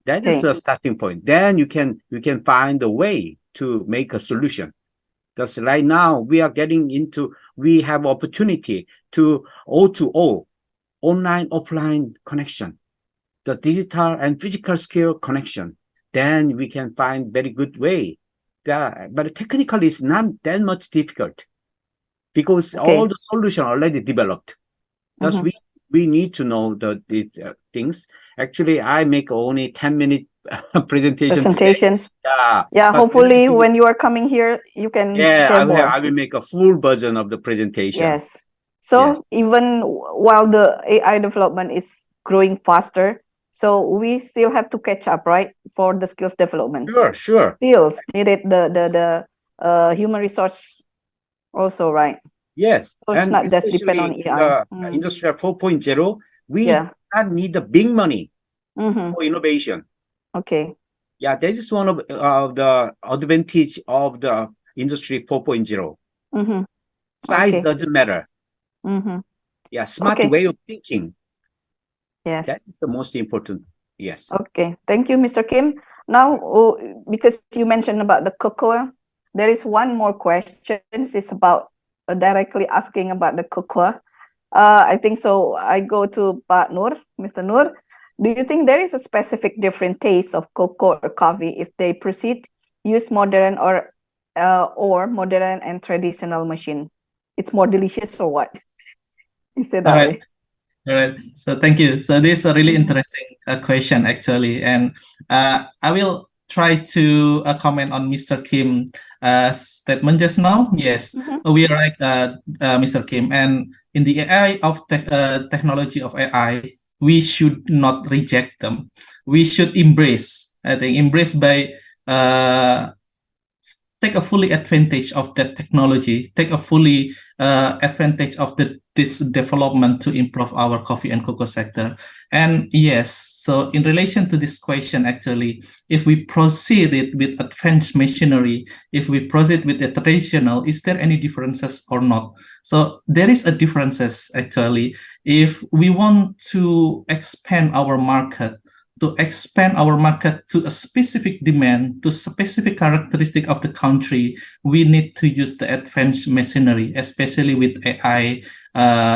[SPEAKER 3] That is the starting point. Then you can find a way to make a solution. Because right now we have opportunity to O2O, online, offline connection, the digital and physical scale connection. Then we can find very good way. But technically it's not that much difficult because all the solution already developed. Thus we need to know these things. Actually, I make only 10-minute presentations.
[SPEAKER 6] Yeah, hopefully when you are coming here, you can share more.
[SPEAKER 3] I will make a full version of the presentation.
[SPEAKER 6] Yes. So even while the AI development is growing faster, so we still have to catch up, right, for the skills development.
[SPEAKER 3] Sure.
[SPEAKER 6] Skills needed, the human resource also, right?
[SPEAKER 3] Yes.
[SPEAKER 6] So it's not just depend on AI.
[SPEAKER 3] The Industry 4.0, we don't need the big money for innovation.
[SPEAKER 6] Okay.
[SPEAKER 3] Yeah, this is one of the advantage of the Industry 4.0. Size doesn't matter. Yeah, smart way of thinking.
[SPEAKER 6] Yes.
[SPEAKER 3] That is the most important. Yes.
[SPEAKER 6] Okay. Thank you, Mr. Kim. Now, because you mentioned about the cocoa, there is one more question. It's about directly asking about the cocoa. I think so. I go to Pak Nur, Mr. Nur. Do you think there is a specific different taste of cocoa or coffee if they use modern or modern and traditional machine? It's more delicious or what? You said that way.
[SPEAKER 10] All right. So thank you. So this is a really interesting question actually, and I will try to comment on Mr. Kim's statement just now. Yes, we are right, Mr. Kim. And in the AI of technology of AI, we should not reject them. We should embrace. I think embrace by take a fully advantage of that technology. Take a fully advantage of this development to improve our coffee and cocoa sector. And yes, so in relation to this question, actually, if we proceed it with advanced machinery, if we proceed with the traditional, is there any differences or not? So there is a differences actually. If we want to expand our market, to a specific demand, to specific characteristic of the country, we need to use the advanced machinery, especially with AI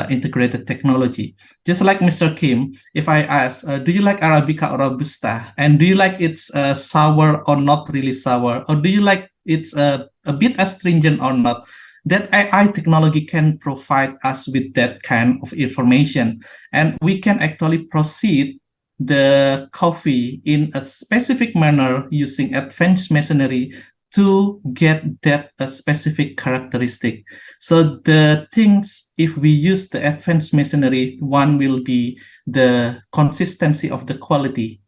[SPEAKER 10] integrated technology. Just like Mr. Kim, if I ask, do you like Arabica or Robusta? And do you like it's sour or not really sour? Or do you like it's a bit astringent or not? That AI technology can provide us with that kind of information. And we can actually proceed the coffee in a specific manner using advanced machinery to get that specific characteristic. So the things, if we use the advanced machinery, one will be the consistency of the quality.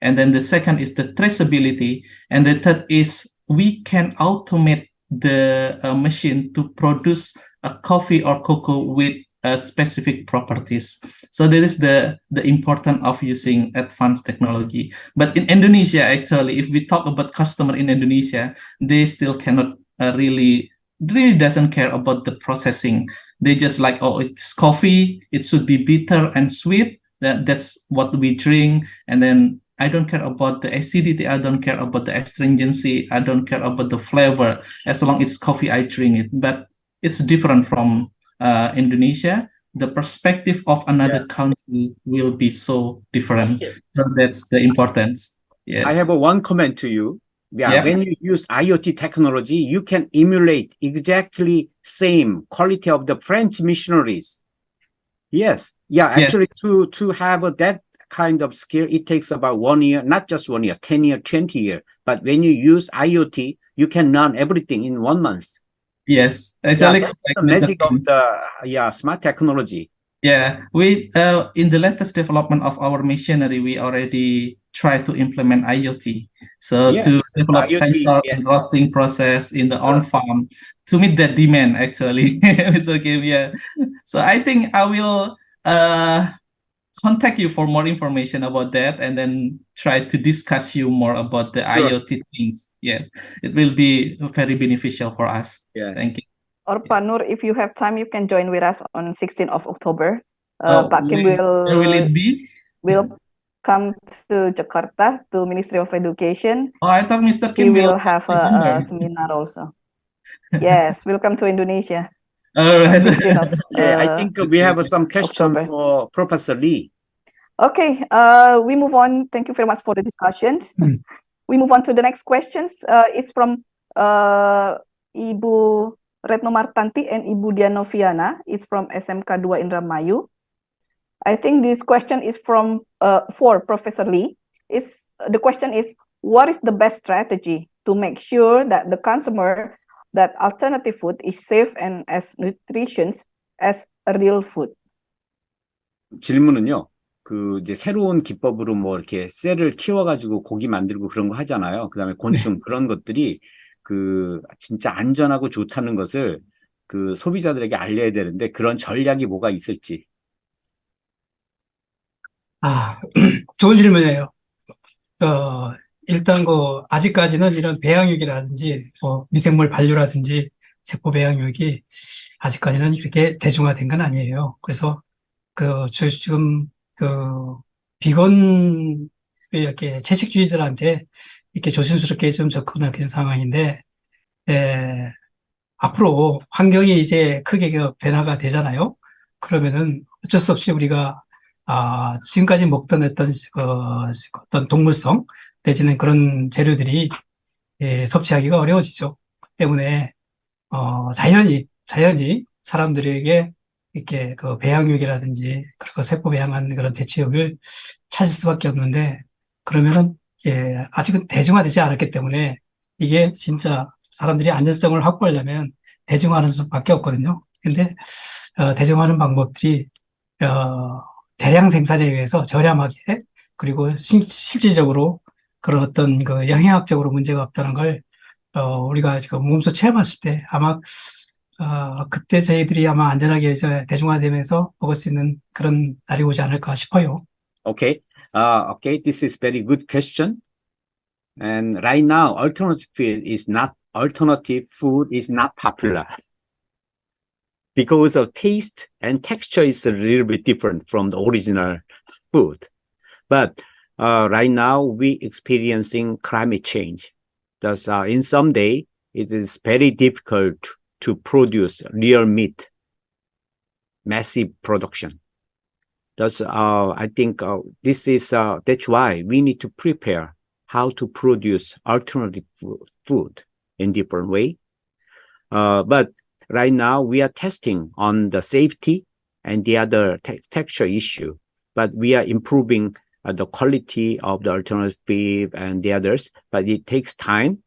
[SPEAKER 10] And then the second is the traceability. And the third is we can automate the machine to produce a coffee or cocoa with specific properties. So that is the importance of using advanced technology. But in Indonesia, actually, if we talk about customer in Indonesia, they still cannot really doesn't care about the processing. They just like, oh, it's coffee, it should be bitter and sweet. That's what we drink. And then I don't care about the acidity, I don't care about the astringency, I don't care about the flavor. As long as it's coffee, I drink it. But it's different from Indonesia. The perspective of another country will be so different. So that's the importance. Yes.
[SPEAKER 3] I have one comment to you. When you use IoT technology, you can emulate exactly same quality of the French missionaries. Yes. Actually, to have that kind of skill, it takes about 1 year, not just 1 year, 10 years, 20 years. But when you use IoT, you can learn everything in 1 month.
[SPEAKER 10] Yes, actually,
[SPEAKER 3] that's the magic of the smart technology.
[SPEAKER 10] Yeah, we in the latest development of our machinery, we already try to implement IoT. So to develop
[SPEAKER 3] IoT,
[SPEAKER 10] sensor and roasting process in the on-farm to meet that demand, actually, Mr. Kim. Yeah. So I think I will contact you for more information about that, and then try to discuss you more about the IoT things. Yes, it will be very beneficial for us.
[SPEAKER 3] Yes.
[SPEAKER 10] Thank you.
[SPEAKER 6] Or Pak Nur, if you have time, you can join with us on 16th of October. Pak Kim
[SPEAKER 10] Where will it be?
[SPEAKER 6] come to Jakarta, to Ministry of Education.
[SPEAKER 10] Oh, I thought Mr.
[SPEAKER 6] He
[SPEAKER 10] Kim
[SPEAKER 6] will
[SPEAKER 10] will
[SPEAKER 6] have a seminar also. Yes, welcome to Indonesia.
[SPEAKER 10] All right.
[SPEAKER 6] 15th of,
[SPEAKER 3] I think we have some question
[SPEAKER 6] October.
[SPEAKER 3] for Professor Lee.
[SPEAKER 6] Okay, we move on. Thank you very much for the discussion. We move on to the next questions. It's from Ibu Retno Martanti and Ibu Dianoviana. It's from SMK 2 Indramayu. I think this question is from for Professor Lee. The question is, what is the best strategy to make sure that the consumer that alternative food is safe and as nutritious as a real food?
[SPEAKER 3] 질문은요. 이제 새로운 기법으로 뭐 이렇게 셀을 키워가지고 고기 만들고 그런 거 하잖아요. 그다음에 곤충 그런 것들이 진짜 안전하고 좋다는 것을 소비자들에게 알려야 되는데 그런 전략이 뭐가 있을지.
[SPEAKER 5] 좋은 질문이에요. 일단 아직까지는 이런 배양육이라든지 미생물 반류라든지 세포 배양육이 아직까지는 이렇게 대중화된 건 아니에요. 그래서 지금 비건 이렇게 채식주의자들한테 이렇게 조심스럽게 좀 접근하는 상황인데, 앞으로 환경이 이제 크게 변화가 되잖아요. 그러면은 어쩔 수 없이 우리가 지금까지 먹던 어떤 동물성 내지는 그런 재료들이 섭취하기가 어려워지죠. 때문에 자연히 사람들에게 이렇게 배양육이라든지 그리고 세포 배양한 그런 대체육을 찾을 수밖에 없는데, 그러면은 아직은 대중화되지 않았기 때문에 이게 진짜 사람들이 안전성을 확보하려면 대중화하는 수밖에 없거든요. 근데 대중화하는 방법들이 대량 생산에 의해서 저렴하게, 그리고 실질적으로 그런 어떤 영양학적으로 문제가 없다는 걸 우리가 지금 몸소 체험했을 때 아마 그때 저희들이 아마 안전하게 대중화되면서 먹을 수 있는 그런 날이 오지 않을까 싶어요.
[SPEAKER 3] Okay. Okay. This is very good question. And right now, alternative food is not popular because of taste and texture is a little bit different from the original food. But right now, we experiencing climate change. Thus, in some day, it is very difficult to produce real meat, massive production. Thus, I think that's why we need to prepare how to produce alternative food in different way. But right now we are testing on the safety and the other texture issue, but we are improving the quality of the alternative beef and the others, but it takes time.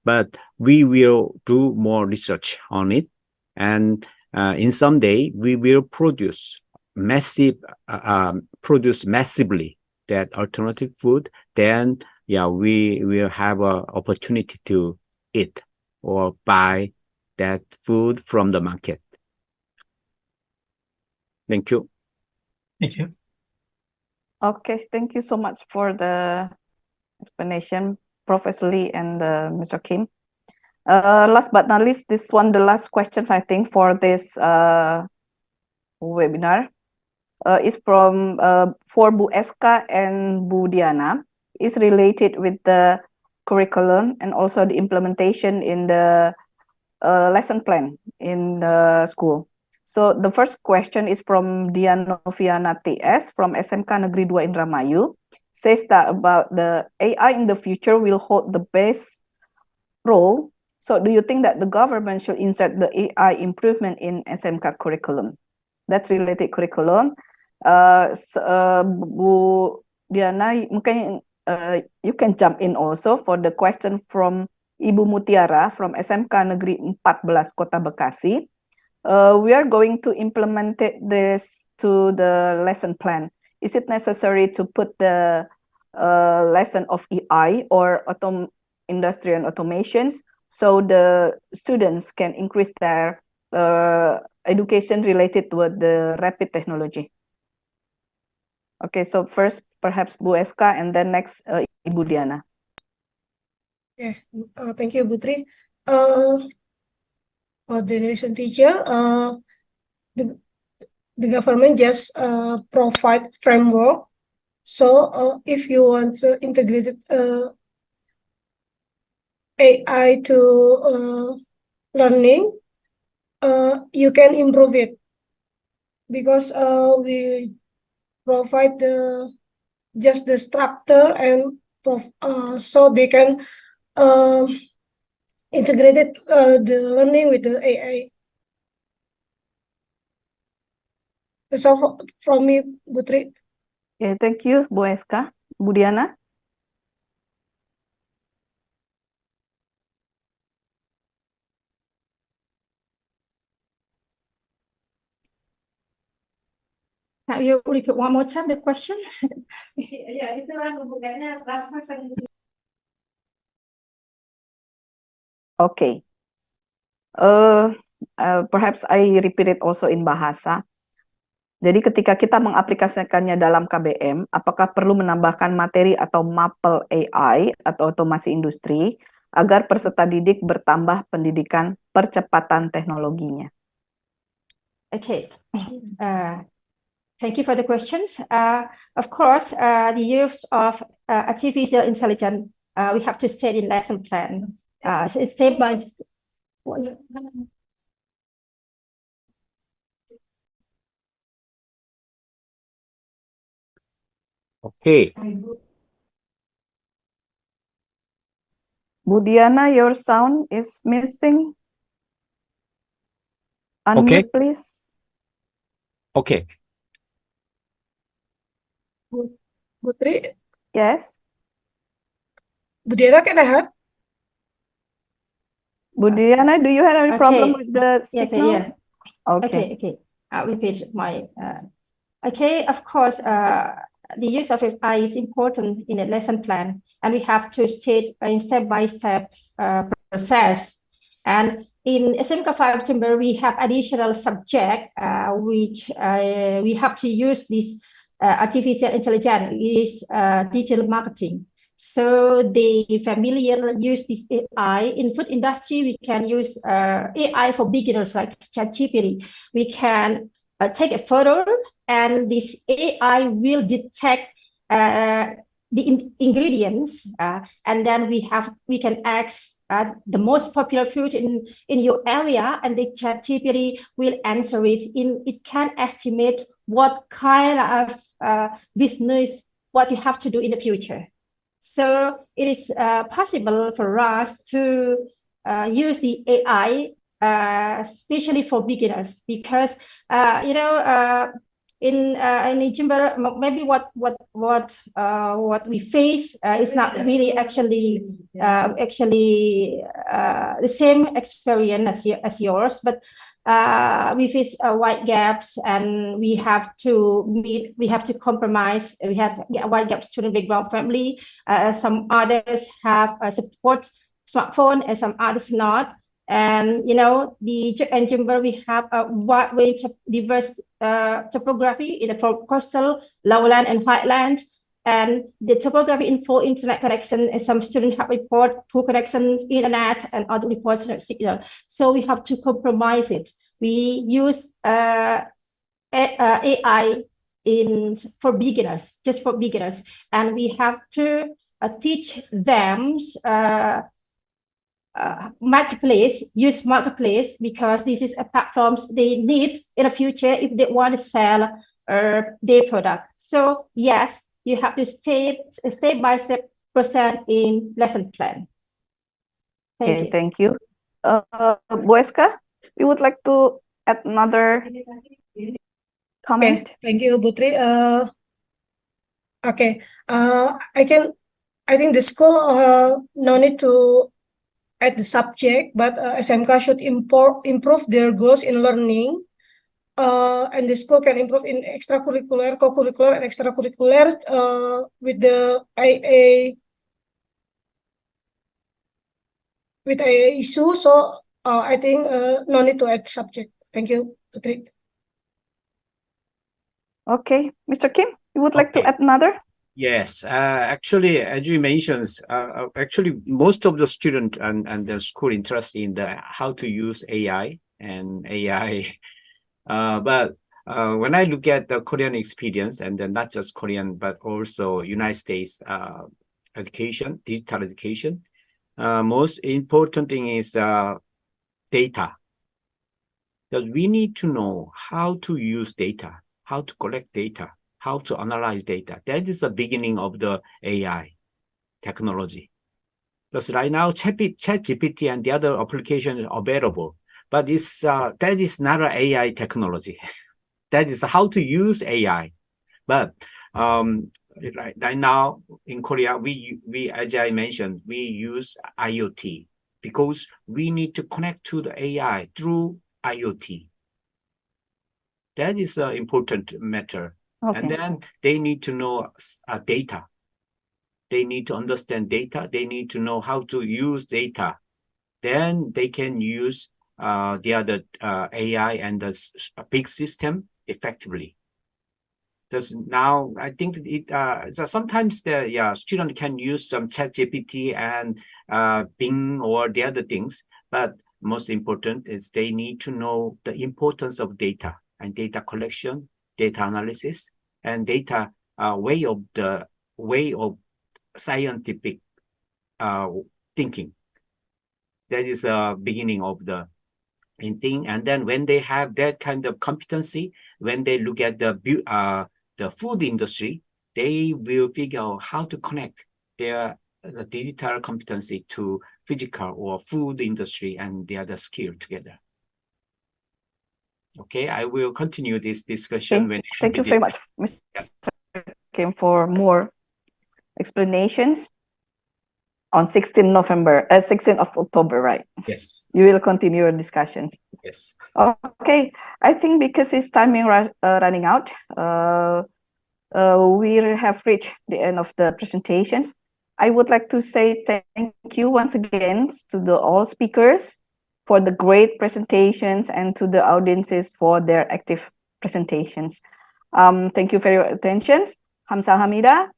[SPEAKER 3] But we will do more research on it, and in some day we will produce massively that alternative food. Then we will have an opportunity to eat or buy that food from the market. Thank you.
[SPEAKER 5] Thank you.
[SPEAKER 6] Okay, thank you so much for the explanation, Professor Lee and Mr. Kim. Last but not least, the last questions I think for this webinar is from for Bu Eska and Bu Diana. Is related with the curriculum and also the implementation in the lesson plan in the school. So the first question is from Dianoviana TS from SMK Negeri 2 Indramayu. Says that about the AI in the future will hold the best role. So do you think that the government should insert the AI improvement in SMK curriculum? That's related curriculum. Bu Diana, mungkin you can jump in also for the question from Ibu Mutiara from SMK Negeri 14 Kota Bekasi. We are going to implement this to the lesson plan. Is it necessary to put the lesson of AI or industry and automations so the students can increase their education related to the rapid technology? Okay, so first perhaps Bu Eska and then next Ibu Diana.
[SPEAKER 11] Okay, thank you, Putri. For the Indonesian teacher, the government just provide framework So if you want to integrate AI to learning, you can improve it because we provide just the structure and so they can integrate the learning with the AI. That's all from me, Putri.
[SPEAKER 6] Okay, thank you, Bu Eska. Bu Diana?
[SPEAKER 12] Can you repeat one more time the question? Ya, itu kan bukannya last question.
[SPEAKER 6] Okay. Perhaps I repeat it also in bahasa. Jadi ketika kita mengaplikasikannya dalam KBM, apakah perlu menambahkan materi atau mapel AI atau otomasi industri agar peserta didik bertambah pendidikan percepatan teknologinya?
[SPEAKER 12] Okay. Thank you for the questions. Of course, the use of artificial intelligence, we have to state in lesson plan. Step by step.
[SPEAKER 3] Okay.
[SPEAKER 6] Bu Diana, your sound is missing. Unmute,
[SPEAKER 3] Okay.
[SPEAKER 6] please.
[SPEAKER 3] Okay.
[SPEAKER 11] Putri,
[SPEAKER 6] Yes.
[SPEAKER 11] Bu Diana, can I help?
[SPEAKER 6] Bu Diana, do you have any problem with the signal?
[SPEAKER 12] Yeah. Okay. I'll repeat my. Okay, of course, the use of AI is important in a lesson plan, and we have to state in step-by-step process. And in SMK-5 Chamber, we have additional subject which we have to use this artificial intelligence is digital marketing. So they familiar use this AI in food industry. We can use AI for beginners like ChatGPT. We can take a photo, and this AI will detect the ingredients, and then we can ask the most popular food in your area, and the ChatGPT will answer it. It can estimate what kind of business what you have to do in the future. So it is possible for us to use the AI, especially for beginners, because in Jimber, maybe what we face is not really actually the same experience as yours, but we face wide gaps, and we have to compromise. We have wide gap student background family. Some others have a support smartphone, and some others not. And in Jimber, we have a wide range of diverse topography in the coastal, lowland, and highland. And the topography info internet connection, and some students have report poor connection, internet, and other reports no signal. So we have to compromise it. We use AI for beginners, just for beginners, and we have to teach them use marketplace, because this is a platform they need in the future if they want to sell their product. So yes, you have to step-by-step process in lesson plan.
[SPEAKER 6] Thank you. Bu Eska, we would like to add another comment.
[SPEAKER 11] Okay, thank you, Putri. Okay, I think the school no need to add the subject, but SMK should improve their goals in learning. And the school can improve in extracurricular, co-curricular, and extracurricular with the IA issue. So I think no need to add subject. Thank you, Putri.
[SPEAKER 6] Okay, Mr. Kim, you would like to add another?
[SPEAKER 3] Yes, actually, as you mentioned, actually most of the student and the school interested in how to use AI and AI. But when I look at the Korean experience, and then not just Korean, but also United States education, digital education, most important thing is data. Because we need to know how to use data, how to collect data, how to analyze data. That is the beginning of the AI technology. Because right now, ChatGPT and the other applications are available, but that is not an AI technology. That is how to use AI. But right now in Korea, we as I mentioned, we use IoT because we need to connect to the AI through IoT. That is an important matter.
[SPEAKER 6] Okay.
[SPEAKER 3] And then they need to know data. They need to understand data. They need to know how to use data. Then they can use the other AI and the big system effectively. Because now I think so sometimes the student can use some ChatGPT and Bing or the other things, but most important is they need to know the importance of data and data collection, data analysis, and data way of scientific thinking. That is a beginning of the thing. And then when they have that kind of competency, when they look at the food industry, they will figure out how to connect their digital competency to physical or food industry and the other skill together. Okay, I will continue this discussion when
[SPEAKER 6] thank you very much, Mr. Kim, for more explanations on 16th of October, right?
[SPEAKER 3] Yes.
[SPEAKER 6] You will continue your discussions.
[SPEAKER 3] Yes.
[SPEAKER 6] Okay, I think because it's timing running out, we have reached the end of the presentations. I would like to say thank you once again to all speakers for the great presentations and to the audiences for their active presentations. Thank you for your attention. Hamsa Hamida.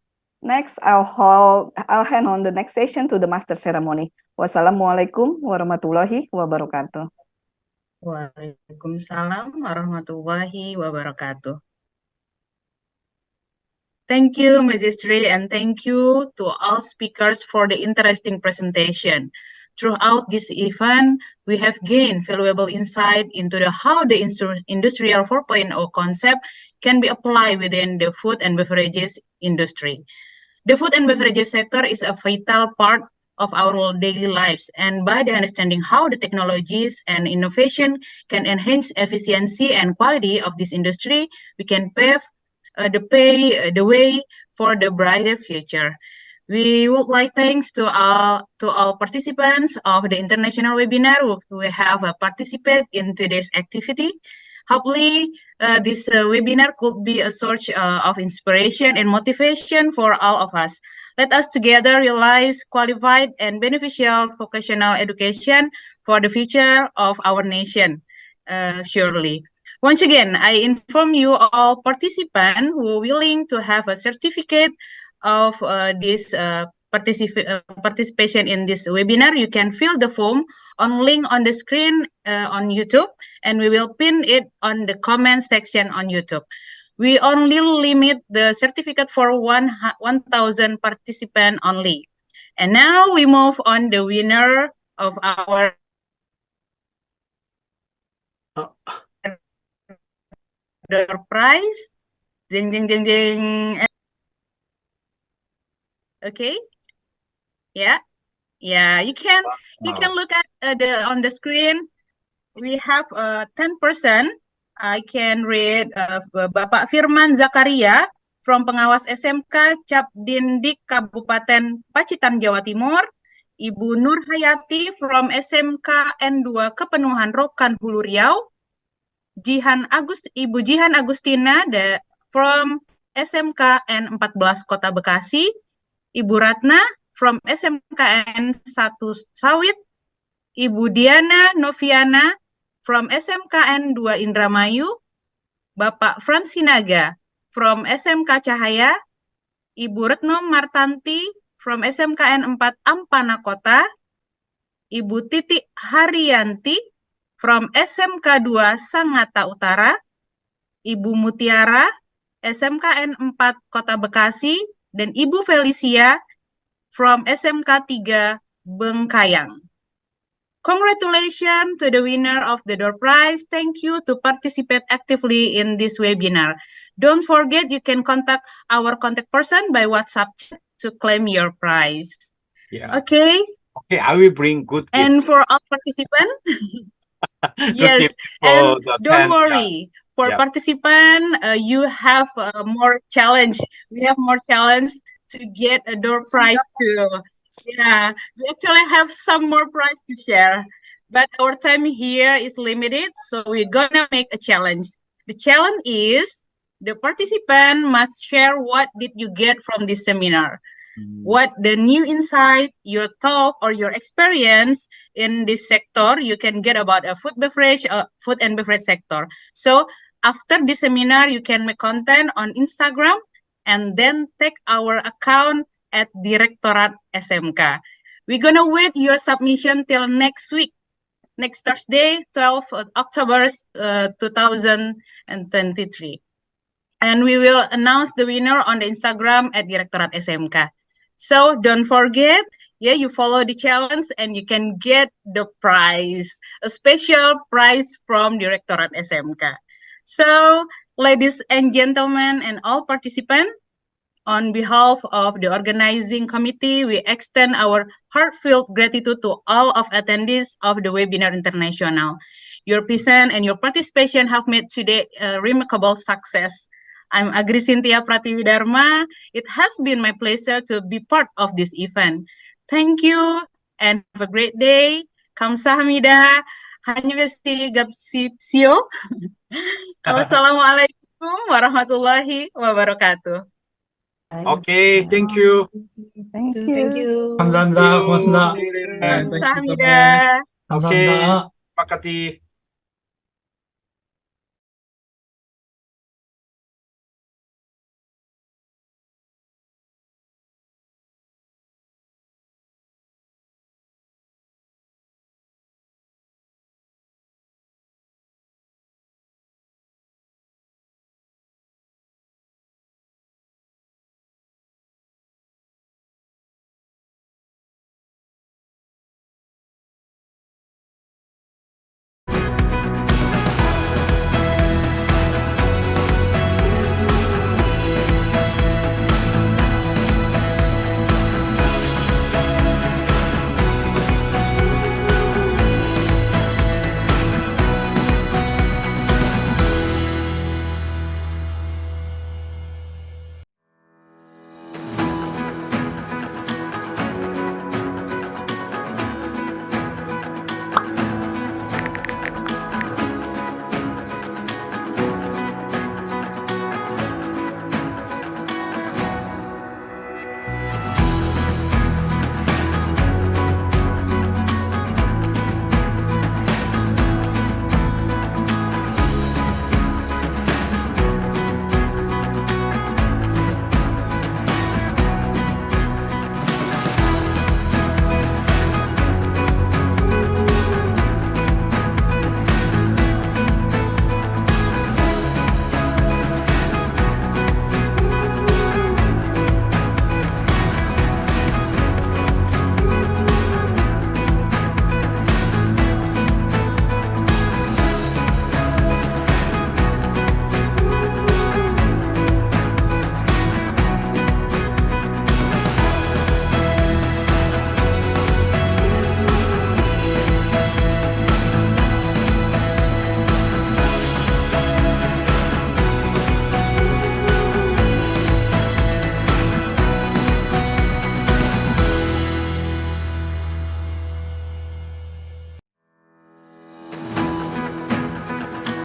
[SPEAKER 6] Next, I'll hand on the next session to the master ceremony. Wassalamualaikum warahmatullahi wabarakatuh.
[SPEAKER 1] Waalaikumsalam warahmatullahi wabarakatuh. Thank you, Ms. Istri, and thank you to all speakers for the interesting presentation. Throughout this event, we have gained valuable insight into how the Industrial 4.0 concept can be applied within the food and beverages industry. The food and beverages sector is a vital part of our daily lives, and by the understanding how the technologies and innovation can enhance efficiency and quality of this industry, we can pave the way for the brighter future. We would like thanks to all participants of the international webinar who have participated in today's activity. Hopefully, this webinar could be a source of inspiration and motivation for all of us. Let us together realize qualified and beneficial vocational education for the future of our nation, surely. Once again, I inform you all participants who are willing to have a certificate of this participation in this webinar. You can fill the form on link on the screen on YouTube, and we will pin it on the comment section on YouTube. We only limit the certificate for 1,000 participants only. And now we move on the winner of our the prize. Ding, ding, ding, ding. Okay. Yeah. You can look at on the screen. We have 10%. I can read Bapak Firman Zakaria from Pengawas SMK Capdindik Kabupaten Pacitan, Jawa Timur. Ibu Nur Hayati from SMK N2 Kepenuhan Rokan Hulu Riau. Ibu Jihan Agustina from SMK N14 Kota Bekasi. Ibu Ratna from SMK N1 Sawit. Ibu Diana Noviana from SMK N2 Indramayu. Bapak Fransinaga from SMK Cahaya. Ibu Retno Martanti from SMK N4 Ampana Kota. Ibu Titi Haryanti from SMK 2 Sangatta Utara. Ibu Mutiara, SMKN 4 Kota Bekasi, dan Ibu Felicia from SMK 3 Bengkayang. Congratulations to the winner of the door prize. Thank you to participate actively in this webinar. Don't forget you can contact our contact person by WhatsApp chat to claim your prize.
[SPEAKER 3] Yeah.
[SPEAKER 1] Okay.
[SPEAKER 3] Okay, I will bring good gift.
[SPEAKER 1] And for all participants,
[SPEAKER 3] Good
[SPEAKER 1] yes,
[SPEAKER 3] gift for
[SPEAKER 1] and
[SPEAKER 3] the
[SPEAKER 1] don't
[SPEAKER 3] 10,
[SPEAKER 1] worry. For
[SPEAKER 3] Yeah.
[SPEAKER 1] participant, you have more challenge. We have more challenge to get a door prize too. Yeah, we actually have some more prize to share, but our time here is limited, so we're gonna make a challenge. The challenge is the participant must share what did you get from this seminar. What the new insight, your talk, or your experience in this sector you can get about a food and beverage sector. So after this seminar, you can make content on Instagram and then tag our account at Direktorat SMK. We're gonna wait your submission till next week, next Thursday, 12th October 2023. And we will announce the winner on the Instagram at Direktorat SMK. So don't forget, you follow the challenge and you can get the prize, a special prize from Direktorat SMK. So, ladies and gentlemen and all participants, on behalf of the organizing committee, we extend our heartfelt gratitude to all of attendees of the webinar Internasional. Your presence and your participation have made today a remarkable success. I'm Agri Cynthia Pratiwidharma. It has been my pleasure to be part of this event. Thank you and have a great day. Kamsahamnida. Annyeonghaseyo gapsipsio. Wassalamualaikum warahmatullahi wabarakatuh.
[SPEAKER 3] Okay, thank you.
[SPEAKER 6] Thank
[SPEAKER 11] Thank
[SPEAKER 6] you.
[SPEAKER 11] you.
[SPEAKER 5] 감사합니다. 고맙습니다.
[SPEAKER 3] See you later.
[SPEAKER 5] 네, thank you so
[SPEAKER 1] 감사합니다.
[SPEAKER 5] much.
[SPEAKER 3] Okay,
[SPEAKER 5] 감사합니다.
[SPEAKER 3] Makati.